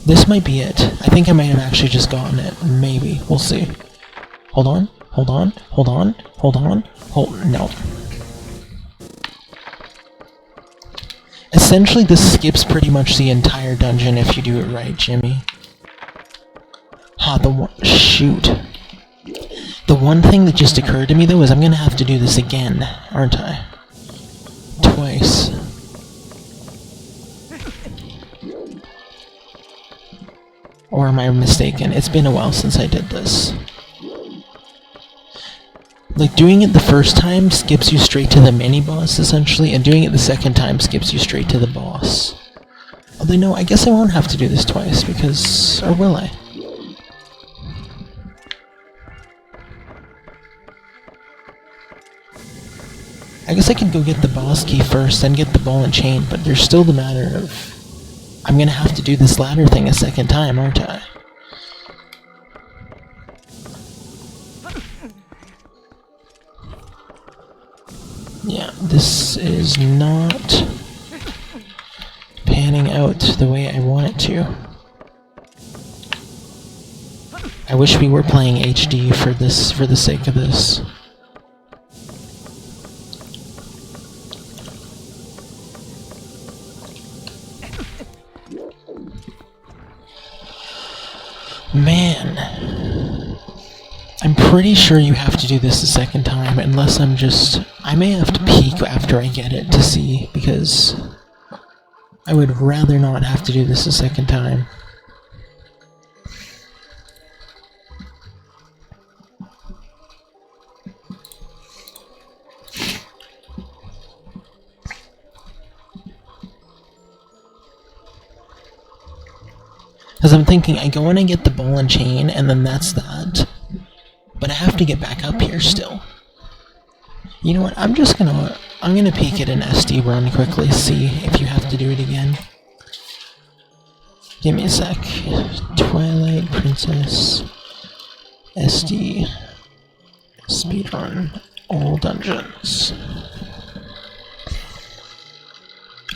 This might be it. I think I might have actually just gotten it. Maybe. We'll see. Hold on. Hold on. Hold on. Hold on. No. Essentially, this skips pretty much the entire dungeon if you do it right, Jimmy. Shoot. The one thing that just occurred to me, though, is I'm gonna have to do this again, aren't I? Twice. Or am I mistaken? It's been a while since I did this. Like, doing it the first time skips you straight to the mini-boss, essentially, and doing it the second time skips you straight to the boss. Although, no, I guess I won't have to do this twice, because... or will I? I guess I could go get the boss key first, then get the ball and chain, but there's still the matter of... I'm gonna have to do this ladder thing a second time, aren't I? Yeah, this is not panning out the way I want it to. I wish we were playing HD for this, for the sake of this. Man, I'm pretty sure you have to do this a second time, unless I'm just... I may have to peek after I get it to see, because I would rather not have to do this a second time. Because I'm thinking, I go in and get the ball and chain, and then that's that. But I have to get back up here still. You know what, I'm gonna peek at an SD run quickly, see if you have to do it again. Give me a sec. Twilight, Princess, SD, speedrun, all dungeons.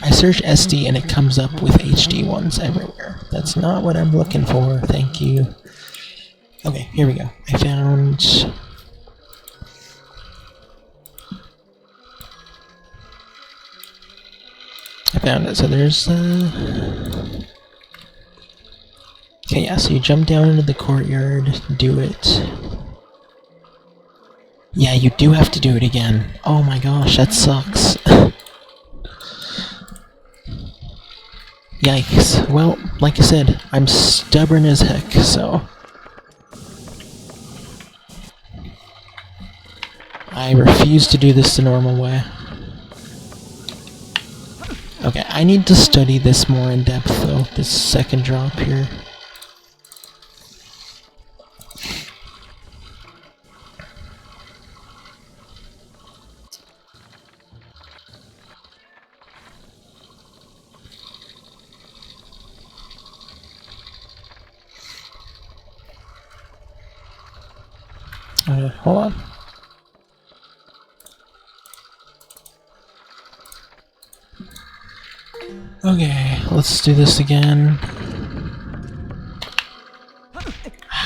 I search SD and it comes up with HD ones everywhere. That's not what I'm looking for, thank you. Okay, here we go. I found it, so there's, Okay, yeah, so you jump down into the courtyard, do it. Yeah, you do have to do it again. Oh my gosh, that sucks. Yikes. Well, like I said, I'm stubborn as heck, so... I refuse to do this the normal way. Okay, I need to study this more in depth, though, this second drop here. Hold on. Okay, let's do this again.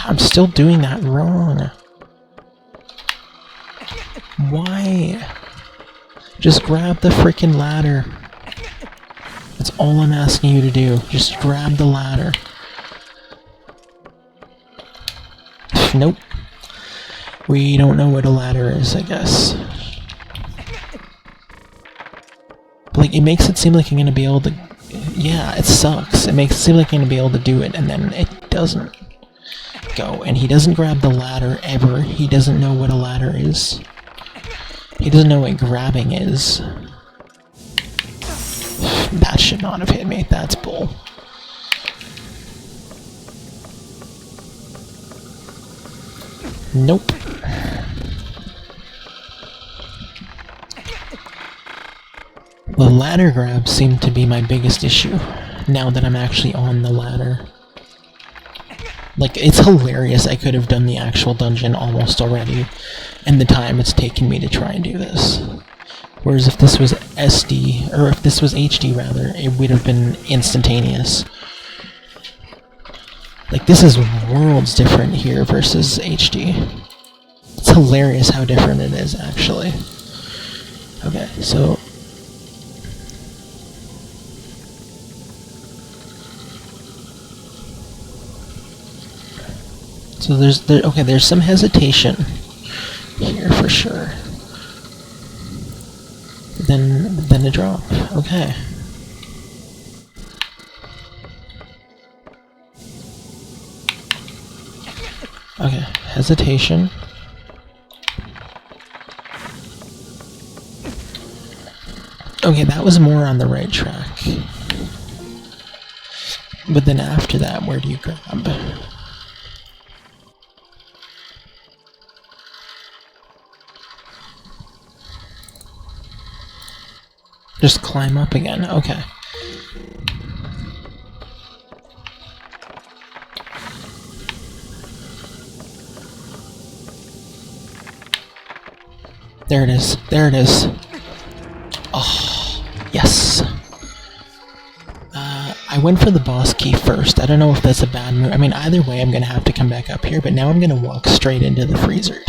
I'm still doing that wrong. Why? Just grab the frickin' ladder. That's all I'm asking you to do. Just grab the ladder. Nope. We don't know what a ladder is, I guess. But, like, it makes it seem like you're gonna be able to... Yeah, it sucks. It makes it seem like you're gonna be able to do it, and then it doesn't go. And he doesn't grab the ladder, ever. He doesn't know what a ladder is. He doesn't know what grabbing is. That should not have hit me. That's bull. Nope. The ladder grabs seem to be my biggest issue, now that I'm actually on the ladder. Like, it's hilarious I could have done the actual dungeon almost already, and the time it's taken me to try and do this. Whereas if this was SD, or if this was HD rather, it would have been instantaneous. Like, this is worlds different here versus HD. It's hilarious how different it is, actually. Okay, so... So there's some hesitation here for sure. Then a drop. Okay. Okay, hesitation. Okay, that was more on the right track. But then after that, where do you grab? Just climb up again, okay. There it is, there it is. Oh, yes. I went for the boss key first. I don't know if that's a bad move. I mean, either way, I'm gonna have to come back up here, but now I'm gonna walk straight into the freezer.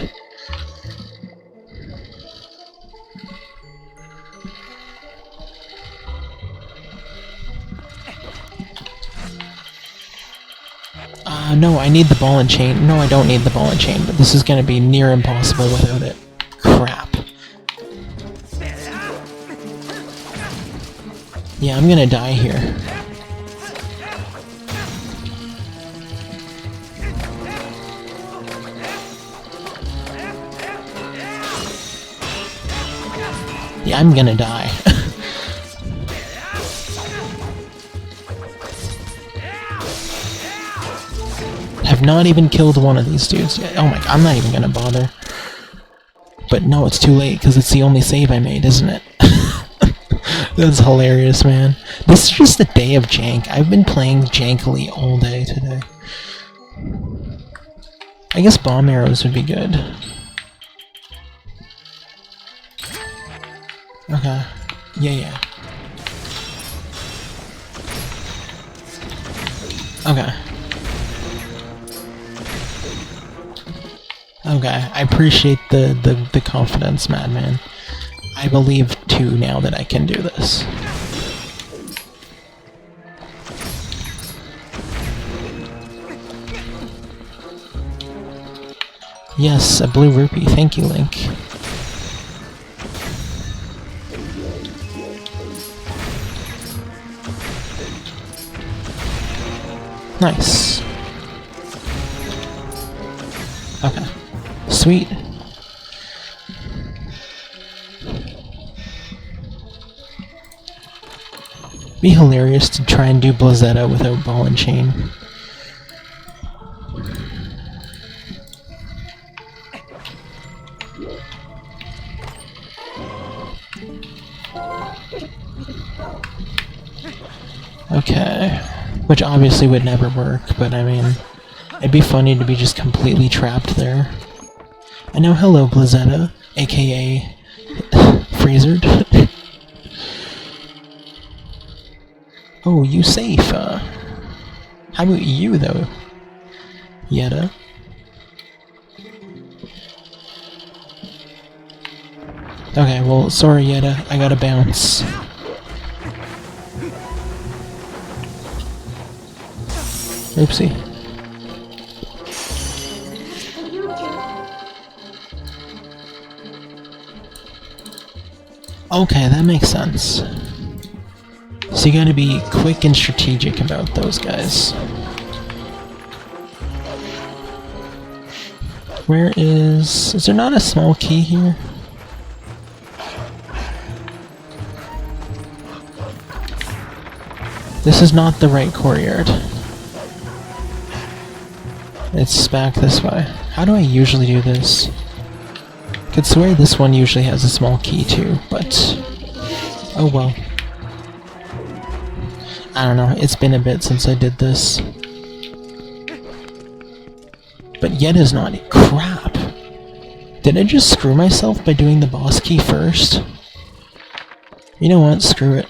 No, I need the ball and chain. No, I don't need the ball and chain, but this is gonna be near impossible without it. Crap. Yeah, I'm gonna die here. Yeah, I'm gonna die. Have not even killed one of these dudes yet. Oh my god, I'm not even gonna bother. But no, it's too late, because it's the only save I made, isn't it? That's hilarious, man. This is just a day of jank. I've been playing jankily all day today. I guess bomb arrows would be good. Okay. Yeah. Okay. Okay, I appreciate the confidence, Madman. I believe, too, now that I can do this. Yes, a blue rupee. Thank you, Link. Nice. Okay. Sweet. Be hilarious to try and do Blizzetta without ball and chain. Okay. Which obviously would never work, but I mean, it'd be funny to be just completely trapped there. And now hello, Blizzetta, aka Freezered. Oh, you safe, How about you, though? Yetta? Okay, well, sorry, Yetta, I gotta bounce. Oopsie. Okay, that makes sense. So you gotta be quick and strategic about those guys. Where is... Is there not a small key here? This is not the right courtyard. It's back this way. How do I usually do this? Could swear this one usually has a small key too, but... Oh well. I don't know, it's been a bit since I did this. But Yetta's not... Crap! Did I just screw myself by doing the boss key first? You know what, screw it.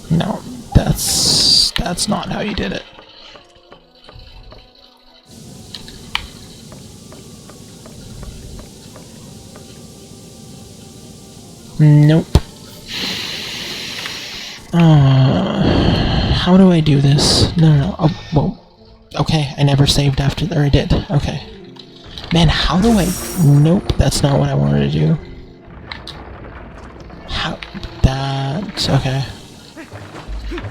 No, that's not how you did it. Nope. How do I do this? No. Oh, well. Okay, I never saved after... Or I did. Okay. Man, how do I... Nope, that's not what I wanted to do. How... That... Okay.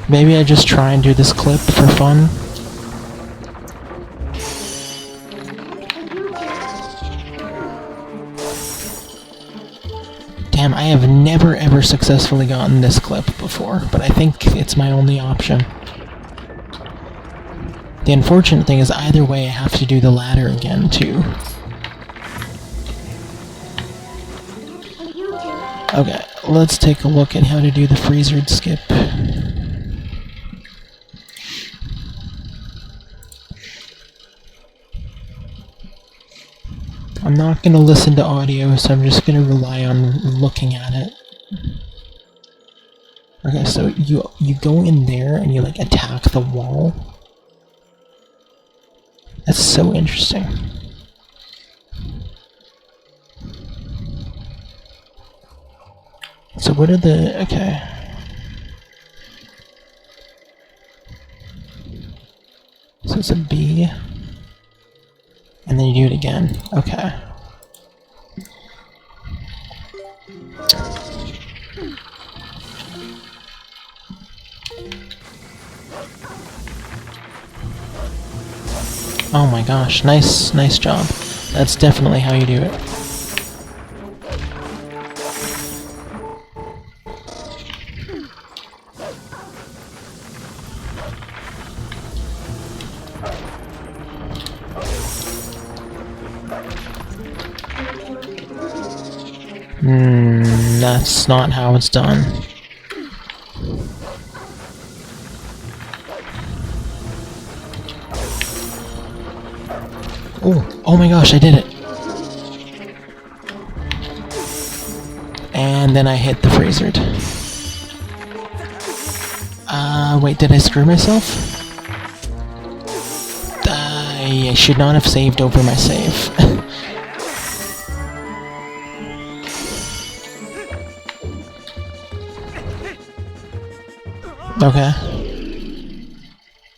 Maybe I just try and do this clip for fun. Damn, I have never ever successfully gotten this clip before, but I think it's my only option. The unfortunate thing is either way I have to do the ladder again, too. Okay, let's take a look at how to do the freezered skip. I'm not gonna listen to audio, so I'm just gonna rely on looking at it. Okay, so you go in there and you like attack the wall. That's so interesting. So what are the... okay. So it's a B. And then you do it again. Okay. Oh my gosh, nice job. That's definitely how you do it. That's not how it's done. Oh my gosh, I did it! And then I hit the Frasered. Wait, did I screw myself? I should not have saved over my save. Okay.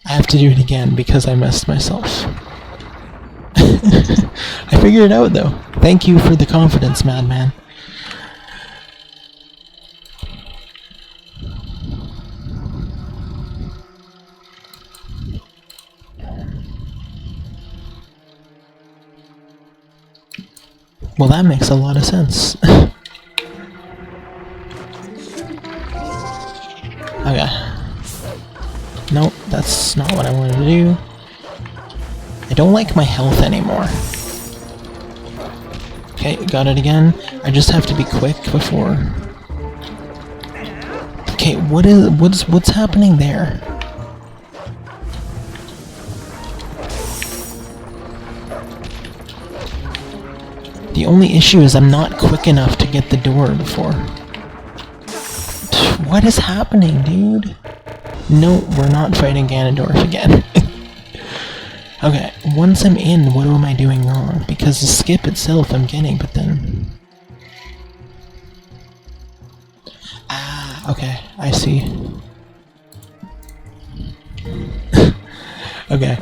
I have to do it again because I messed myself. I figured it out though. Thank you for the confidence, madman. Well, that makes a lot of sense. Okay. Nope, that's not what I wanted to do. I don't like my health anymore. Okay, got it again. I just have to be quick before... Okay, what's happening there? The only issue is I'm not quick enough to get the door before. What is happening, dude? No, we're not fighting Ganondorf again. Okay, once I'm in, what am I doing wrong? Because the skip itself I'm getting, but then... Ah, okay, I see. Okay.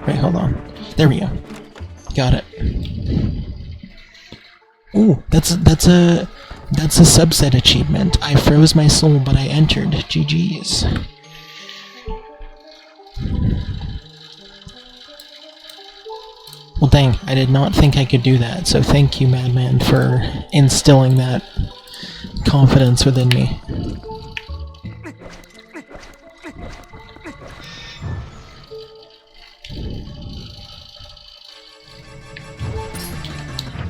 Wait, hold on. There we go. Got it. Ooh, that's a subset achievement. I froze my soul, but I entered. GG's. Well, dang, I did not think I could do that, so thank you, Madman, for instilling that confidence within me.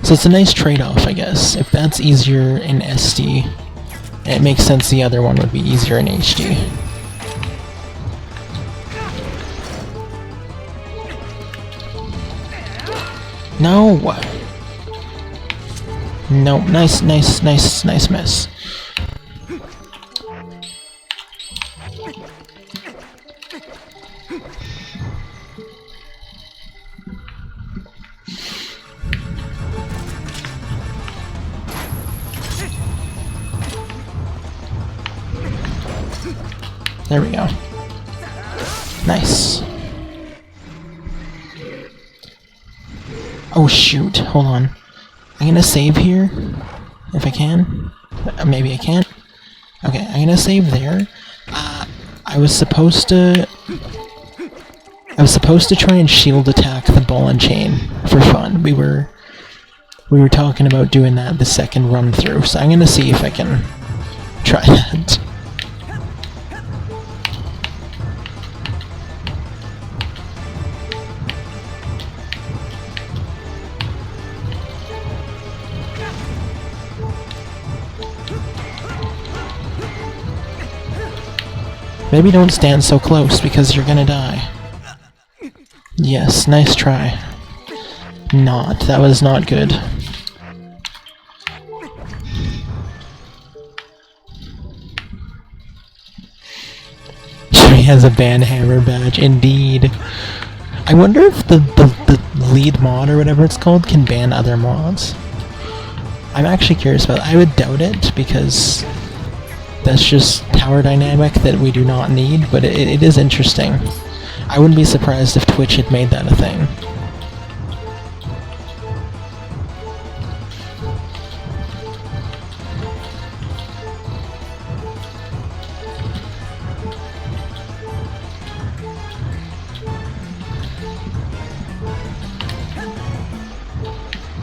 So it's a nice trade-off, I guess. If that's easier in SD, it makes sense the other one would be easier in HD. No! No, nice miss. There we go. Nice. Oh shoot, hold on. I'm gonna save here, if I can. Maybe I can't. Okay, I'm gonna save there. I was supposed to try and shield attack the ball and chain for fun. We were talking about doing that the second run through, so I'm gonna see if I can try that. Maybe don't stand so close because you're gonna die. Yes, nice try. Not. That was not good. He has a banhammer badge, indeed. I wonder if the lead mod or whatever it's called can ban other mods. I'm actually curious about it. I would doubt it because that's just power dynamic that we do not need, but it is interesting. I wouldn't be surprised if Twitch had made that a thing.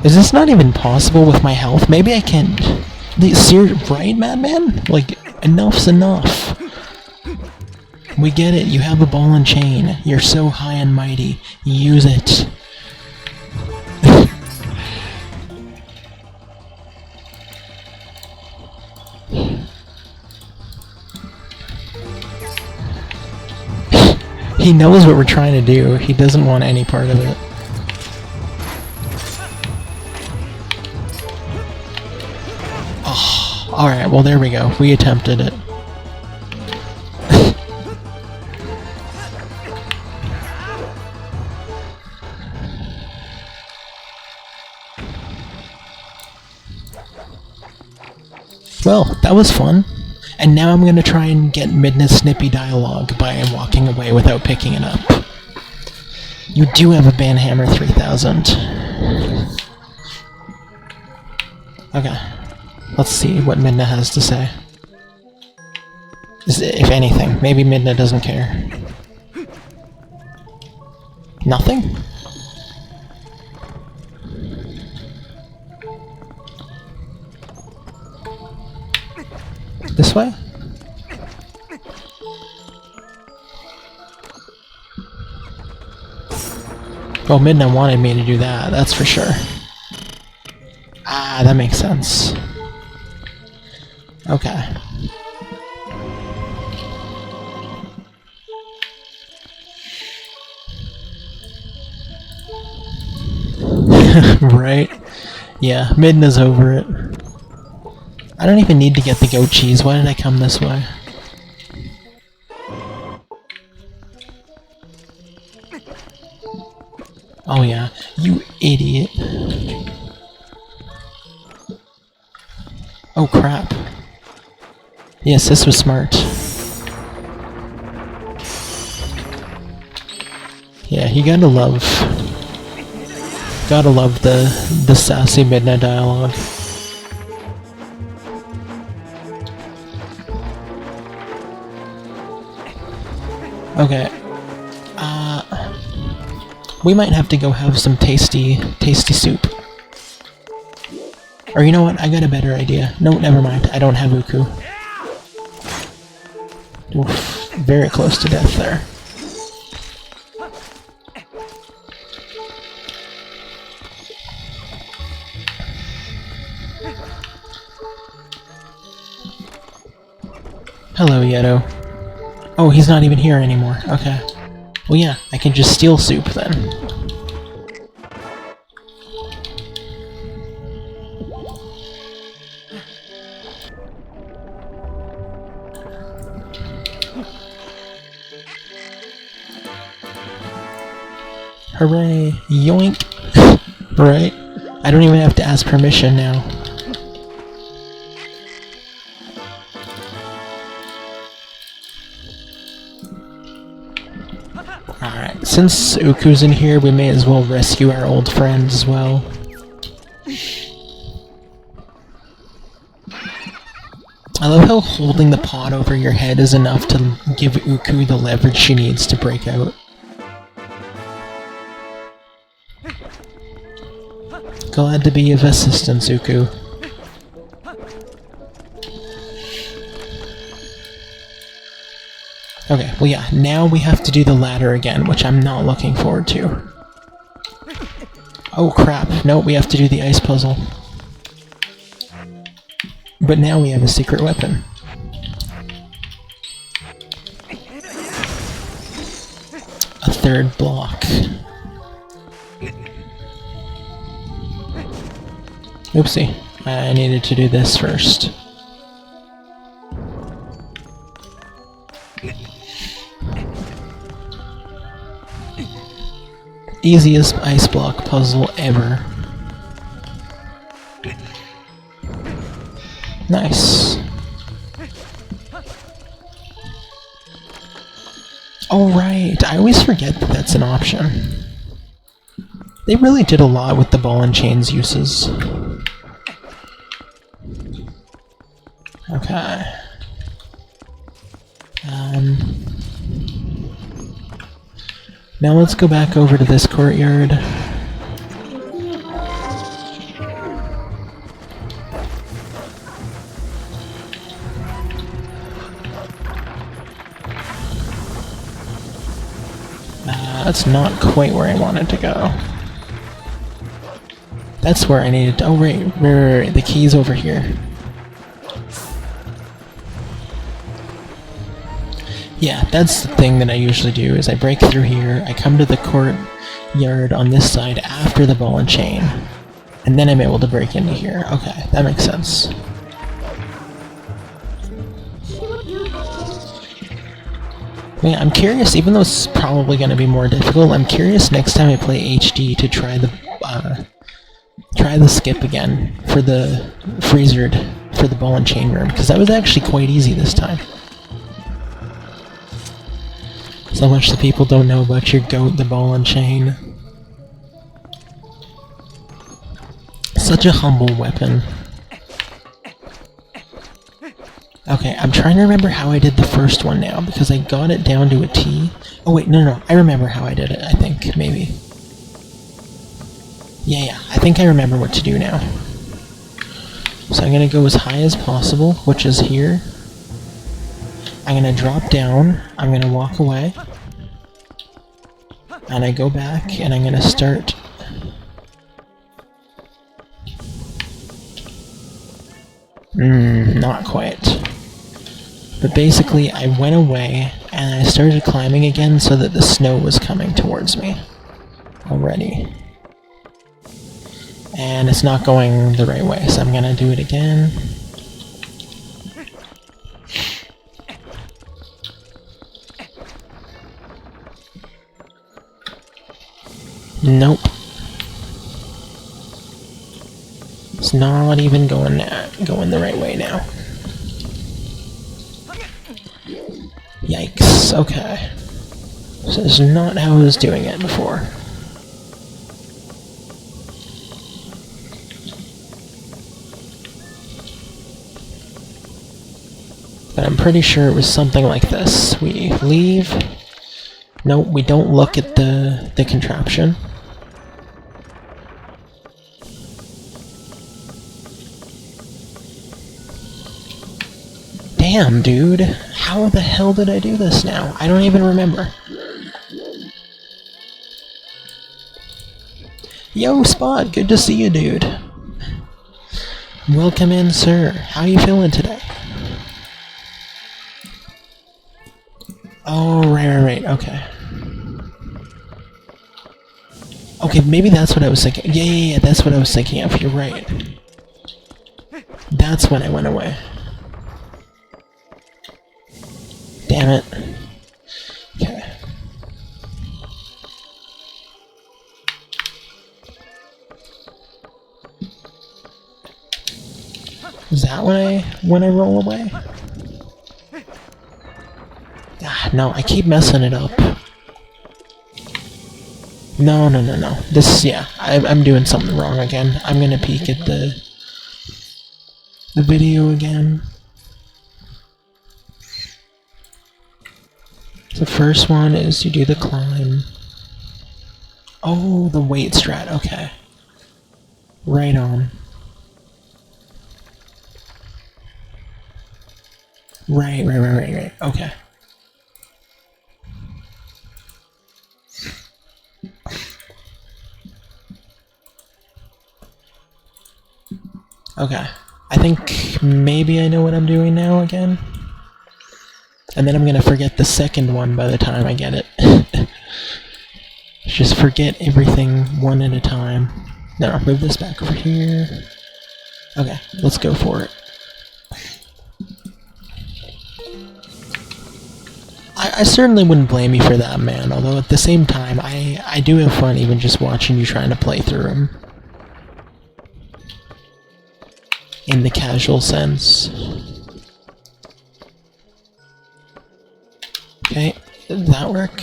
Is this not even possible with my health? Maybe I can't... Right, madman? Like, enough's enough. We get it, you have a ball and chain. You're so high and mighty. Use it. He knows what we're trying to do. He doesn't want any part of it. Alright, well there we go. We attempted it. Well, that was fun. And now I'm gonna try and get Midna's snippy dialogue by walking away without picking it up. You do have a banhammer 3000. Okay. Let's see what Midna has to say. If anything. Maybe Midna doesn't care. Nothing? This way? Well, Midna wanted me to do that, that's for sure. Ah, that makes sense. Okay. Right? Yeah, Midna's over it. I don't even need to get the goat cheese. Why did I come this way? Oh yeah, you idiot. Oh crap. Yes, this was smart. Yeah, you gotta love the sassy Midna dialogue. Okay. We might have to go have some tasty soup. Or you know what? I got a better idea. No, never mind. I don't have Uku. Oof, very close to death there. Hello, Yeto. Oh, he's not even here anymore. Okay. Well, yeah, I can just steal soup then. Hooray! Yoink! Right? I don't even have to ask permission now. Alright, since Uku's in here, we may as well rescue our old friends as well. I love how holding the pot over your head is enough to give Uku the leverage she needs to break out. Glad to be of assistance, Uku. Okay, well yeah, now we have to do the ladder again, which I'm not looking forward to. Oh crap, no, we have to do the ice puzzle. But now we have a secret weapon. third block. Oopsie. I needed to do this first. Easiest ice block puzzle ever. Nice. Oh right, I always forget that that's an option. They really did a lot with the ball and chains uses. Okay. Now let's go back over to this courtyard. That's not quite where I wanted to go. That's where I needed to— oh right, the key's over here. Yeah, that's the thing that I usually do, is I break through here, I come to the courtyard on this side after the ball and chain, and then I'm able to break into here. Okay, that makes sense. Yeah, I'm curious, even though it's probably going to be more difficult, I'm curious next time I play HD to try the skip again for the freezered, for the ball and chain room, because that was actually quite easy this time. So much that people don't know about your goat, the ball and chain. Such a humble weapon. Okay, I'm trying to remember how I did the first one now, because I got it down to a T. Oh wait, no, I remember how I did it, I think, maybe. Yeah, I think I remember what to do now. So I'm gonna go as high as possible, which is here. I'm gonna drop down, I'm gonna walk away, and I go back, and I'm gonna start. Not quite. But basically, I went away, and I started climbing again so that the snow was coming towards me already. And it's not going the right way, so I'm gonna do it again. Nope. It's not even going the right way now. Yikes, okay. So this is not how I was doing it before. But I'm pretty sure it was something like this. We leave. No, we don't look at the contraption. Damn, dude. How the hell did I do this now? I don't even remember. Yo, Spot, good to see you, dude. Welcome in, sir. How you feeling today? Oh, right, okay. Okay, maybe that's what I was thinking. Yeah, that's what I was thinking of. You're right. That's when I went away. Damn it. Okay. Is that when I roll away? Ah, no, I keep messing it up. No. This, yeah, I'm doing something wrong again. I'm gonna peek at the video again. The first one is you do the climb. Oh, the weight strat, okay. Right on. Right, okay. Okay, I think maybe I know what I'm doing now again. And then I'm gonna forget the second one by the time I get it. just forget everything one at a time. Then I'll move this back over here. Okay, let's go for it. I certainly wouldn't blame you for that, man, although at the same time, I do have fun even just watching you trying to play through them. In the casual sense. Okay, did that work?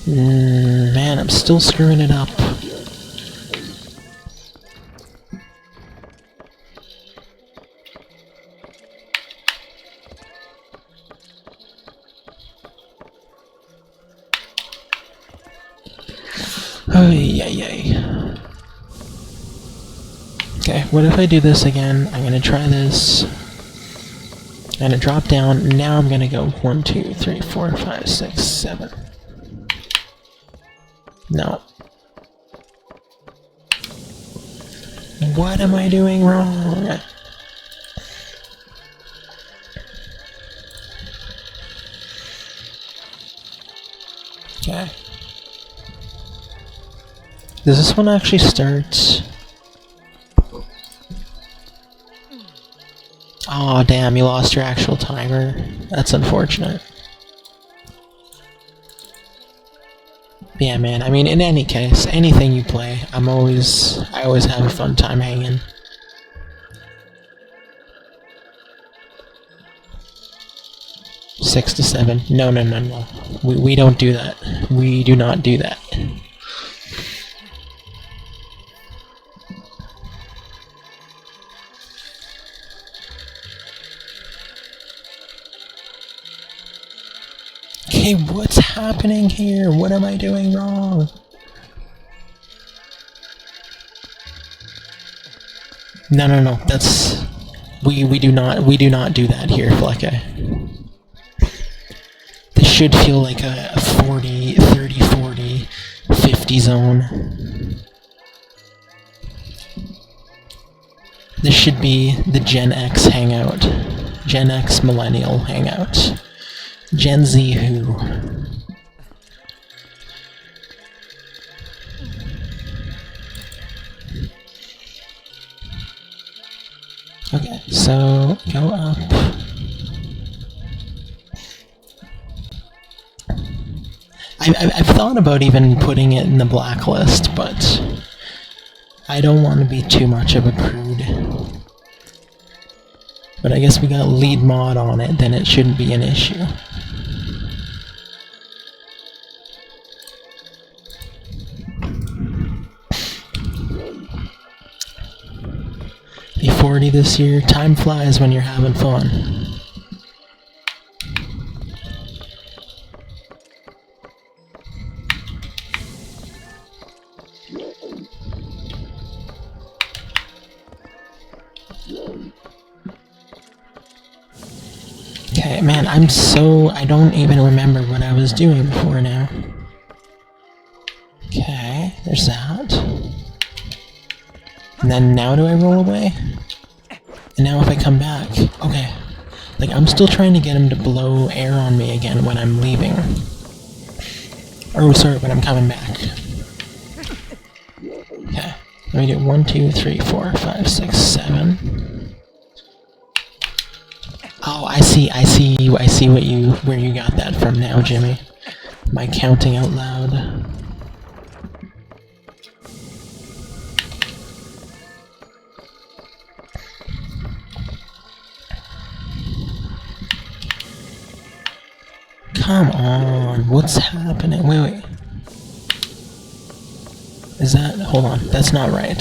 Man, I'm still screwing it up. Oh, yay. Okay, what if I do this again? I'm gonna try this. I'm gonna drop down. Now I'm gonna go 1, 2, 3, 4, 5, 6, 7. No. What am I doing wrong? Okay. Does this one actually start? Aw, damn, you lost your actual timer. That's unfortunate. Yeah, man, I mean, in any case, anything you play, I always have a fun time hanging. Six to 7. No. We don't do that. We do not do that. Okay, what's happening here? What am I doing wrong? No. That's we do not do that here, Flecke. This should feel like a 40, 30, 40, 50 zone. This should be the Gen X hangout. Gen X millennial hangout. Gen Z who? Okay, so go up. I've thought about even putting it in the blacklist, but I don't want to be too much of a prude. But I guess we got lead mod on it, then it shouldn't be an issue. A 40 this year. Time flies when you're having fun. Okay, man, I don't even remember what I was doing before now. Okay, there's that. And then now do I roll away? And now if I come back, okay. Like, I'm still trying to get him to blow air on me again when I'm leaving. Oh, sorry, when I'm coming back. Okay, let me do 1, 2, 3, 4, 5, 6, 7. Oh, I see where you got that from now, Jimmy. My counting out loud. Come on, what's happening? Wait. Is that... hold on, that's not right.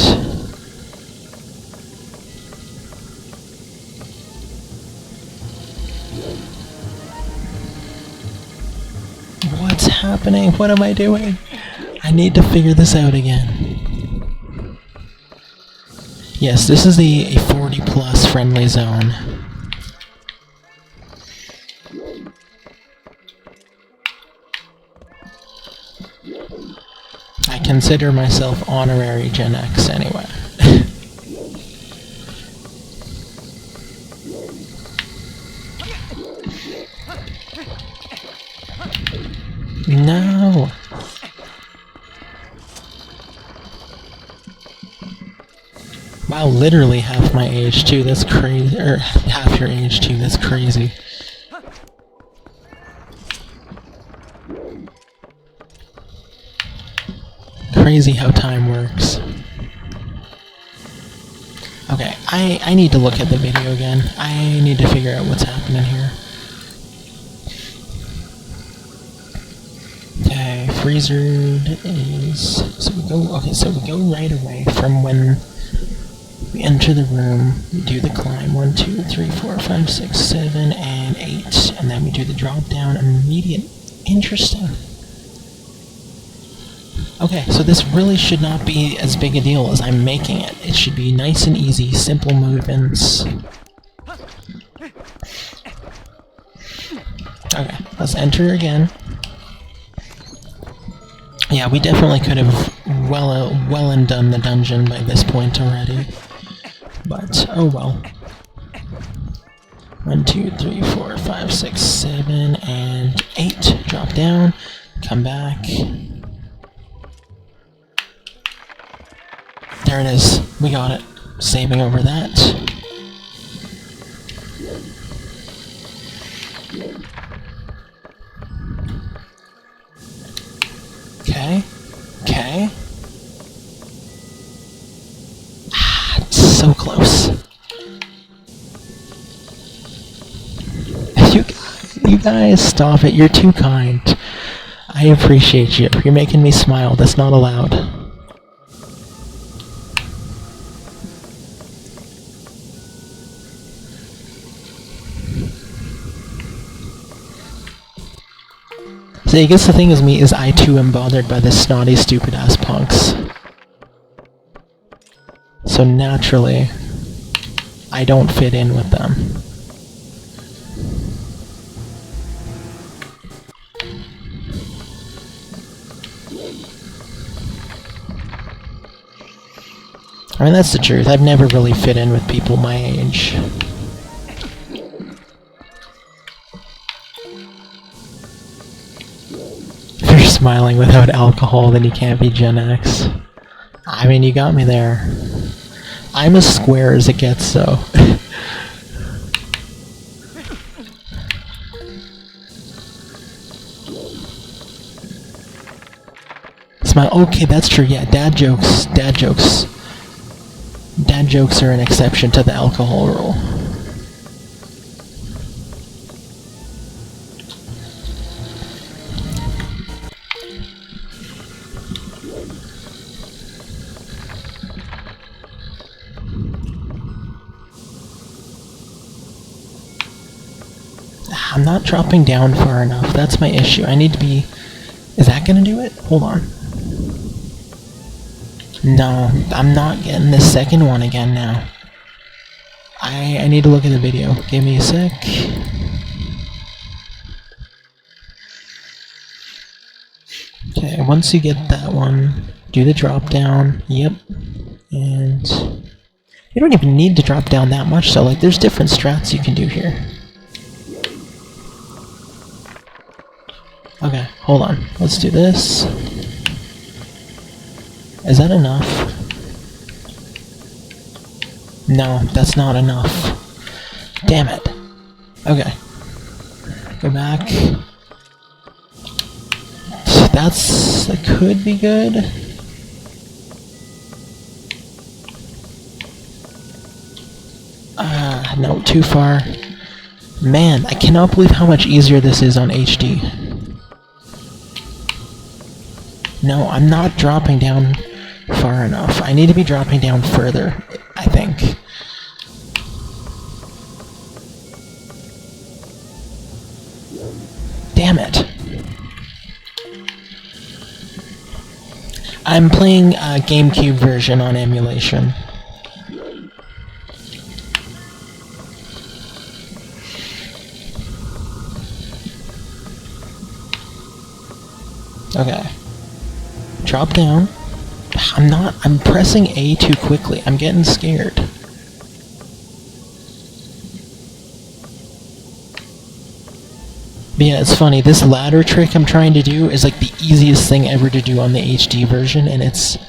What's happening? What am I doing? I need to figure this out again. Yes, this is a 40 plus friendly zone. I consider myself honorary Gen X anyway. No! Wow, literally half my age too, that's crazy. Or half your age too, that's crazy. Crazy how time works. Okay, I need to look at the video again. I need to figure out what's happening here. Okay, freezered is... So we go... Okay, so we go right away from when we enter the room. We do the climb. 1, 2, 3, 4, 5, 6, 7, and 8. And then we do the drop down immediate. Interesting. Okay, so this really should not be as big a deal as I'm making it. It should be nice and easy, simple movements. Okay, let's enter again. Yeah, we definitely could have well and done the dungeon by this point already. But, oh well. 1, 2, 3, 4, 5, 6, 7, and 8. Drop down, come back. There it is. We got it. Saving over that. Okay. Okay. Ah, it's so close. You guys, stop it. You're too kind. I appreciate you. You're making me smile. That's not allowed. So I guess the thing with me is I too am bothered by this snotty, stupid-ass punks. So naturally, I don't fit in with them. I mean, that's the truth. I've never really fit in with people my age. Smiling without alcohol, then you can't be Gen X. I mean, you got me there. I'm as square as it gets, though. Smile. Okay, that's true. Yeah, dad jokes. Dad jokes. Dad jokes are an exception to the alcohol rule. I'm not dropping down far enough. That's my issue. I need to be... Is that gonna do it? Hold on. No, I'm not getting this second one again now. I need to look at the video. Give me a sec. Okay, once you get that one, do the drop down. Yep. And... You don't even need to drop down that much, so like there's different strats you can do here. Okay, hold on. Let's do this. Is that enough? No, that's not enough. Damn it. Okay. Go back. That could be good. No, too far. Man, I cannot believe how much easier this is on HD. No, I'm not dropping down far enough. I need to be dropping down further, I think. Damn it. I'm playing a GameCube version on emulation. Okay. Drop down. I'm pressing A too quickly. I'm getting scared. But yeah, it's funny, this ladder trick I'm trying to do is like the easiest thing ever to do on the HD version, and it's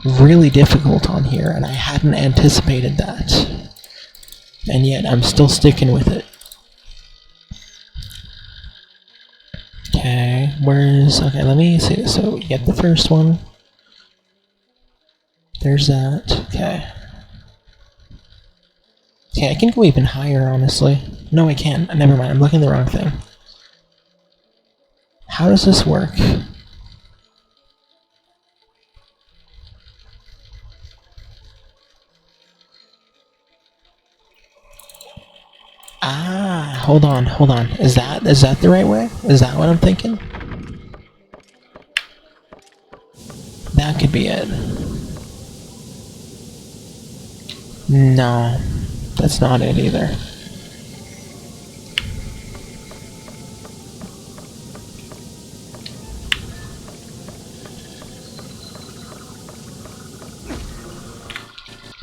really difficult on here, and I hadn't anticipated that. And yet, I'm still sticking with it. Okay, okay, let me see this. So, you get the first one. There's that. Okay. Okay, I can go even higher, honestly. No, I can't. Never mind, I'm looking at the wrong thing. How does this work? Ah, hold on. Is that the right way? Is that what I'm thinking? That could be it. No, that's not it either.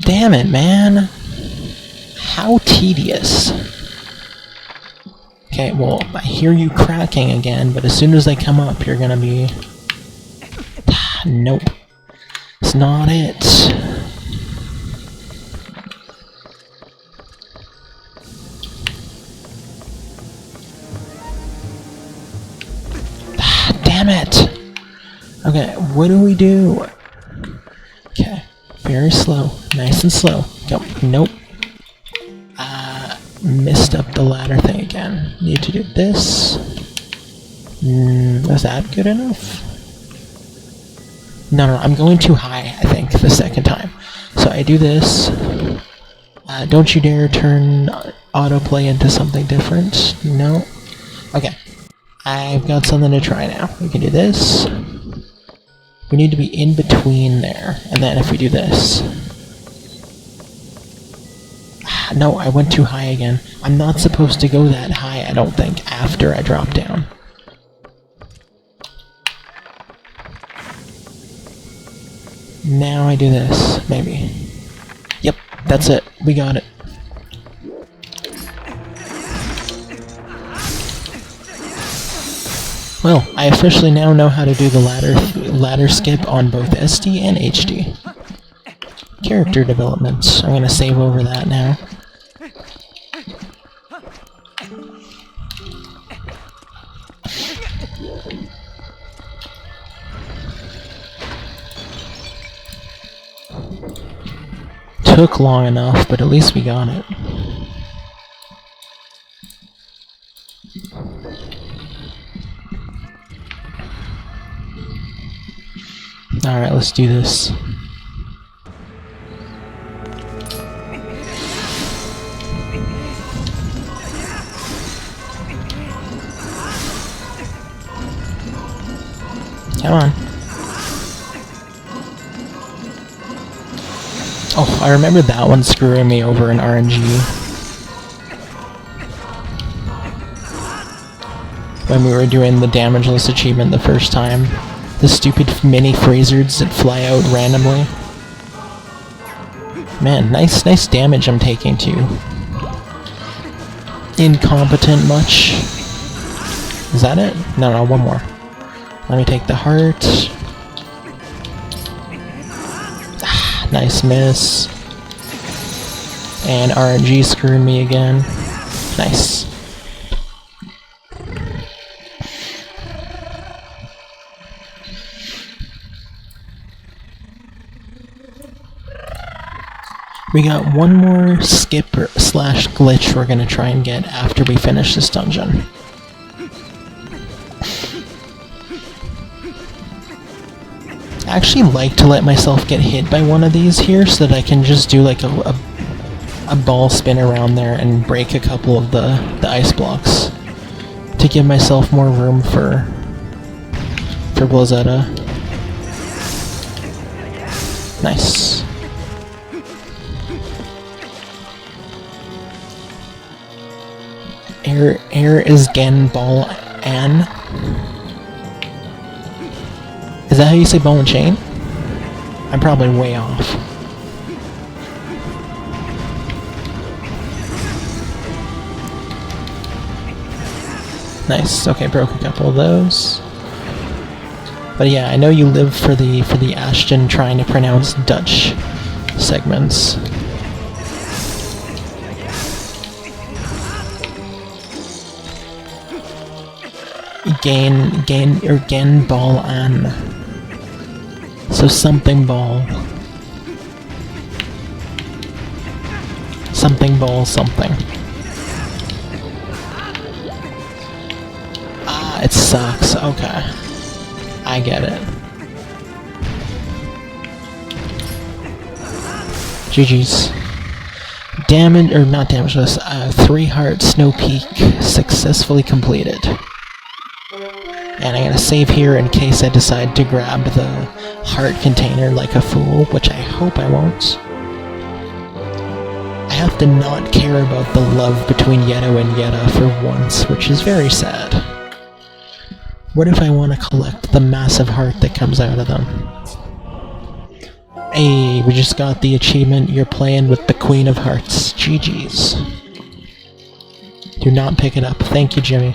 Damn it, man. How tedious. Okay, well, I hear you cracking again, but as soon as they come up, you're gonna be... Nope. It's not it. Damn it! Okay, what do we do? Okay, very slow. Nice and slow. Go. Nope. Messed up the ladder thing again. Need to do this. Was that good enough? No, I'm going too high, I think, the second time. So I do this. Don't you dare turn autoplay into something different. No. Okay. I've got something to try now. We can do this. We need to be in between there. And then if we do this... No, I went too high again. I'm not supposed to go that high, I don't think, after I drop down. Now I do this, maybe. Yep, that's it. We got it. Well, I officially now know how to do the ladder skip on both SD and HD. Character development. I'm gonna save over that now. Took long enough, but at least we got it. Alright, let's do this. Come on. Oh, I remember that one screwing me over in RNG. When we were doing the damageless achievement the first time. The stupid mini phasers that fly out randomly. Man, nice damage I'm taking too. Incompetent much. Is that it? No, one more. Let me take the heart. Nice miss. And RNG screwed me again. Nice. We got one more skip slash glitch we're gonna try and get after we finish this dungeon. I actually like to let myself get hit by one of these here so that I can just do like a ball spin around there and break a couple of the ice blocks to give myself more room for Blazetta. Nice. Air is gen ball an. Is that how you say ball and chain? I'm probably way off. Nice. Okay, broke a couple of those. But yeah, I know you live for the Ashton trying to pronounce Dutch segments. Gain ball on. So something ball. Something ball something. Ah, it sucks. Okay. I get it. GG's. Damage, or not damageless, 3 heart Snowpeak successfully completed. And I'm gonna save here in case I decide to grab the heart container like a fool, which I hope I won't. I have to not care about the love between Yeto and Yetta for once, which is very sad. What if I want to collect the massive heart that comes out of them? Hey, we just got the achievement, you're playing with the Queen of Hearts. GG's. Do not pick it up. Thank you, Jimmy.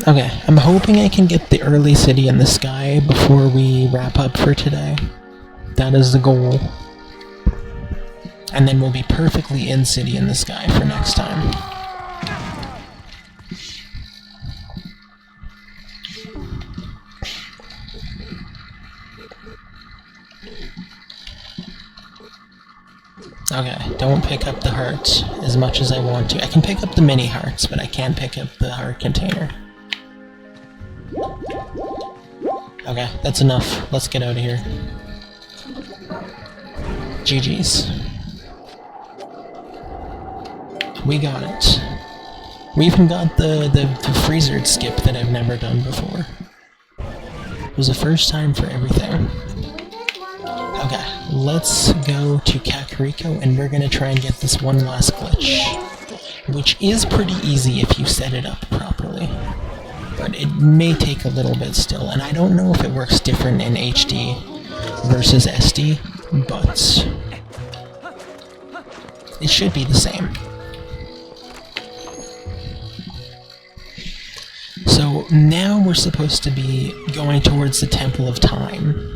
Okay, I'm hoping I can get the early city in the sky before we wrap up for today. That is the goal. And then we'll be perfectly in city in the sky for next time. Okay, don't pick up the hearts as much as I want to. I can pick up the mini hearts, but I can't pick up the heart container. Okay, that's enough. Let's get out of here. GG's. We got it. We even got the freezer skip that I've never done before. It was the first time for everything. Okay, let's go to Kakariko, and we're gonna try and get this one last glitch. Which is pretty easy if you set it up properly. But it may take a little bit still, and I don't know if it works different in HD versus SD, but it should be the same. So now we're supposed to be going towards the Temple of Time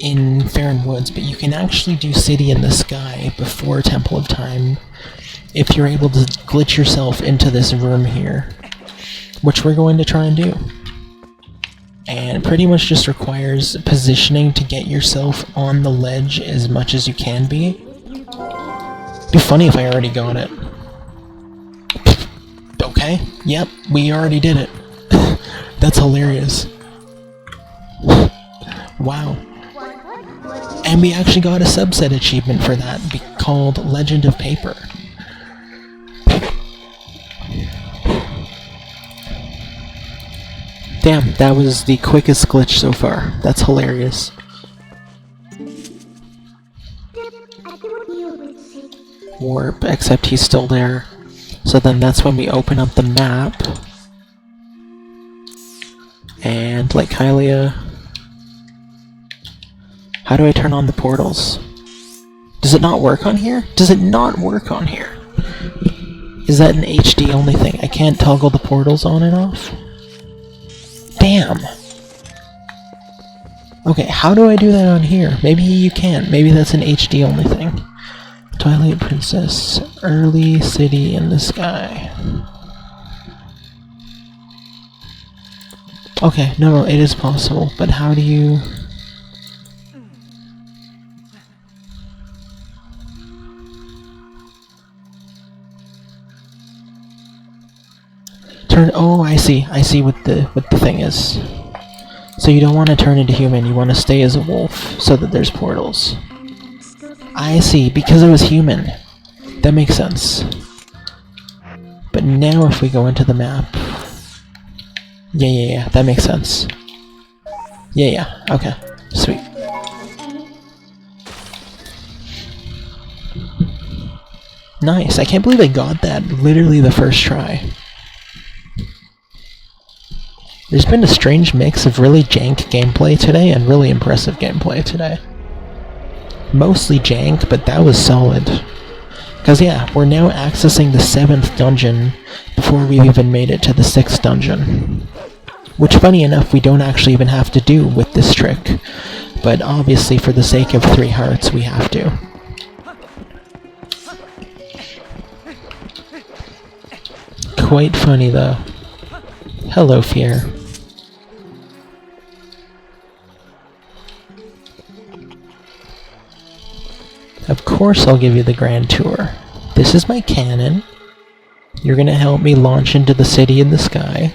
in Farron Woods, but you can actually do City in the Sky before Temple of Time if you're able to glitch yourself into this room here, which we're going to try and do. And it pretty much just requires positioning to get yourself on the ledge as much as you can be. It'd be funny if I already got it. Okay, yep, we already did it. That's hilarious. Wow. And we actually got a subset achievement for that, called Legend of Paper. Damn, that was the quickest glitch so far. That's hilarious. Warp, except he's still there. So then that's when we open up the map. And, like Hylia... How do I turn on the portals? Does it not work on here? Does it not work on here? Is that an HD only thing? I can't toggle the portals on and off? Damn! Okay, how do I do that on here? Maybe you can't. Maybe that's an HD only thing. Twilight Princess, early city in the sky. Okay, no, it is possible, but how do you... Turn... Oh, I see what the thing is. So you don't want to turn into human, you want to stay as a wolf, so that there's portals. I see, because it was human. That makes sense. But now if we go into the map... Yeah, that makes sense. Yeah, okay. Sweet. Nice, I can't believe I got that literally the first try. There's been a strange mix of really jank gameplay today and really impressive gameplay today. Mostly jank, but that was solid. Because yeah, we're now accessing the 7th dungeon before we've even made it to the 6th dungeon. Which, funny enough, we don't actually even have to do with this trick. But obviously, for the sake of 3 hearts, we have to. Quite funny, though. Hello, Fear. Of course I'll give you the grand tour. This is my cannon. You're gonna help me launch into the city in the sky.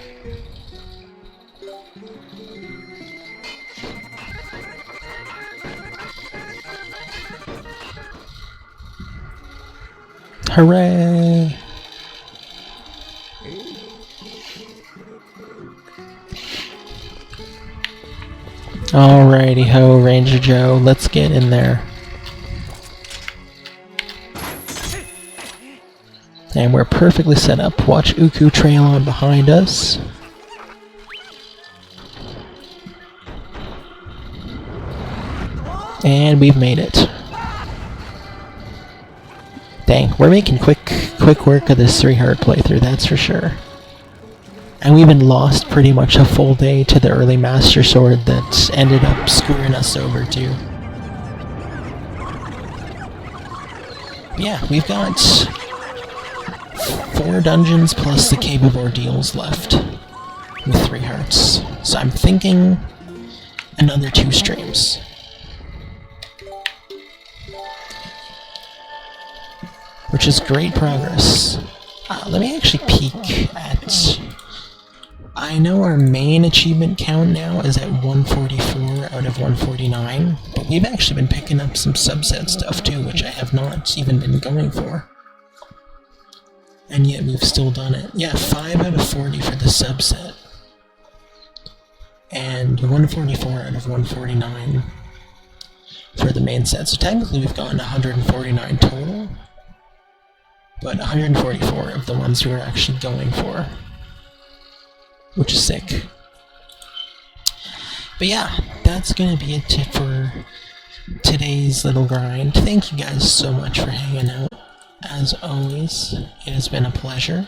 Hooray! Alrighty ho, Ranger Joe, let's get in there. And we're perfectly set up. Watch Uku trail on behind us. And we've made it. Dang, we're making quick work of this 3-heart playthrough, that's for sure. And we even lost pretty much a full day to the early Master Sword that ended up screwing us over too. Yeah, we've got 4 dungeons plus the Cave of Ordeals left with 3 hearts. So I'm thinking another 2 streams. Which is great progress. Let me actually peek at... I know our main achievement count now is at 144 out of 149, but we've actually been picking up some subset stuff too, which I have not even been going for. And yet we've still done it. Yeah, 5 out of 40 for the subset. And 144 out of 149 for the main set. So technically we've gotten 149 total, but 144 of the ones we were actually going for. Which is sick. But yeah, that's gonna be it for today's little grind. Thank you guys so much for hanging out. As always, it has been a pleasure.